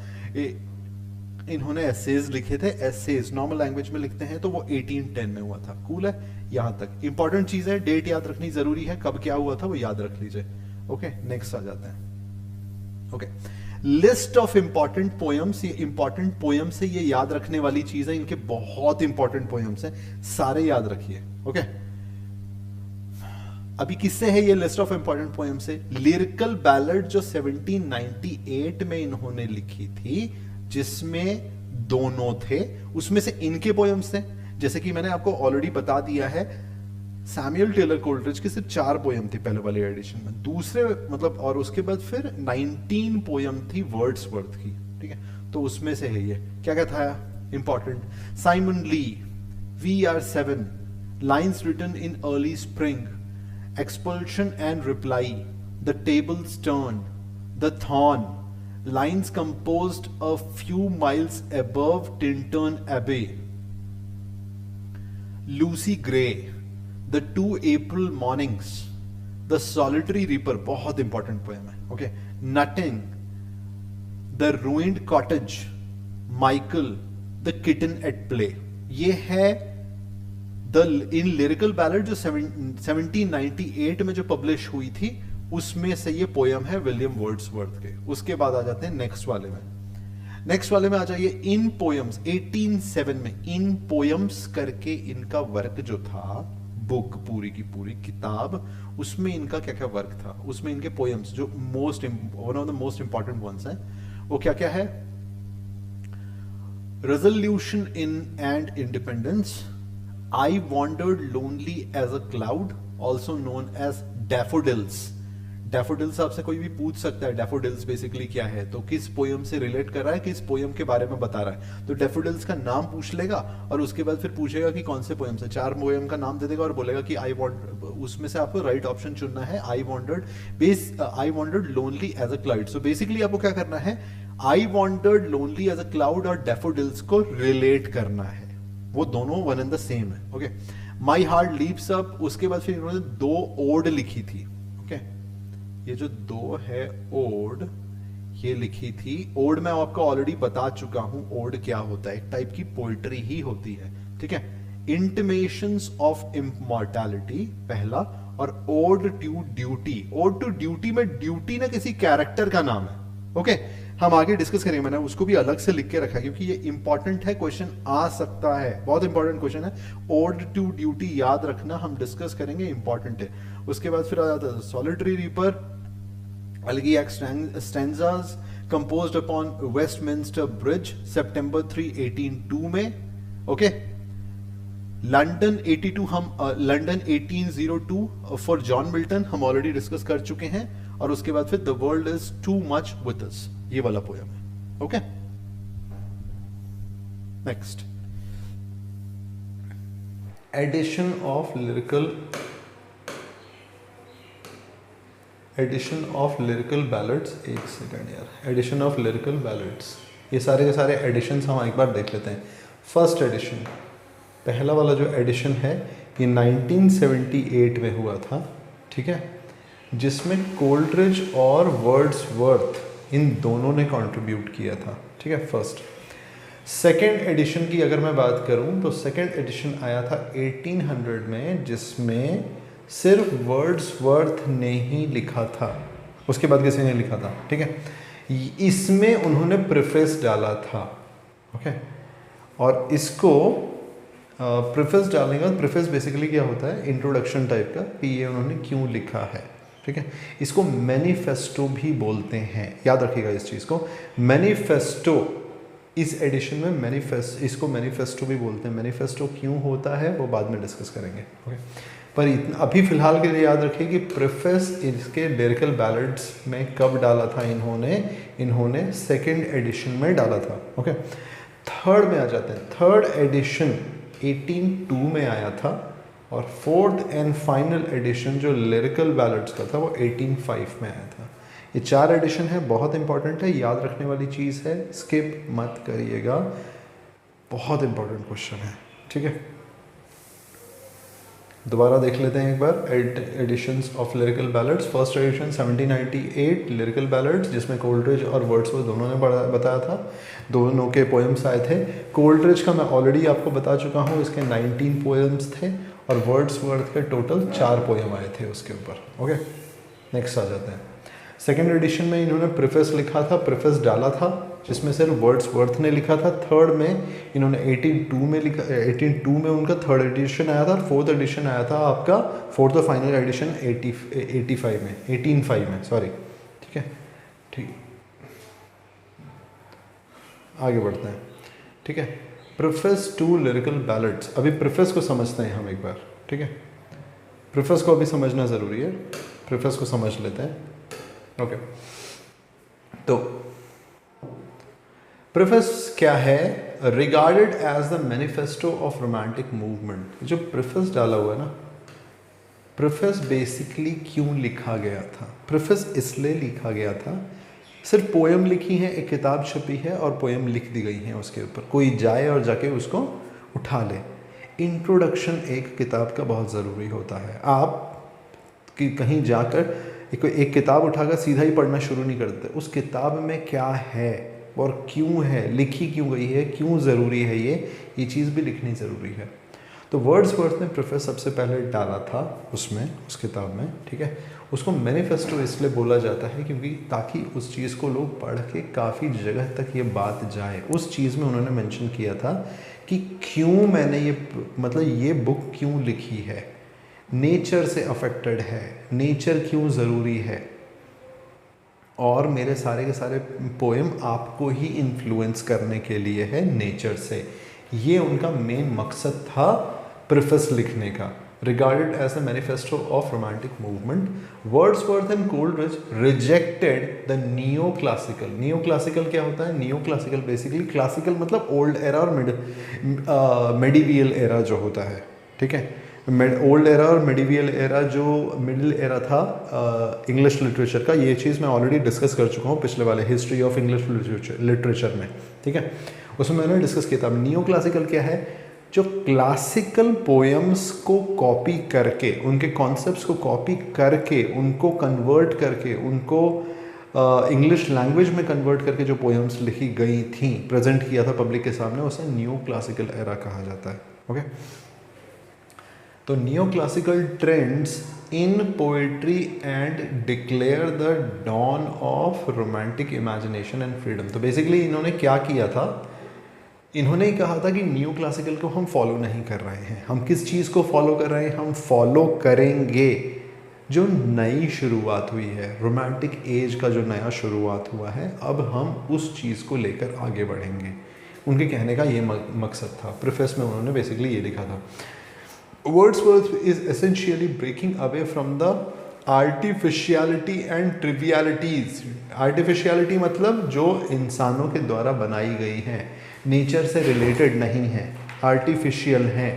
इन्होंने एसेज लिखे थे, एसेज नॉर्मल लैंग्वेज में लिखते हैं, तो वो 1810 में हुआ था। कूल है, यहां तक इंपॉर्टेंट चीज है, डेट याद रखनी जरूरी है, कब क्या हुआ था वो याद रख लीजिए। ओके, नेक्स्ट आ जाते हैं। Okay, list of important poems, ये इंपॉर्टेंट पोएम्स है, ये याद रखने वाली चीज है, इनके बहुत इंपॉर्टेंट पोएम्स हैं, सारे याद रखिए। ओके, अभी किससे है ये लिस्ट ऑफ इंपॉर्टेंट पोएम से? लिरिकल बैलड जो 1798 में इन्होंने लिखी थी, जिसमें दोनों थे, उसमें से इनके पोएम्स थे, जैसे कि मैंने आपको ऑलरेडी बता दिया है, सैमुअल टेलर कोल्ड्रिज की सिर्फ 4 पोयम थी पहले वाले एडिशन में, दूसरे मतलब, और उसके बाद फिर 19 पोयम थी वर्ड्सवर्थ की, ठीक है, तो उसमें से है ये क्या क्या था important, Simon Lee, we are 7, lines written in early spring, expulsion and reply, the tables turn, the thorn, lines composed a few miles above Tintern Abbey, Lucy Gray, The 2 April Mornings, The Solitary Reaper, बहुत important poem है, okay, Nutting, The Ruined Cottage, Michael, The Kitten at Play. ये है इन lyrical ballad जो 1798 में जो publish हुई थी, उसमें से ये पोयम है विलियम वर्ड्सवर्थ के। उसके बाद आ जाते हैं नेक्स्ट वाले में, नेक्स्ट वाले में आ जाइए, इन पोयम्स 1807 में इन पोयम्स करके इनका वर्क जो था, बुक पूरी की पूरी किताब, उसमें इनका क्या क्या वर्क था, उसमें इनके पोयम्स जो one of the most important ones हैं, वो क्या क्या है, resolution in and independence, I wandered lonely as a cloud, also known as daffodils. Daffodils आपसे कोई भी पूछ सकता है डैफोडिल्स बेसिकली क्या है, तो किस पोयम से रिलेट कर रहा है, किस पोयम के बारे में बता रहा है, तो डैफोडिल्स का नाम पूछ लेगा और उसके बाद फिर पूछेगा कि कौन से पोयम से, 4 पोयम का नाम दे देगा और बोलेगा कि आई वॉन्ट, उसमें से आपको राइट ऑप्शन चुनना है, I wandered lonely as a cloud. So basically आपको क्या करना है, I wandered lonely as a cloud और डैफोडिल्स को रिलेट करना है, वो दोनों वन एंड द सेम है, okay. My heart leaps up, उसके बाद फिर इन्होंने 2 ओड लिखी थी, ओके, ये जो 2 है ओड, ये लिखी थी, ओड मैं आपको ऑलरेडी बता चुका हूं, ओड क्या होता है, एक टाइप की पोइट्री ही होती है, ठीक है। इंटिमेशंस ऑफ इमॉर्टैलिटी पहला, और ode to duty, ode to duty में ड्यूटी ना किसी कैरेक्टर का नाम है, ओके, हम आगे डिस्कस करेंगे, मैंने उसको भी अलग से लिख के रखा है क्योंकि ये इंपॉर्टेंट है, क्वेश्चन आ सकता है, बहुत इंपॉर्टेंट क्वेश्चन है, ओड टू ड्यूटी याद रखना, हम डिस्कस करेंगे, इंपॉर्टेंट है। उसके बाद फिर आ जाता है solitary reaper, elegiac stanzas composed upon Westminster Bridge, September 3, 1802 में, ओके। लंदन 82 हम लंदन 1802 फॉर जॉन मिल्टन हम ऑलरेडी डिस्कस कर चुके हैं, और उसके बाद फिर the world is too much with us, ये वाला पोयम है, okay. Next, edition of lyrical ballads, एक सेकेंड यार, एडिशन ऑफ लिरिकल बैलेड्स, ये सारे के सारे एडिशंस हम एक बार देख लेते हैं। फर्स्ट एडिशन, पहला वाला जो एडिशन है ये 1978 में हुआ था, ठीक है, जिसमें कोल्ड्रिज और वर्ड्सवर्थ इन दोनों ने कंट्रीब्यूट किया था, ठीक है, फर्स्ट। सेकेंड एडिशन की अगर मैं बात करूं तो सेकेंड एडिशन आया था 1800 में, जिसमें सिर्फ वर्ड्सवर्थ ने ही लिखा था, उसके बाद किसी ने लिखा था, ठीक है। इसमें उन्होंने प्रीफेस डाला था, ओके, और इसको प्रीफेस डालने का, प्रीफेस बेसिकली क्या होता है, इंट्रोडक्शन टाइप का, कि ये उन्होंने क्यों लिखा है, ठीक है। इसको मैनिफेस्टो भी बोलते हैं, याद रखिएगा इस चीज़ को, मैनिफेस्टो, इस एडिशन में इसको मैनिफेस्टो भी बोलते हैं। मैनिफेस्टो क्यों होता है वो बाद में डिस्कस करेंगे, ओके। पर इतना अभी फिलहाल के लिए याद रखिए कि प्रीफेस इसके लिरिकल बैलेड्स में कब डाला था इन्होंने सेकेंड एडिशन में डाला था, ओके। थर्ड में आ जाते हैं, थर्ड एडिशन 1802 में आया था, और फोर्थ एंड फाइनल एडिशन जो लिरिकल बैलेड्स का था वो 1805 में आया था। ये 4 एडिशन है, बहुत इंपॉर्टेंट है, याद रखने वाली चीज़ है, स्किप मत करिएगा, बहुत इंपॉर्टेंट क्वेश्चन है, ठीक है। दोबारा देख लेते हैं एक बार, editions of lyrical ballads. First edition 1798 lyrical ballads, जिसमें कोल्ड्रिज और वर्ड्सवर्थ दोनों ने बताया था, दोनों के पोएम्स आए थे। कोल्ड्रिज का मैं ऑलरेडी आपको बता चुका हूँ, इसके 19 पोएम्स थे, और वर्ड्सवर्थ के टोटल 4 पोएम आए थे उसके ऊपर, ओके। नेक्स्ट आ जाते हैं, सेकेंड एडिशन में इन्होंने प्रीफेस लिखा था, प्रीफेस डाला था, जिसमें सिर्फ वर्ड्सवर्थ ने लिखा था। थर्ड में इन्होंने 1802 में लिखा, 1802 में उनका थर्ड एडिशन आया था, और फोर्थ एडिशन आया था आपका, फोर्थ और फाइनल एडिशन 1805 में, सॉरी, ठीक है, ठीक। आगे बढ़ते हैं, ठीक है। प्रेफेस टू लिरिकल बैलेड्स, अभी प्रेफेस को समझते हैं हम एक बार, ठीक है। प्रेफेस को अभी समझना ज़रूरी है, प्रेफेस को समझ लेते हैं। ओके, तो प्रेफेस क्या है? Regarded as the manifesto of romantic movement. जो प्रेफेस डाला हुआ है ना, प्रेफेस बेसिकली क्यों लिखा गया था? प्रेफेस इसलिए लिखा गया था, सिर्फ पोएम लिखी है, एक किताब छपी है और पोएम लिख दी गई है उसके ऊपर, कोई जाए और जाके उसको उठा ले। इंट्रोडक्शन एक किताब का बहुत ज़रूरी होता है। आप कि कहीं जाकर एक किताब उठाकर सीधा ही पढ़ना शुरू नहीं करते, उस किताब में क्या है और क्यों है, लिखी क्यों गई है, क्यों ज़रूरी है, ये चीज़ भी लिखनी ज़रूरी है। तो वर्ड्सवर्थ ने प्रेफेस सबसे पहले डाला था उसमें, उस किताब में, ठीक है। उसको मैनिफेस्टो इसलिए बोला जाता है क्योंकि ताकि उस चीज़ को लोग पढ़ के काफ़ी जगह तक ये बात जाए। उस चीज़ में उन्होंने मेंशन किया था कि क्यों मैंने ये बुक क्यों लिखी है, नेचर से अफेक्टेड है, नेचर क्यों ज़रूरी है, और मेरे सारे के सारे पोएम आपको ही इन्फ्लुएंस करने के लिए है नेचर से। ये उनका मेन मकसद था प्रेफेस लिखने का। Regarded as a manifesto of romantic movement, Wordsworth and Coleridge rejected the neoclassical. Neoclassical क्या होता है? नियो क्लासिकल बेसिकली, क्लासिकल मतलब ओल्ड एरा और मेडिवियल एरा जो होता है, ठीक है। ओल्ड एरा और मेडिवियल एरा, जो मिडिल एरा था इंग्लिश लिटरेचर का, ये चीज़ मैं ऑलरेडी डिस्कस कर चुका हूँ पिछले वाले हिस्ट्री ऑफ इंग्लिश लिटरेचर में, ठीक है। उसमें मैंने डिस्कस किया था। नियो क्लासिकल क्या है? जो क्लासिकल पोएम्स को कॉपी करके, उनके कॉन्सेप्ट्स को कॉपी करके, उनको कन्वर्ट करके, उनको इंग्लिश लैंग्वेज में कन्वर्ट करके जो पोएम्स लिखी गई थी, प्रेजेंट किया था पब्लिक के सामने, उसे न्यू क्लासिकल एरा कहा जाता है। ओके, तो new classical trends in poetry and declare the dawn of romantic imagination and freedom. तो बेसिकली इन्होंने क्या किया था? इन्होंने ही कहा था कि न्यू क्लासिकल को हम फॉलो नहीं कर रहे हैं। हम किस चीज़ को फॉलो कर रहे हैं? हम फॉलो करेंगे जो नई शुरुआत हुई है, रोमांटिक एज का जो नया शुरुआत हुआ है, अब हम उस चीज़ को लेकर आगे बढ़ेंगे। उनके कहने का ये मकसद था। प्रीफेस में उन्होंने बेसिकली ये लिखा था, Wordsworth is essentially breaking away from the artificiality and trivialities. Artificiality मतलब जो इंसानों के द्वारा बनाई गई हैं, नेचर से रिलेटेड नहीं है, आर्टिफिशियल हैं।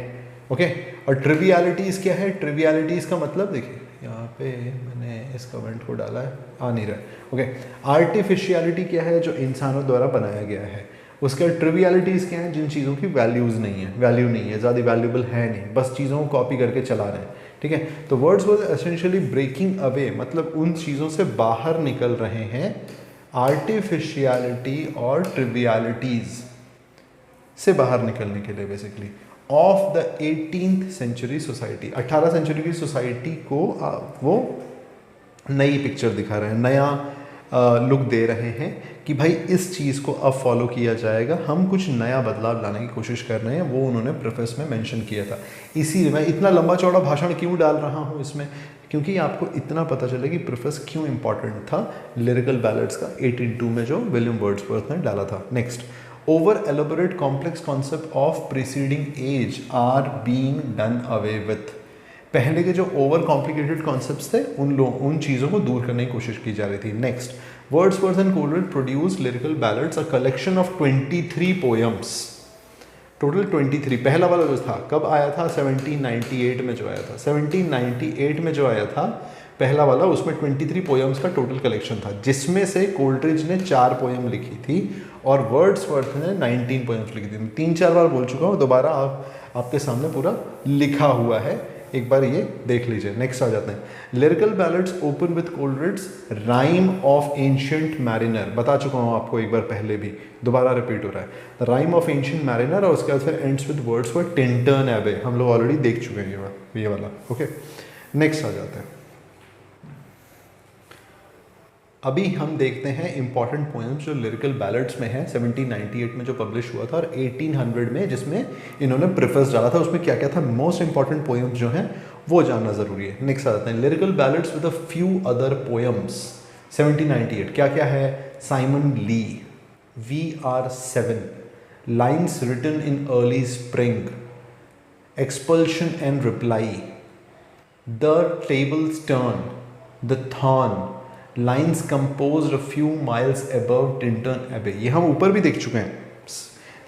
ओके, और ट्रिवियलिटीज़ क्या है? ट्रिवियलिटीज़ का मतलब देखिए, यहाँ पे मैंने इस कमेंट को डाला है, आ नहीं रहा है। ओके, आर्टिफिशियलिटी क्या है? जो इंसानों द्वारा बनाया गया है। उसके ट्रिवियलिटीज़ क्या हैं? जिन चीज़ों की वैल्यूज़ नहीं है, वैल्यू नहीं है, ज़्यादा वैल्यूबल है नहीं, बस चीज़ों को कॉपी करके चला रहे हैं, ठीक है। तो words was essentially breaking away, मतलब उन चीज़ों से बाहर निकल रहे हैं, आर्टिफिशियलिटी और ट्रिवियलिटीज़ से बाहर निकलने के लिए basically, of the 18th century society. 18 century की सोसाइटी को वो नई पिक्चर दिखा रहे हैं, नया लुक दे रहे हैं कि भाई इस चीज़ को अब फॉलो किया जाएगा, हम कुछ नया बदलाव लाने की कोशिश कर रहे हैं। वो उन्होंने प्रेफेस में मेंशन किया था। इसीलिए मैं इतना लंबा चौड़ा भाषण क्यों डाल रहा हूँ इसमें, क्योंकि आपको इतना पता चले कि प्रेफेस क्यों इंपॉर्टेंट था लिरिकल बैलेड्स का 1802 में जो विलियम वर्ड्सवर्थ ने डाला था। Next, over elaborate complex concept of preceding age are being done away with. पहले के जो ओवर कॉम्प्लिकेटेड कॉन्सेप्ट्स थे उन चीज़ों को दूर करने की कोशिश की जा रही थी। Next, Wordsworth and Coleridge produce lyrical ballads, a collection of 23 poems, total 23। पहला वाला जो था कब आया था? 1798 में जो आया था। 1798 में जो आया था पहला वाला, उसमें 23 पोएम्स का टोटल कलेक्शन था, जिसमें से कोलरिज ने 4 पोएम लिखी थी और वर्ड्सवर्थ ने 19 पोएम्स लिखी थी। 3-4 बार बोल चुका हूँ, दोबारा आपके सामने पूरा लिखा हुआ है, एक बार ये देख लीजिए। नेक्स्ट आ जाते हैं, lyrical ballads open with Coleridge rhyme of ancient mariner. बता चुका हूँ आपको एक बार पहले भी, दोबारा रिपीट हो रहा है, राइम ऑफ एंशिएंट मैरिनर, और उसके बाद फिर ends with words for Tintern एबे। हम लोग ऑलरेडी देख चुके हैं ये वाला। ओके, नेक्स्ट आ जाते हैं। अभी हम देखते हैं इंपॉर्टेंट पोएम्स जो लिरिकल बैलेड्स में है, 1798 में जो पब्लिश हुआ था और 1800 में जिसमें इन्होंने प्रेफेस डाला था, उसमें क्या क्या था, मोस्ट इंपॉर्टेंट पोएम्स जो हैं वो जानना ज़रूरी है। नेक्स्ट आ जाते हैं, lyrical ballads with a few other poems 1798 क्या क्या है? Simon Lee, VR7, lines written in early spring, expulsion and reply, the tables turn, the thorn, lines composed a few miles above Tintern Abbey. ये हम ऊपर भी देख चुके हैं,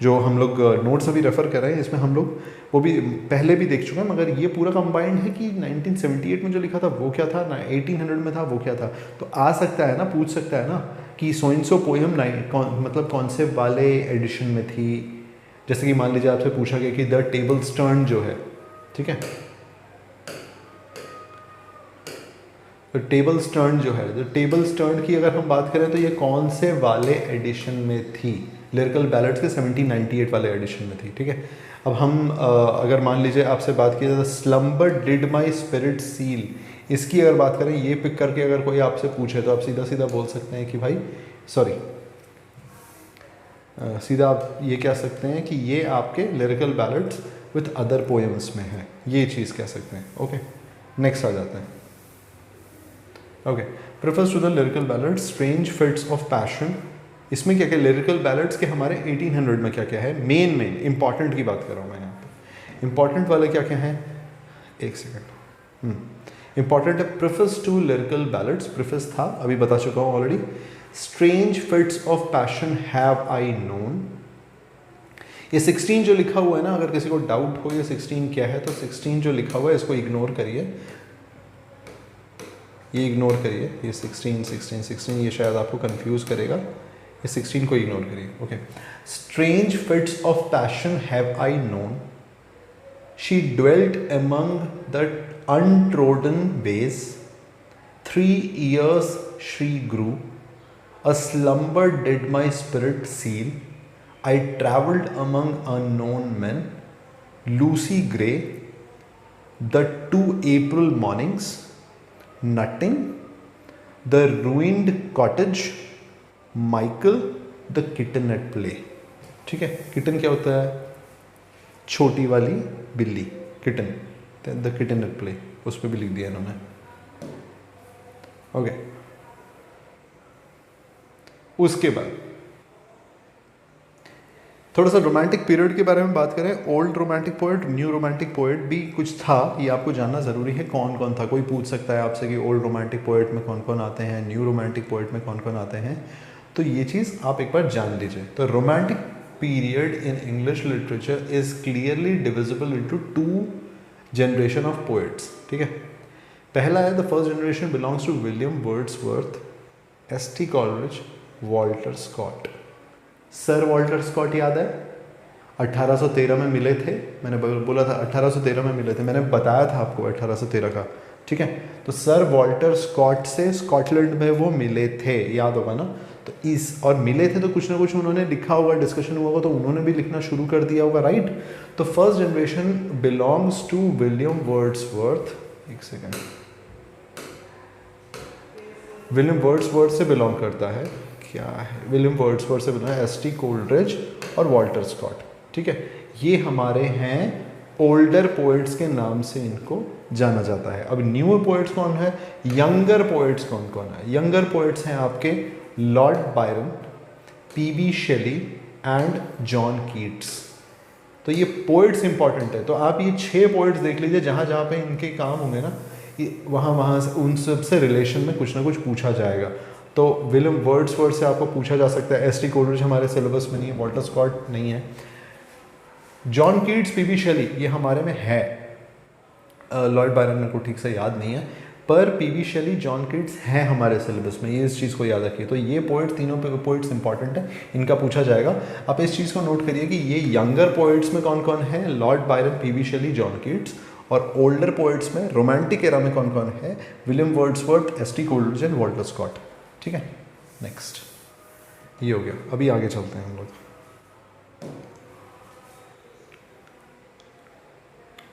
जो हम लोग नोट्स अभी रेफर कर रहे हैं इसमें हम लोग वो भी पहले भी देख चुके हैं, मगर ये पूरा कंबाइंड है कि 1978 में जो लिखा था वो क्या था ना 1800 में था वो क्या था। तो आ सकता है ना, पूछ सकता है ना कि सो इन सो पोएम मतलब कौन से वाले एडिशन में थी। जैसे कि मान लीजिए आपसे पूछा गया कि द टेबल्स टर्न जो है, ठीक है, तो टेबल्स टर्न जो है, तो टेबल्स टर्न की अगर हम बात करें तो ये कौन से वाले एडिशन में थी, लिरिकल बैलेड्स के 1798 वाले एडिशन में थी, ठीक है। अब हम अगर मान लीजिए आपसे बात की जाए slumber did my spirit seal, इसकी अगर बात करें, ये पिक करके अगर कोई आपसे पूछे तो आप सीधा सीधा बोल सकते हैं कि भाई सॉरी, सीधा आप ये कह सकते हैं कि ये आपके lyrical ballads with other poems में है, ये चीज़ कह सकते हैं। ओके, नेक्स्ट आ जाते हैं। Okay, prefers to the lyrical ballads strange fits of passion. इसमें क्या क्या लिरिकल बैलेड्स के हमारे 1800 में क्या क्या है, मेन इंपॉर्टेंट की बात कर रहा हूँ मैं यहाँ पे। इंपॉर्टेंट वाले क्या क्या हैं, एक सेकेंड, इंपॉर्टेंट है prefers to lyrical ballads, prefers था अभी बता चुका हूँ already. Strange fits of passion have I known, ये 16 जो लिखा हुआ है ना, अगर किसी को डाउट हो ये 16 क्या है तो 16 जो लिखा हुआ है इसको इग्नोर करिए, ये इग्नोर करिए, ये 16 ये शायद आपको कंफ्यूज करेगा, ये 16 को इग्नोर करिए। Okay, strange fits of passion have I known, she dwelt among the untrodden base, 3 years she grew, a slumber did my spirit seal, I travelled among unknown men, Lucy Gray, the 2 April mornings, nutting, the ruined cottage, Michael, the kitten at play। ठीक है, kitten क्या होता है, छोटी वाली बिल्ली, kitten, the kitten at play, उस पर भी लिख दिया इन्होंने। ओके, उसके बाद थोड़ा सा रोमांटिक पीरियड के बारे में बात करें। Old romantic poet, new romantic poet भी कुछ था, ये आपको जानना ज़रूरी है कौन कौन था। कोई पूछ सकता है आपसे कि ओल्ड रोमांटिक पोएट में कौन कौन आते हैं, न्यू रोमांटिक पोएट में कौन कौन आते हैं, तो ये चीज़ आप एक बार जान लीजिए। तो romantic period in English literature is clearly divisible into 2 generation of poets, ठीक है। पहला है the first generation belongs to William Wordsworth, S T. Coleridge, Walter Scott. Sir Walter Scott याद है, 1813 में मिले थे, मैंने बोला था 1813 में मिले थे, मैंने बताया था आपको 1813 का, ठीक है। तो सर वॉल्टर स्कॉट से स्कॉटलैंड में वो मिले थे, याद होगा ना। तो इस और मिले थे तो कुछ ना कुछ उन्होंने लिखा होगा, डिस्कशन हुआ होगा, तो उन्होंने भी लिखना शुरू कर दिया होगा, राइट। तो first generation belongs to William Wordsworth, एक सेकेंड, विलियम वर्ड्सवर्थ से बिलोंग करता है, क्या है, विलियम वर्ड्सवर्थ से बिलोंग है एस.टी. कोलरिज और वॉल्टर स्कॉट, ठीक है। ये हमारे हैं ओल्डर पोएट्स के नाम से इनको जाना जाता है। अब न्यू पोएट्स कौन है, यंगर पोएट्स कौन कौन है। यंगर पोएट्स हैं आपके Lord Byron, P B. Shelley and John Keats. तो ये पोएट्स इंपॉर्टेंट है, तो आप ये 6 पोएट्स देख लीजिए, जहाँ जहाँ पे इनके काम होंगे ना, वहाँ से उन सब से रिलेशन में कुछ ना कुछ पूछा जाएगा। तो विलियम वर्ड्सवर्थ से आपको पूछा जा सकता है, एस.टी. कोलरिज हमारे सिलेबस में नहीं है, वॉल्टर स्कॉट नहीं है, जॉन कीट्स, पी.बी. शेली ये हमारे में है, लॉर्ड बायरन मेरे को ठीक से याद नहीं है, पर पी.बी. शेली, जॉन कीट्स हैं हमारे सिलेबस में, ये इस चीज़ को याद रखिए। तो ये पोएट्स, तीनों पोएट्स इंपॉर्टेंट है, इनका पूछा जाएगा। आप इस चीज़ को नोट करिए कि ये यंगर पोएट्स में कौन कौन है, Lord Byron, P B. Shelley, John Keats, और ओल्डर पोएट्स में रोमांटिक एरा में कौन कौन है, William Wordsworth, S T. Coleridge and Walter Scott, ठीक है। नेक्स्ट ये हो गया, अभी आगे चलते हैं हम लोग।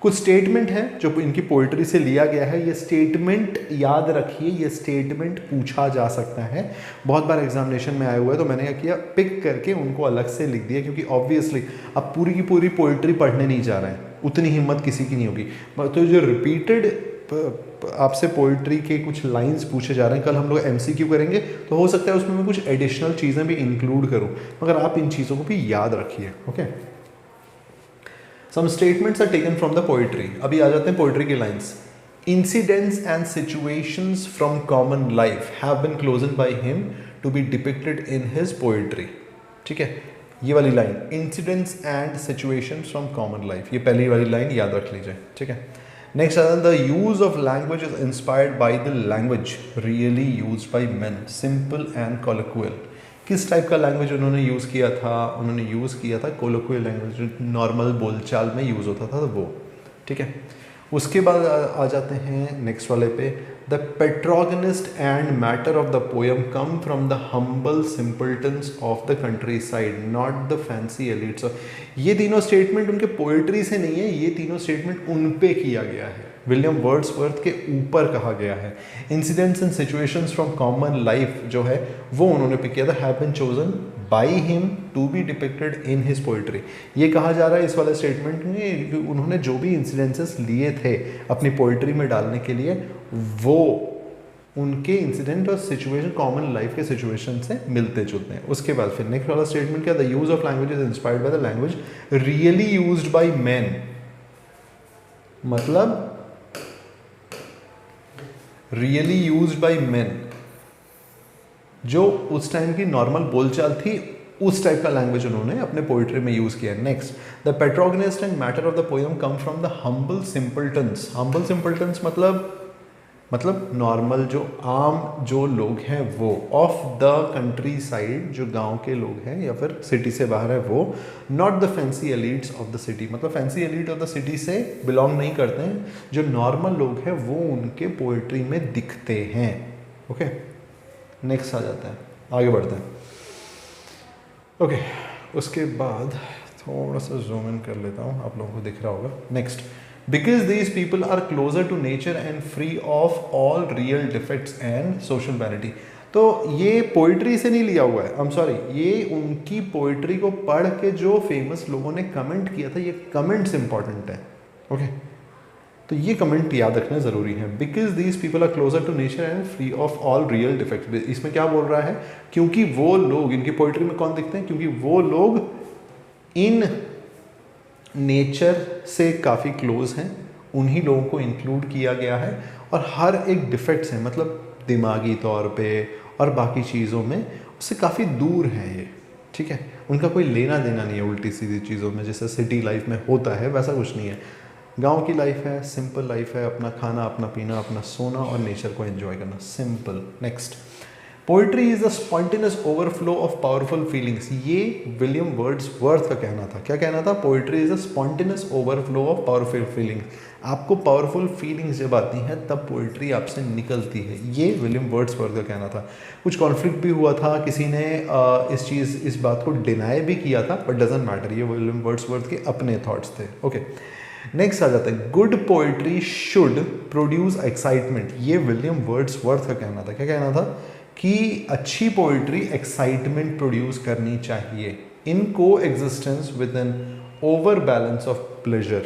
कुछ स्टेटमेंट है जो इनकी पोइट्री से लिया गया है, ये स्टेटमेंट याद रखिए, ये स्टेटमेंट पूछा जा सकता है, बहुत बार एग्जामिनेशन में आया हुआ है। तो मैंने क्या किया, पिक करके उनको अलग से लिख दिया, क्योंकि ऑब्वियसली अब पूरी की पूरी पोइट्री पढ़ने नहीं जा रहे हैं, उतनी हिम्मत किसी की नहीं होगी। तो जो रिपीटेड आपसे पोइट्री के कुछ लाइंस पूछे जा रहे हैं, कल हम लोग एमसीक्यू करेंगे, तो हो सकता है उसमें मैं कुछ एडिशनल चीज़ें भी इंक्लूड करूं, मगर आप इन चीज़ों को भी याद रखिए। Okay, some statements are taken from the poetry. अभी आ जाते हैं पोइट्री की lines. Incidents and situations from common life have been chosen by him to be depicted in his poetry. ठीक है, ये वाली line, incidents and situations from common life, ये पहली वाली लाइन याद रख लीजिए। ठीक है, नेक्स्ट आता है the use of language is inspired by the language really used by men, simple and colloquial. किस टाइप का लैंग्वेज उन्होंने यूज़ किया था? उन्होंने यूज़ किया था कोलोक्वियल लैंग्वेज, जो नॉर्मल बोलचाल में यूज़ होता था वो। ठीक है, उसके बाद आ जाते हैं नेक्स्ट वाले पे। The protagonist and matter of the poem come from the humble simpletons of the countryside, not the fancy elites. ये तीनों स्टेटमेंट उनके पोइट्री से नहीं है, ये तीनों स्टेटमेंट उन पे किया गया है, विलियम वर्ड्सवर्थ के ऊपर कहा गया है। Incidents and situations from common life जो है वो उन्होंने पिक किया था, have been chosen by him to be depicted in his poetry. ये कहा जा रहा है इस वाले स्टेटमेंट में कि उन्होंने जो भी इंसिडेंसेस लिए थे अपनी पोइट्री में डालने के लिए, वो उनके इंसिडेंट और सिचुएशन कॉमन लाइफ के सिचुएशन से मिलते जुलते हैं। उसके बाद फिर नेक्स्ट वाला स्टेटमेंट क्या, the use of language is inspired by the language really used by man. मतलब रियली यूज्ड बाय मैन, जो उस टाइम की नॉर्मल बोलचाल थी, उस टाइप का लैंग्वेज उन्होंने अपने पोइट्री में यूज किया। Next, the protagonist and matter of the poem come from the humble simpletons. Humble simpletons मतलब नॉर्मल जो आम जो लोग हैं वो, ऑफ द कंट्री साइड जो गांव के लोग हैं या फिर सिटी से बाहर है वो, not the fancy elites of the city, मतलब fancy elite of the city से बिलोंग नहीं करते हैं, जो नॉर्मल लोग हैं वो उनके पोइट्री में दिखते हैं। ओके, नेक्स्ट आ जाता है, आगे बढ़ते हैं। ओके, उसके बाद थोड़ा सा जूम इन कर लेता हूँ, आप लोगों को दिख रहा होगा। Next, because these people are closer to nature and free of all real defects and social vanity. तो ये पोइट्री से नहीं लिया हुआ है, आई एम सॉरी, ये उनकी पोइट्री को पढ़ के जो फेमस लोगों ने कमेंट किया था, ये कमेंट्स इंपॉर्टेंट है। ओके, तो ये कमेंट याद रखना ज़रूरी है। Because these people are closer to nature and free of all real defects. इसमें क्या बोल रहा है, क्योंकि वो लोग, इनकी पोइट्री में कौन दिखते हैं, क्योंकि वो लोग इन नेचर से काफ़ी क्लोज हैं, उन्हीं लोगों को इंक्लूड किया गया है, और हर एक डिफेक्ट्स हैं, मतलब दिमागी तौर पे और बाकी चीज़ों में उससे काफ़ी दूर है ये। ठीक है, उनका कोई लेना देना नहीं है उल्टी सीधी चीज़ों में, जैसे सिटी लाइफ में होता है वैसा कुछ नहीं है। गांव की लाइफ है, सिंपल लाइफ है, अपना खाना, अपना पीना, अपना सोना और नेचर को एंजॉय करना, simple. Next, poetry is a spontaneous overflow of powerful feelings. ये विलियम वर्ड्सवर्थ का कहना था। क्या कहना था? Poetry is a spontaneous overflow of powerful feelings. आपको पावरफुल फीलिंग्स जब आती हैं तब पोइट्री आपसे निकलती है, ये विलियम वर्ड्सवर्थ का कहना था। कुछ कॉन्फ्लिक्ट भी हुआ था, किसी ने इस बात को डिनाई भी किया था, बट डजंट मैटर, ये विलियम वर्ड्सवर्थ के अपने थॉट्स थे। ओके, नेक्स्ट आ जाता है, good poetry should produce excitement. ये विलियम वर्ड्सवर्थ का कहना था। क्या कहना था? कि अच्छी पोइट्री एक्साइटमेंट प्रोड्यूस करनी चाहिए, in coexistence with an overbalance of pleasure.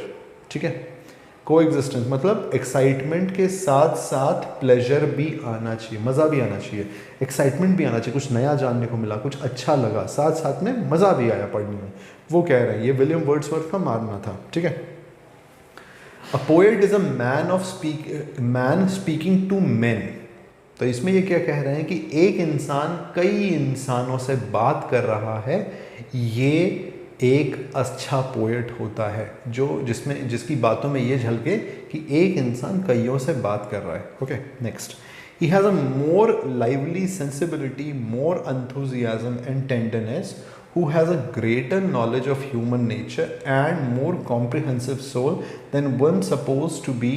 ठीक है, को एग्जिस्टेंस मतलब एक्साइटमेंट के साथ साथ प्लेजर भी आना चाहिए, मज़ा भी आना चाहिए, एक्साइटमेंट भी आना चाहिए, कुछ नया जानने को मिला, कुछ अच्छा लगा, साथ साथ में मज़ा भी आया पढ़ने में, वो कह रहे हैं। ये विलियम वर्ड्सवर्थ का मानना था। ठीक है, a poet is a man speaking to man. तो इसमें ये क्या कह रहे हैं कि एक इंसान कई इंसानों से बात कर रहा है, ये एक अच्छा पोएट होता है, जिसकी बातों में ये झलके कि एक इंसान कईयों से बात कर रहा है। Okay, next, he has a more lively sensibility, more enthusiasm and tenderness, who has a greater knowledge of human nature and more comprehensive soul than one supposed to be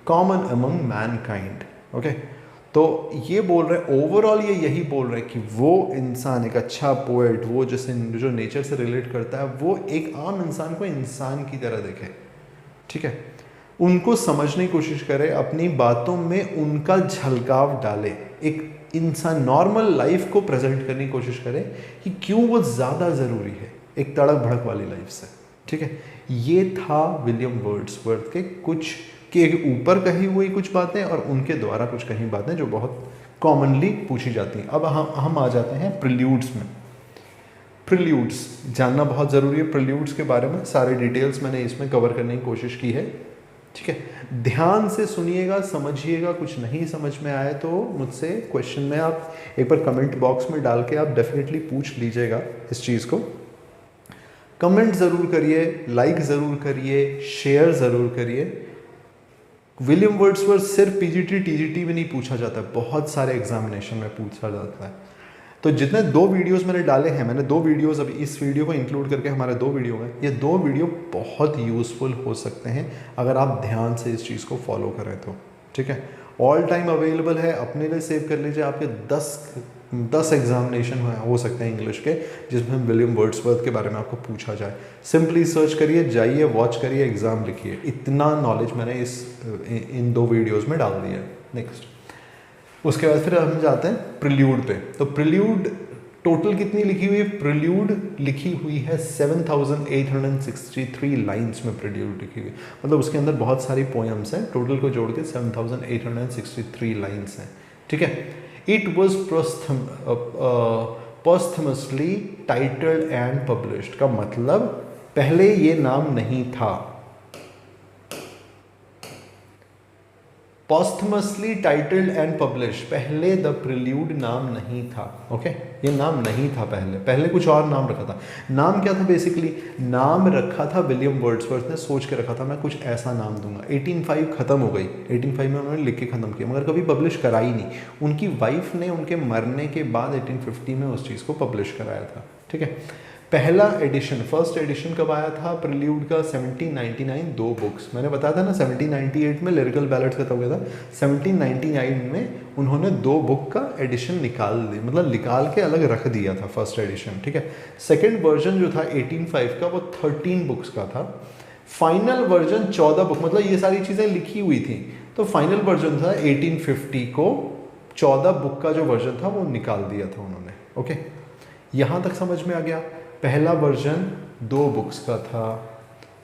common among mankind. Okay? तो ये बोल रहे हैं, overall ये यही बोल रहे हैं कि वो इंसान एक अच्छा पोएट, वो जो नेचर से रिलेट करता है, वो एक आम इंसान को इंसान की तरह देखे। ठीक है, उनको समझने की कोशिश करे, अपनी बातों में उनका झलकाव डाले, एक इंसान नॉर्मल लाइफ को प्रेजेंट करने की कोशिश करे कि क्यों वो ज़्यादा ज़रूरी है एक तड़क भड़क वाली लाइफ से। ठीक है, ये था विलियम वर्ड्सवर्थ के कुछ कि ऊपर कही हुई कुछ बातें और उनके द्वारा कुछ कही बातें जो बहुत कॉमनली पूछी जाती हैं। अब हम आ जाते हैं प्रिल्यूड्स में। प्रिल्यूड्स जानना बहुत ज़रूरी है। प्रिल्यूड्स के बारे में सारे डिटेल्स मैंने इसमें कवर करने की कोशिश की है, ठीक है। ध्यान से सुनिएगा, समझिएगा। कुछ नहीं समझ में आए तो मुझसे क्वेश्चन में आप एक बार कमेंट बॉक्स में डाल के आप डेफिनेटली पूछ लीजिएगा इस चीज़ को। कमेंट ज़रूर करिए, लाइक ज़रूर करिए, शेयर ज़रूर करिए। विलियम वर्ड्सवर्थ सिर्फ पीजीटी टीजीटी में नहीं पूछा जाता, बहुत सारे एग्जामिनेशन में पूछा जाता है। तो जितने 2 वीडियोस मैंने डाले हैं, मैंने 2 वीडियोस अभी इस वीडियो को इंक्लूड करके हमारे 2 वीडियो हैं, ये 2 वीडियो बहुत यूज़फुल हो सकते हैं अगर आप ध्यान से इस चीज़ को फॉलो करें तो, ठीक है। ऑल टाइम अवेलेबल है, अपने लिए सेव कर लीजिए। आपके 10 एग्जामिनेशन हो सकते हैं इंग्लिश के जिसमें विलियम वर्ड्सवर्थ के बारे में आपको पूछा जाए। सिंपली सर्च करिए, जाइए, वॉच करिए, एग्ज़ाम लिखिए। इतना नॉलेज मैंने इन 2 वीडियोज़ में डाल दिया है। नेक्स्ट, उसके बाद फिर हम जाते हैं प्रिल्यूड पे। तो प्रिल्यूड टोटल कितनी लिखी हुई है? प्रिल्यूड लिखी हुई है 7863 लाइंस में प्रिल्यूड लिखी हुई, मतलब उसके अंदर बहुत सारी पोएम्स हैं, टोटल को जोड़ के 7863 लाइंस हैं, ठीक है। It was posthumously titled and published का मतलब पहले ये नाम नहीं था। पोस्थमसली टाइटल्ड एंड पब्लिश, पहले द प्रिल्यूड नाम नहीं था, ओके। ये नाम नहीं था पहले कुछ और नाम रखा था। नाम क्या था? बेसिकली नाम रखा था विलियम वर्ड्सवर्थ ने, सोच के रखा था मैं कुछ ऐसा नाम दूंगा। 1805 खत्म हो गई, 1805 में उन्होंने लिख के ख़त्म किया, मगर कभी पब्लिश करा ही नहीं। उनकी वाइफ ने उनके मरने के बाद 1850 में उस चीज़ को पब्लिश कराया था, ठीक है। पहला एडिशन, फर्स्ट एडिशन कब आया था प्रिल्यूड का? 1799, 2 बुक्स। मैंने बताया था ना 1798 में लिरिकल बैलेट्स खत्म हो गया था, 1799 में उन्होंने 2 बुक का एडिशन निकाल दिया, मतलब निकाल के अलग रख दिया था फर्स्ट एडिशन, ठीक है। सेकेंड वर्जन जो था 1805 का, वो 13 बुक्स का था। फाइनल वर्जन 14 बुक, मतलब ये सारी चीज़ें लिखी हुई थी, तो फाइनल वर्जन था 1850 को 14 बुक का जो वर्जन था वो निकाल दिया था उन्होंने, ओके। यहाँ तक समझ में आ गया। पहला वर्जन 2 बुक्स का था,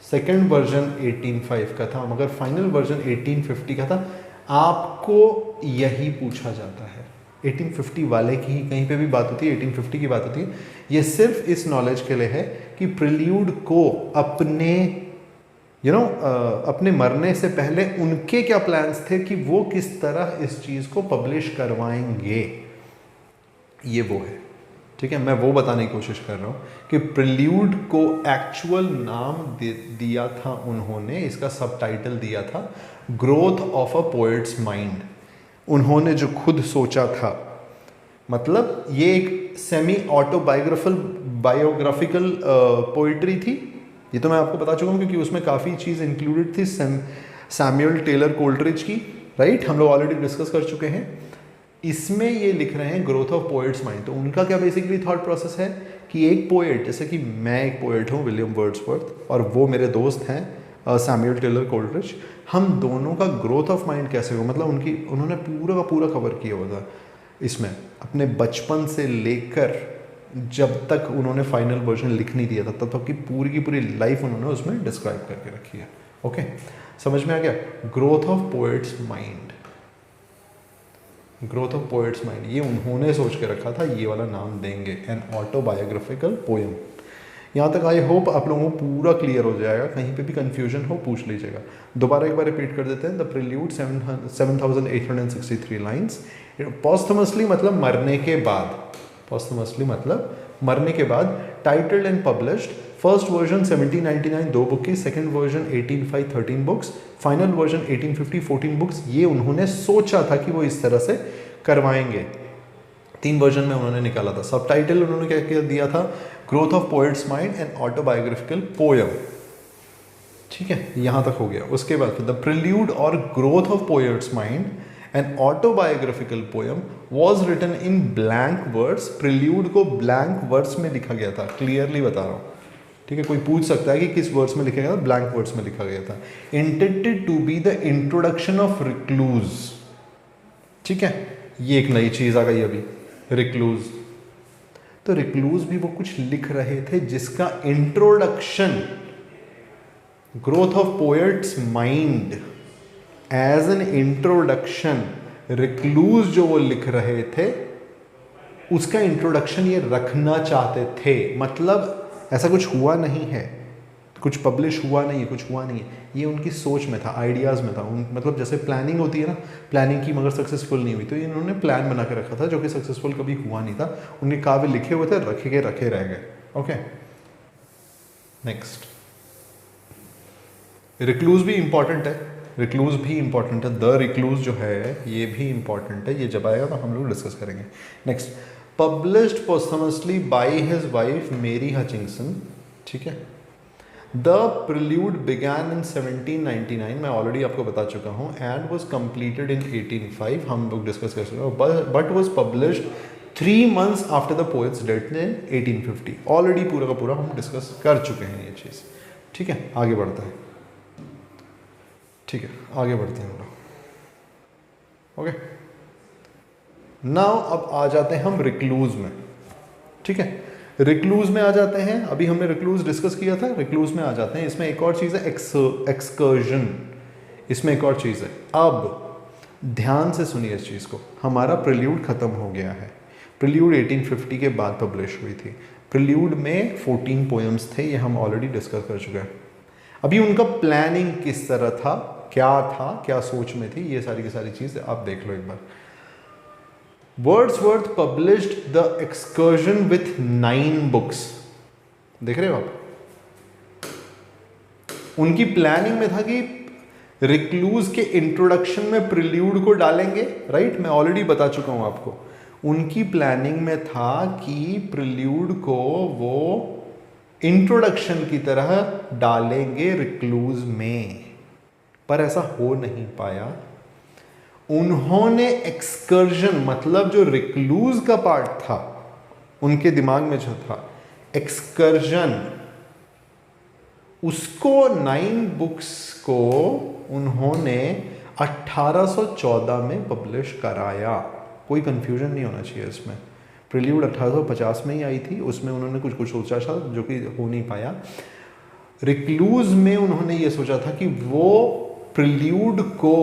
सेकंड वर्जन 1805 का था, मगर फाइनल वर्जन 1850 का था। आपको यही पूछा जाता है, 1850 वाले की ही कहीं पे भी बात होती है, 1850 की बात होती है। ये सिर्फ इस नॉलेज के लिए है कि प्रिल्यूड को अपने अपने मरने से पहले उनके क्या प्लान्स थे कि वो किस तरह इस चीज़ को पब्लिश करवाएंगे, ये वो है, ठीक है। मैं वो बताने की कोशिश कर रहा हूँ कि प्रिल्यूड को एक्चुअल नाम दिया था उन्होंने, इसका सबटाइटल दिया था growth of a poets mind. उन्होंने जो खुद सोचा था, मतलब ये एक सेमी बायोग्राफिकल पोइट्री थी। ये तो मैं आपको बता चुका हूँ क्योंकि उसमें काफ़ी चीज़ इंक्लूडेड थी सैमुअल टेलर कोल्ड्रिज की, राइट, हम लोग ऑलरेडी डिस्कस कर चुके हैं। इसमें ये लिख रहे हैं ग्रोथ ऑफ पोएट्स माइंड। तो उनका क्या बेसिकली थॉट प्रोसेस है कि एक पोएट, जैसे कि मैं एक पोएट हूँ विलियम वर्ड्सवर्थ, और वो मेरे दोस्त हैं सैमुअल टेलर कोल्ड्रिज, हम दोनों का ग्रोथ ऑफ माइंड कैसे हो, मतलब उन्होंने पूरा का पूरा कवर किया हुआ था इसमें, अपने बचपन से लेकर जब तक उन्होंने फाइनल वर्जन लिख नहीं दिया था तब तक की पूरी लाइफ उन्होंने उसमें डिस्क्राइब करके रखी है, ओके। समझ में आ गया? Growth of poet's mind, growth of poet's mind, ये उन्होंने सोच के रखा था, ये वाला नाम देंगे, एन ऑटोबायोग्राफिकल पोएम। यहाँ तक आई होप आप लोगों को पूरा क्लियर हो जाएगा, कहीं पे भी कंफ्यूजन हो पूछ लीजिएगा। दोबारा एक बार रिपीट कर देते हैं। The prelude 7863 lines. पोस्थमसली मतलब मरने के बाद, पोस्थमसली मतलब मरने के बाद, titled and published. First version 1799 2 book की, second version 1805 13 books, final version 1850 14 books. ये उन्होंने सोचा था कि वो इस तरह से करवाएंगे। 3 वर्जन में उन्होंने निकाला था। सब टाइटल उन्होंने क्या दिया था? Growth of poet's mind and autobiographical poem, ठीक है, यहाँ तक हो गया। उसके बाद द प्रिल्यूड और growth of poet's mind and autobiographical poem was written in blank words. Prelude को ब्लैंक वर्ड्स में लिखा गया था, क्लियरली बता रहा हूँ, ठीक है। कोई पूछ सकता है कि किस वर्ड्स में लिखा गया था? ब्लैंक वर्ड्स में लिखा गया था। Intended to be the introduction of recluse, ठीक है, ये एक नई चीज आ गई अभी, रिक्लूज। तो रिक्लूज भी वो कुछ लिख रहे थे जिसका introduction growth of poet's mind as an introduction recluse जो वो लिख रहे थे उसका इंट्रोडक्शन ये रखना चाहते थे। मतलब ऐसा कुछ हुआ नहीं है, कुछ पब्लिश हुआ नहीं है, कुछ हुआ नहीं है, ये उनकी सोच में था, आइडियाज़ में था। मतलब जैसे प्लानिंग होती है ना, प्लानिंग की मगर सक्सेसफुल नहीं हुई, तो इन्होंने प्लान बना के रखा था जो कि सक्सेसफुल कभी हुआ नहीं था। उनके काव्य लिखे हुए थे, रखे रह गए। ओके, नेक्स्ट, रिक्लूज भी इंपॉर्टेंट है, रिक्लूज भी इंपॉर्टेंट है। द रिक्लूज जो है ये भी इंपॉर्टेंट है, ये जब आएगा तो हम लोग डिस्कस करेंगे। Next, published posthumously by his wife मेरी हचिंगसन। ठीक है, द प्रिल्यूड बिगैन इन 1799, मैं ऑलरेडी आपको बता चुका हूँ, एंड वॉज कंप्लीटेड इन 1805, हम लोग डिस्कस कर चुके हैं, but was published 3 months after the poets death in 1850। Already पूरा का पूरा हम डिस्कस कर चुके हैं ये चीज़। ठीक है, आगे बढ़ता है। ठीक है, आगे बढ़ते हैं हम लोग। ओके, नाउ अब आ जाते हैं हम रिक्लूज में। ठीक है, रिक्लूज में आ जाते हैं। अभी हमने रिक्लूज डिस्कस किया था, रिक्लूज में आ जाते हैं। इसमें एक और चीज़ है एक्सकर्जन, इसमें एक और चीज़ है। अब ध्यान से सुनिए इस चीज़ को, हमारा प्रिल्यूड खत्म हो गया है। प्रिल्यूड 1850 के बाद पब्लिश हुई थी। प्रिल्यूड में 14 पोएम्स थे, ये हम ऑलरेडी डिस्कस कर चुके हैं। अभी उनका प्लानिंग किस तरह था, क्या सोच में थी, ये सारी की सारी चीज़ आप देख लो एक बार। Wordsworth published the excursion with 9 books. देख रहे हो आप, उनकी प्लानिंग में था कि रिक्लूज के इंट्रोडक्शन में प्रिल्यूड को डालेंगे, राइट। मैं ऑलरेडी बता चुका हूं आपको, उनकी प्लानिंग में था कि प्रिल्यूड को वो इंट्रोडक्शन की तरह डालेंगे रिक्लूज में, पर ऐसा हो नहीं पाया। उन्होंने एक्सकर्जन, मतलब जो रिक्लूज का पार्ट था उनके दिमाग में जो था एक्सकर्जन, उसको 9 बुक्स को उन्होंने 1814 में पब्लिश कराया। कोई कंफ्यूजन नहीं होना चाहिए इसमें। प्रिल्यूड 1850 में ही आई थी, उसमें उन्होंने कुछ सोचा था जो कि हो नहीं पाया। रिक्लूज में उन्होंने ये सोचा था कि वो प्रिल्यूड को,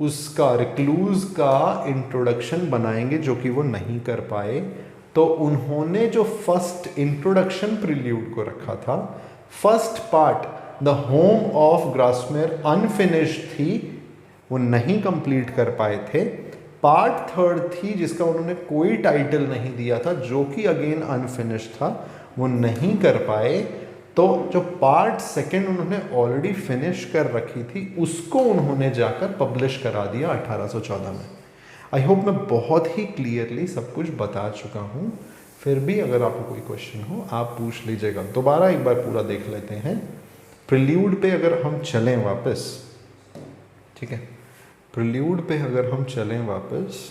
उसका रिक्लूज का इंट्रोडक्शन बनाएंगे, जो कि वो नहीं कर पाए। तो उन्होंने जो फर्स्ट इंट्रोडक्शन प्रिल्यूड को रखा था, first part the home of Grasmere unfinished थी, वो नहीं कंप्लीट कर पाए थे। पार्ट 3 थी जिसका उन्होंने कोई टाइटल नहीं दिया था, जो कि अगेन अनफिनिश्ड था, वो नहीं कर पाए। तो जो पार्ट 2 उन्होंने ऑलरेडी फिनिश कर रखी थी, उसको उन्होंने जाकर पब्लिश करा दिया 1814 में। आई होप मैं बहुत ही क्लियरली सब कुछ बता चुका हूँ। फिर भी अगर आपको कोई क्वेश्चन हो आप पूछ लीजिएगा। दोबारा एक बार पूरा देख लेते हैं। प्रिल्यूड पे अगर हम चलें वापस, ठीक है, प्रिल्यूड पे अगर हम चलें वापस,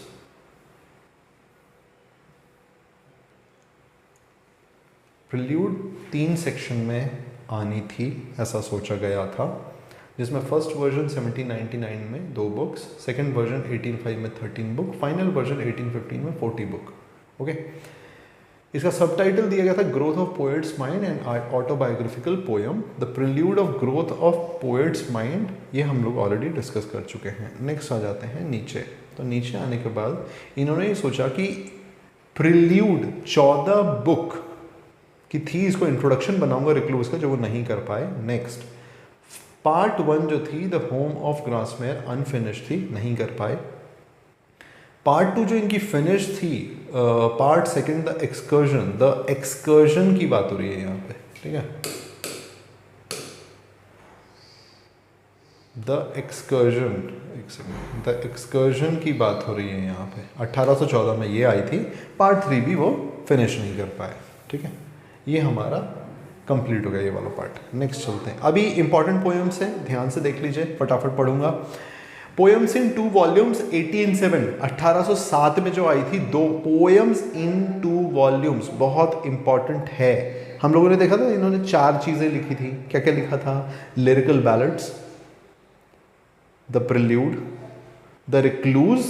प्रिल्यूड 3 सेक्शन में आनी थी ऐसा सोचा गया था, जिसमें फर्स्ट वर्जन 1799 में 2 बुक्स, सेकंड वर्जन 1805 में 13 बुक, फाइनल वर्जन 1815 में 40 बुक। ओके, इसका सबटाइटल दिया गया था growth of poet's mind and autobiographical poem, the prelude of growth of poet's mind. ये हम लोग ऑलरेडी डिस्कस कर चुके हैं। नेक्स्ट आ जाते हैं नीचे। तो नीचे आने के बाद इन्होंने ये सोचा कि प्रिल्यूड 14 बुक की थी, इसको इंट्रोडक्शन बनाऊंगा रिक्लूज का, जो वो नहीं कर पाए। नेक्स्ट, पार्ट 1 जो थी द होम ऑफ ग्रासमेयर अनफिनिश थी, नहीं कर पाए। पार्ट 2 जो इनकी फिनिश थी, पार्ट 2 द एक्सकर्जन की बात हो रही है यहाँ पे, ठीक है, द एक्सकर्जन की बात हो रही है यहाँ पे। 1814 में ये आई थी, पार्ट 3 भी वो फिनिश नहीं कर पाए। ठीक है, ये हमारा कंप्लीट हो गया ये वाला पार्ट। नेक्स्ट चलते हैं। अभी इंपॉर्टेंट पोएम्स है, ध्यान से देख लीजिए, फटाफट पढ़ूंगा। पोएम्स इन 2 वॉल्यूम्स 1807 में जो आई थी, 2 पोएम्स इन 2 वॉल्यूम्स, बहुत इंपॉर्टेंट है। हम लोगों ने देखा था इन्होंने 4 चीजें लिखी थी। क्या क्या लिखा था? Lyrical ballads, the prelude, the recluse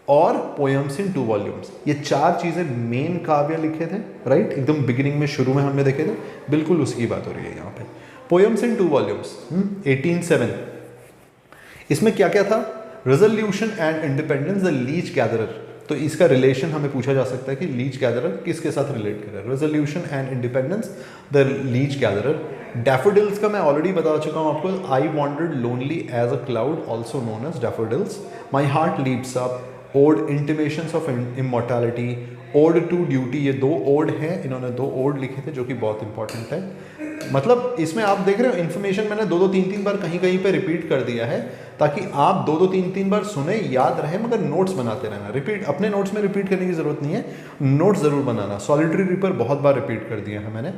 और पोएम्स इन 2 वॉल्यूम्स। ये 4 चीजें मेन काव्य लिखे थे, राइट, एकदम बिगिनिंग में, शुरू में हमने देखे थे, बिल्कुल उसी की बात हो रही है यहाँ पे। पोएम्स इन 2 वॉल्यूम्स 1807, इसमें क्या क्या था? Resolution and independence, the leech gatherer. तो इसका रिलेशन हमें पूछा जा सकता है कि लीच गैदरर किसके साथ रिलेट कर रहा है? Resolution and independence, the leech gatherer. Daffodils का मैं ऑलरेडी बता चुका हूँ आपको, I wandered lonely as a cloud, also known as daffodils. My heart leaps up, ode intimations of immortality, ode to duty. ये दो ओड हैं, इन्होंने दो ओड लिखे थे जो कि बहुत इंपॉर्टेंट है। मतलब इसमें आप देख रहे हो इन्फॉर्मेशन मैंने दो दो तीन तीन बार कहीं कहीं पे रिपीट कर दिया है ताकि आप दो दो तीन तीन बार सुने, याद रहे, मगर नोट्स बनाते रहना। रिपीट अपने नोट्स में रिपीट करने की ज़रूरत नहीं है, नोट्स ज़रूर बनाना। सॉलिटरी रिपर बहुत बार रिपीट कर दिया है मैंने।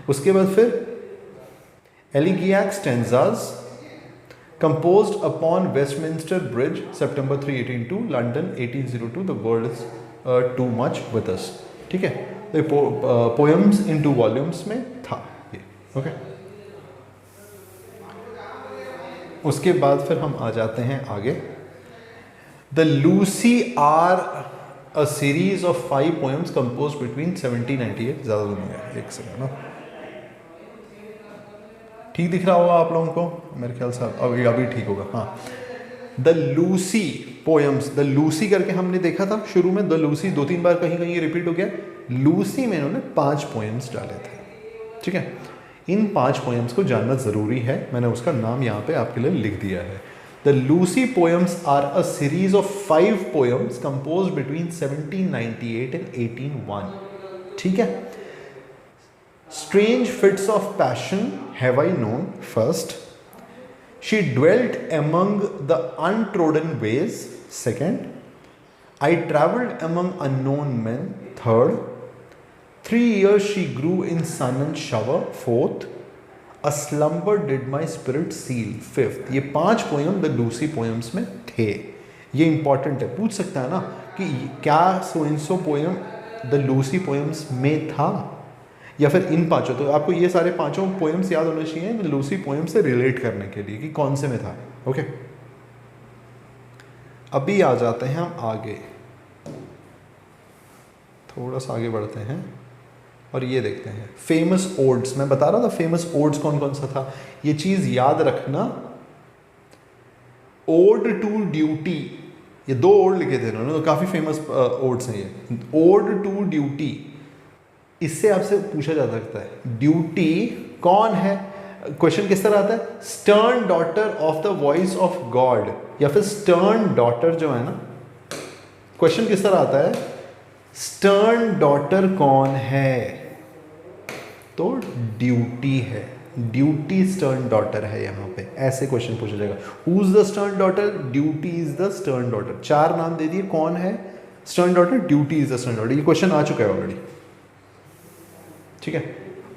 उसके बाद फिर एलिगियाक stanzas composed upon Westminster Bridge, September 3, 1802, London 1802, the world is too much with us। ठीक है, तो पोएम्स इन 2 वॉल्यूम्स में था ये। ओके, उसके बाद फिर हम आ जाते हैं आगे। The Lucy are a series of 5 poems compose between 1798, ज़्यादा दूर नहीं है, एक सेकेंड ना, ठीक दिख रहा होगा आप लोगों को मेरे ख्याल से, अभी ठीक होगा। हाँ, the Lucy poems, the Lucy करके हमने देखा था शुरू में, द लूसी 2-3 बार कहीं कहीं रिपीट हो गया। लूसी में इन्होंने 5 पोएम्स डाले थे। ठीक है, इन 5 पोएम्स को जानना ज़रूरी है, मैंने उसका नाम यहाँ पे आपके लिए लिख दिया है। The Lucy poems are a series of 5 poems compose between 1798 and 1801। ठीक है, Strange fits of passion have I known, first. She dwelt among the untrodden ways, second. I travelled among unknown men, third. 3 years she grew in sun and shower, fourth. A slumber did my spirit seal, fifth. ये 5 poem the Lucy poems में थे। ये important है, पूछ सकता है ना कि क्या सो इन सो पोएम द लूसी पोएम्स में था या फिर इन 5। तो आपको ये सारे 5 पोएम्स याद होने चाहिए लूसी पोएम से रिलेट करने के लिए कि कौन से में था। ओके, अभी आ जाते हैं हम आगे, थोड़ा सा आगे बढ़ते हैं और ये देखते हैं फेमस ओड्स। मैं बता रहा था फेमस ओड्स कौन कौन सा था, ये चीज याद रखना। ओड टू ड्यूटी, ये 2 ओड लिखे थे इन्होंने, तो काफी फेमस ओड्स हैं ये। ओड टू ड्यूटी, इससे आपसे पूछा जा सकता है ड्यूटी कौन है, क्वेश्चन किस तरह आता है, stern daughter of the voice of God, या फिर स्टर्न डॉटर जो है ना, क्वेश्चन किस तरह आता है, स्टर्न डॉटर कौन है, तो ड्यूटी है, ड्यूटी स्टर्न डॉटर है। यहाँ पे ऐसे क्वेश्चन पूछा जाएगा, who is the stern daughter, duty is the stern daughter. 4 नाम दे दिए, कौन है stern daughter, duty is the stern daughter. ये क्वेश्चन आ चुका है ऑलरेडी। ठीक है,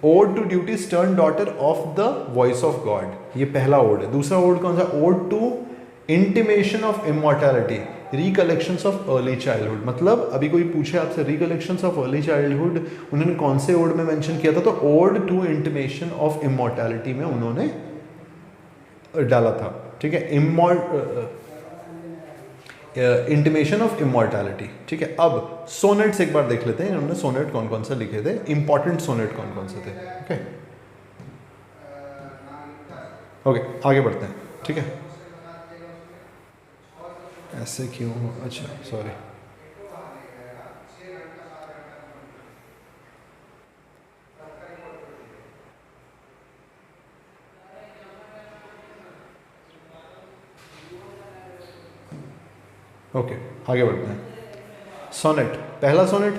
ode to duty stern daughter of the voice of God, ये पहला ओड है। दूसरा ओड कौन सा, ode to intimation of immortality, recollections of early childhood. मतलब अभी कोई पूछे आपसे रिकलेक्शंस ऑफ अर्ली चाइल्डहुड, उन्होंने कौन से ओड में मेंशन किया था, तो ode to intimation of immortality में उन्होंने डाला था। ठीक है, इंटिमेशन ऑफ इमॉर्टैलिटी। ठीक है, अब सोनेट्स एक बार देख लेते हैं, इन्होंने सोनेट कौन कौन से लिखे थे, इंपॉर्टेंट सोनेट कौन कौन से थे। ओके, आगे बढ़ते हैं। ठीक है, ऐसे क्यों, अच्छा सॉरी, ओके आगे बढ़ते हैं। सोनेट, पहला सोनेट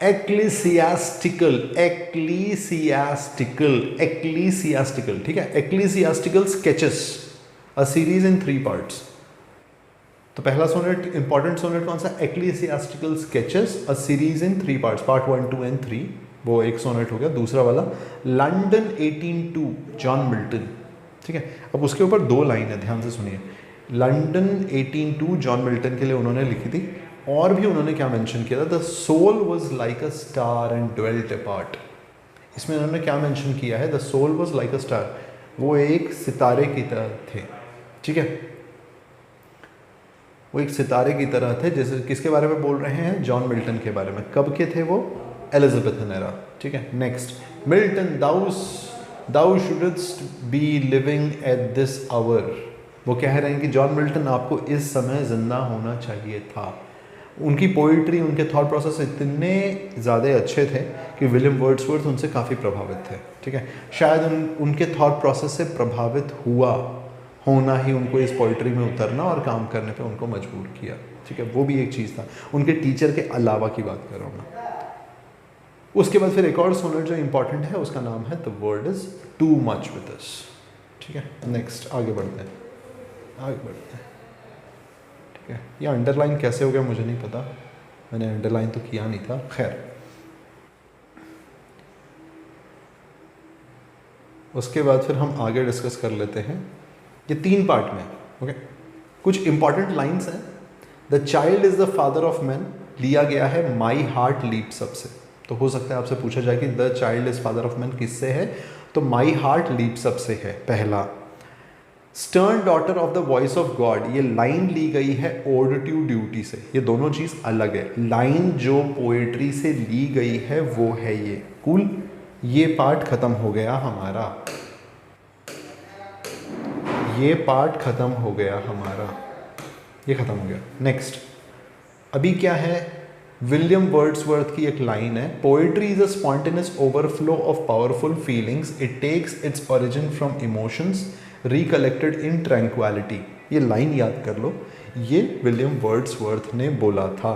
एक्लीसियास्टिकल, एक्लीसियास्टिकल, एक्लीसियास्टिकल। ठीक है, ecclesiastical sketches, a series in 3 parts. तो पहला सोनेट, इंपॉर्टेंट सोनेट कौन सा, ecclesiastical sketches, a series in 3 parts, part 1, 2 and 3, वो एक सोनेट हो गया। दूसरा वाला लंदन 1802, जॉन मिल्टन। ठीक है, अब उसके ऊपर 2 लाइन है, ध्यान से सुनिए। लंदन 1802 जॉन मिल्टन के लिए उन्होंने लिखी थी, और भी उन्होंने क्या मेंशन किया था, the soul was like a star and dwelt apart. इसमें उन्होंने क्या मेंशन किया है, the soul was like a star, वो एक सितारे की तरह थे। ठीक है, वो एक सितारे की तरह थे। जैसे किसके बारे में बोल रहे हैं, जॉन मिल्टन के बारे में। कब के थे वो, एलिजाबेथन एरा। ठीक है, next Milton, thou shouldst be living at this hour. वो कह रहे हैं कि जॉन मिल्टन आपको इस समय ज़िंदा होना चाहिए था। उनकी पोइट्री, उनके थॉट प्रोसेस इतने ज़्यादा अच्छे थे कि विलियम वर्ड्सवर्थ उनसे काफ़ी प्रभावित थे। ठीक है, शायद उनके थॉट प्रोसेस से प्रभावित होना ही उनको इस पोइट्री में उतरना और काम करने पे उनको मजबूर किया। ठीक है, वो भी एक चीज़ था। उनके टीचर के अलावा की बात कर रहा हूँ मैं। उसके बाद फिर एक और सोनेट जो इम्पॉर्टेंट है उसका नाम है the world is too much with us. ठीक है, नेक्स्ट आगे बढ़ते हैं। ठीक है, ये अंडरलाइन कैसे हो गया मुझे नहीं पता, मैंने अंडरलाइन तो किया नहीं था। खैर, उसके बाद फिर हम आगे डिस्कस कर लेते हैं ये 3 पार्ट में। ओके, कुछ इंपॉर्टेंट लाइंस हैं। The child is the father of man लिया गया है माई हार्ट लीप्स अप से। तो हो सकता है आपसे पूछा जाए कि the child is father of man किससे है, तो माई हार्ट लीप्स अप से है पहला। Stern daughter of the voice of God, ये लाइन ली गई है ओड टू ड्यूटी से। ये दोनों चीज़ अलग है। लाइन जो पोएट्री से ली गई है वो है ये। कूल, ये पार्ट खत्म हो गया हमारा, ये पार्ट खत्म हो गया हमारा, ये खत्म हो गया। नेक्स्ट अभी क्या है, विलियम वर्ड्सवर्थ की एक लाइन है, poetry is a spontaneous overflow of powerful feelings, it takes its origin from emotions recollected in tranquillity. ये लाइन याद कर लो, ये विलियम वर्ड्सवर्थ ने बोला था।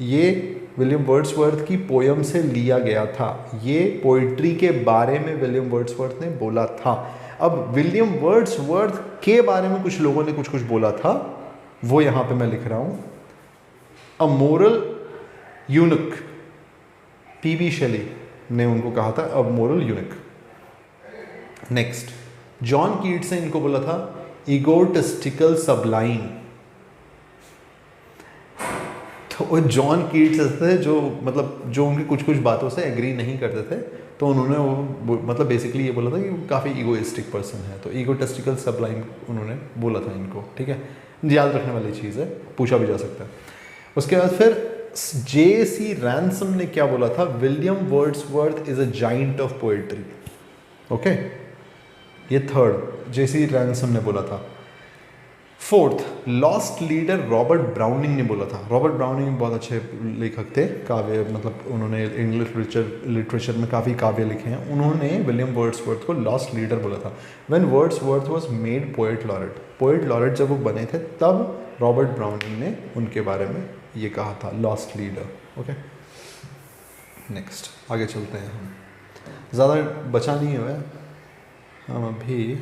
ये विलियम वर्ड्सवर्थ की पोयम से लिया गया था। ये पोइट्री के बारे में विलियम वर्ड्सवर्थ ने बोला था। अब विलियम वर्ड्सवर्थ के बारे में कुछ लोगों ने कुछ कुछ बोला था, वो यहाँ पे मैं लिख रहा हूँ। अ मोरल यूनिक, पीबी शेली ने उनको कहा था a moral unique. Next, John Keats ने इनको बोला था ईगोटिस्टिकल सबलाइन। तो वो जॉन कीट्स थे जो मतलब जो उनकी कुछ कुछ बातों से एग्री नहीं करते थे, तो उन्होंने वो मतलब बेसिकली ये बोला था कि वो काफ़ी ईगोइस्टिक पर्सन है। तो ईगोटिस्टिकल सबलाइन उन्होंने बोला था इनको। ठीक है, याद रखने वाली चीज़ है, पूछा भी जा सकता है। उसके बाद फिर J.C. रैनसम ने क्या बोला था, William Wordsworth is a giant of poetry. Okay, ये थर्ड J.C. रैनसम ने बोला था। Fourth, lost leader Robert browning ने बोला था। रॉबर्ट ब्राउनिंग बहुत अच्छे लेखक थे, काव्य मतलब उन्होंने इंग्लिश लिटरेचर में काफ़ी काव्य लिखे हैं। उन्होंने विलियम वर्ड्सवर्थ को लॉस्ट लीडर बोला था। When Wordsworth was made poet laureate जब वो बने थे तब रॉबर्ट ब्राउनिंग ने उनके बारे में ये कहा था, लॉस्ट लीडर। ओके, नेक्स्ट आगे चलते हैं। हम ज़्यादा बचा नहीं हुआ है हम अभी।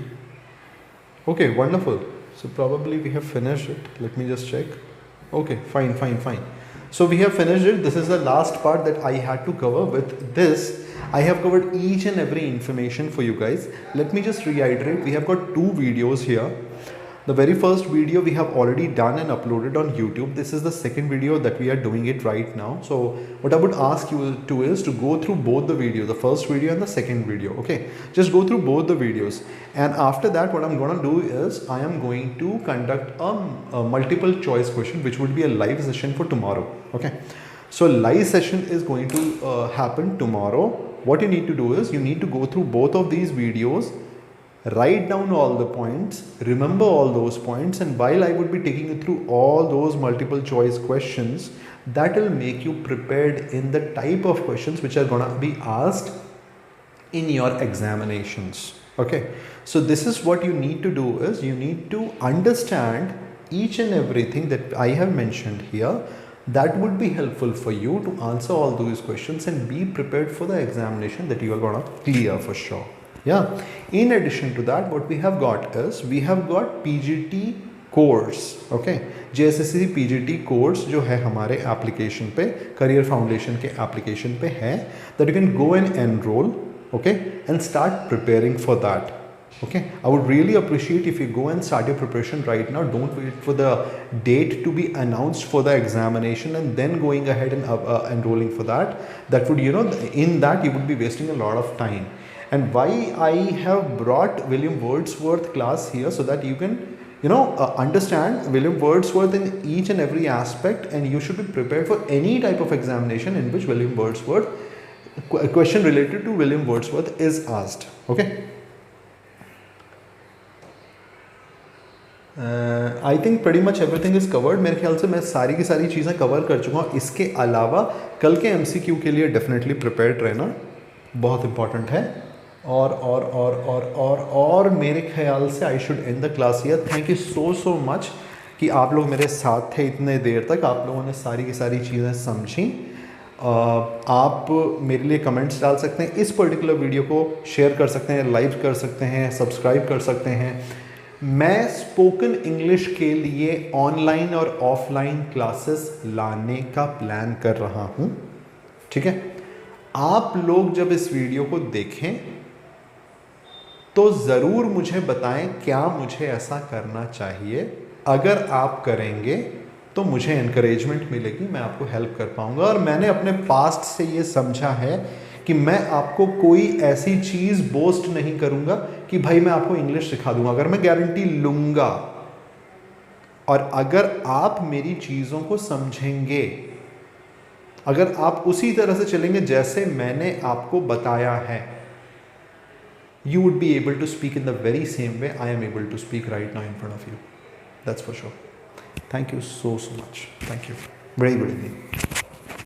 Okay, wonderful, so probably we have finished it. Let me just check. Okay, fine. So we have finished it. This is the last part that I had to cover. With this I have covered each and every information for you guys. Let me just reiterate, we have got 2 videos here. The very first video we have already done and uploaded on YouTube. This is the second video that we are doing it right now. So what I would ask you to is to go through both the videos, the first video and the second video. Okay, just go through both the videos, and after that what I'm going to do is I am going to conduct a multiple choice question, which would be a live session for tomorrow. Okay, so live session is going to happen tomorrow. What you need to do is you need to go through both of these videos, write down all the points, remember all those points, and while I would be taking you through all those multiple choice questions, that will make you prepared in the type of questions which are going to be asked in your examinations. Okay, so this is what you need to do is you need to understand each and everything that I have mentioned here. That would be helpful for you to answer all those questions and be prepared for the examination that you are going to clear for sure. Yeah, in addition to that, what we have got is we have got PGT course. Okay, JSSC PGT course जो है हमारे application पे, career foundation के application पे है, that you can go and enroll, okay, and start preparing for that. Okay, I would really appreciate if you go and start your preparation right now. Don't wait for the date to be announced for the examination and then going ahead and enrolling for that. That would, you know, in that you would be wasting a lot of time. And why I have brought William Wordsworth class here, so that you can, you know, understand William Wordsworth in each and every aspect, and you should be prepared for any type of examination in which William Wordsworth, a question related to William Wordsworth is asked. Okay. I think pretty much everything is covered. मेरे ख्याल से मैं सारी की सारी चीज़ें cover कर चुका हूँ। इसके अलावा कल के MCQ के लिए डेफिनेटली प्रिपेयर्ड रहना बहुत इंपॉर्टेंट है। और मेरे ख्याल से I should and the class here. Thank you so much कि आप लोग मेरे साथ थे इतने देर तक। आप लोगों ने सारी की सारी चीज़ें समझी। आप मेरे लिए कमेंट्स डाल सकते हैं, इस पर्टिकुलर वीडियो को शेयर कर सकते हैं, लाइक कर सकते हैं, सब्सक्राइब कर सकते हैं। मैं स्पोकन इंग्लिश के लिए ऑनलाइन और ऑफलाइन क्लासेस लाने का प्लान कर रहा हूँ, ठीक है। आप लोग जब इस वीडियो को देखें तो ज़रूर मुझे बताएं क्या मुझे ऐसा करना चाहिए। अगर आप करेंगे तो मुझे एनकरेजमेंट मिलेगी, मैं आपको हेल्प कर पाऊंगा। और मैंने अपने पास्ट से ये समझा है कि मैं आपको कोई ऐसी चीज़ बोस्ट नहीं करूंगा कि भाई मैं आपको इंग्लिश सिखा दूंगा। अगर मैं गारंटी लूंगा और अगर आप मेरी चीज़ों को समझेंगे, अगर आप उसी तरह से चलेंगे जैसे मैंने आपको बताया है, you would be able to speak in the very same way I am able to speak right now in front of you. That's for sure. Thank you so much. Thank you. Very good evening.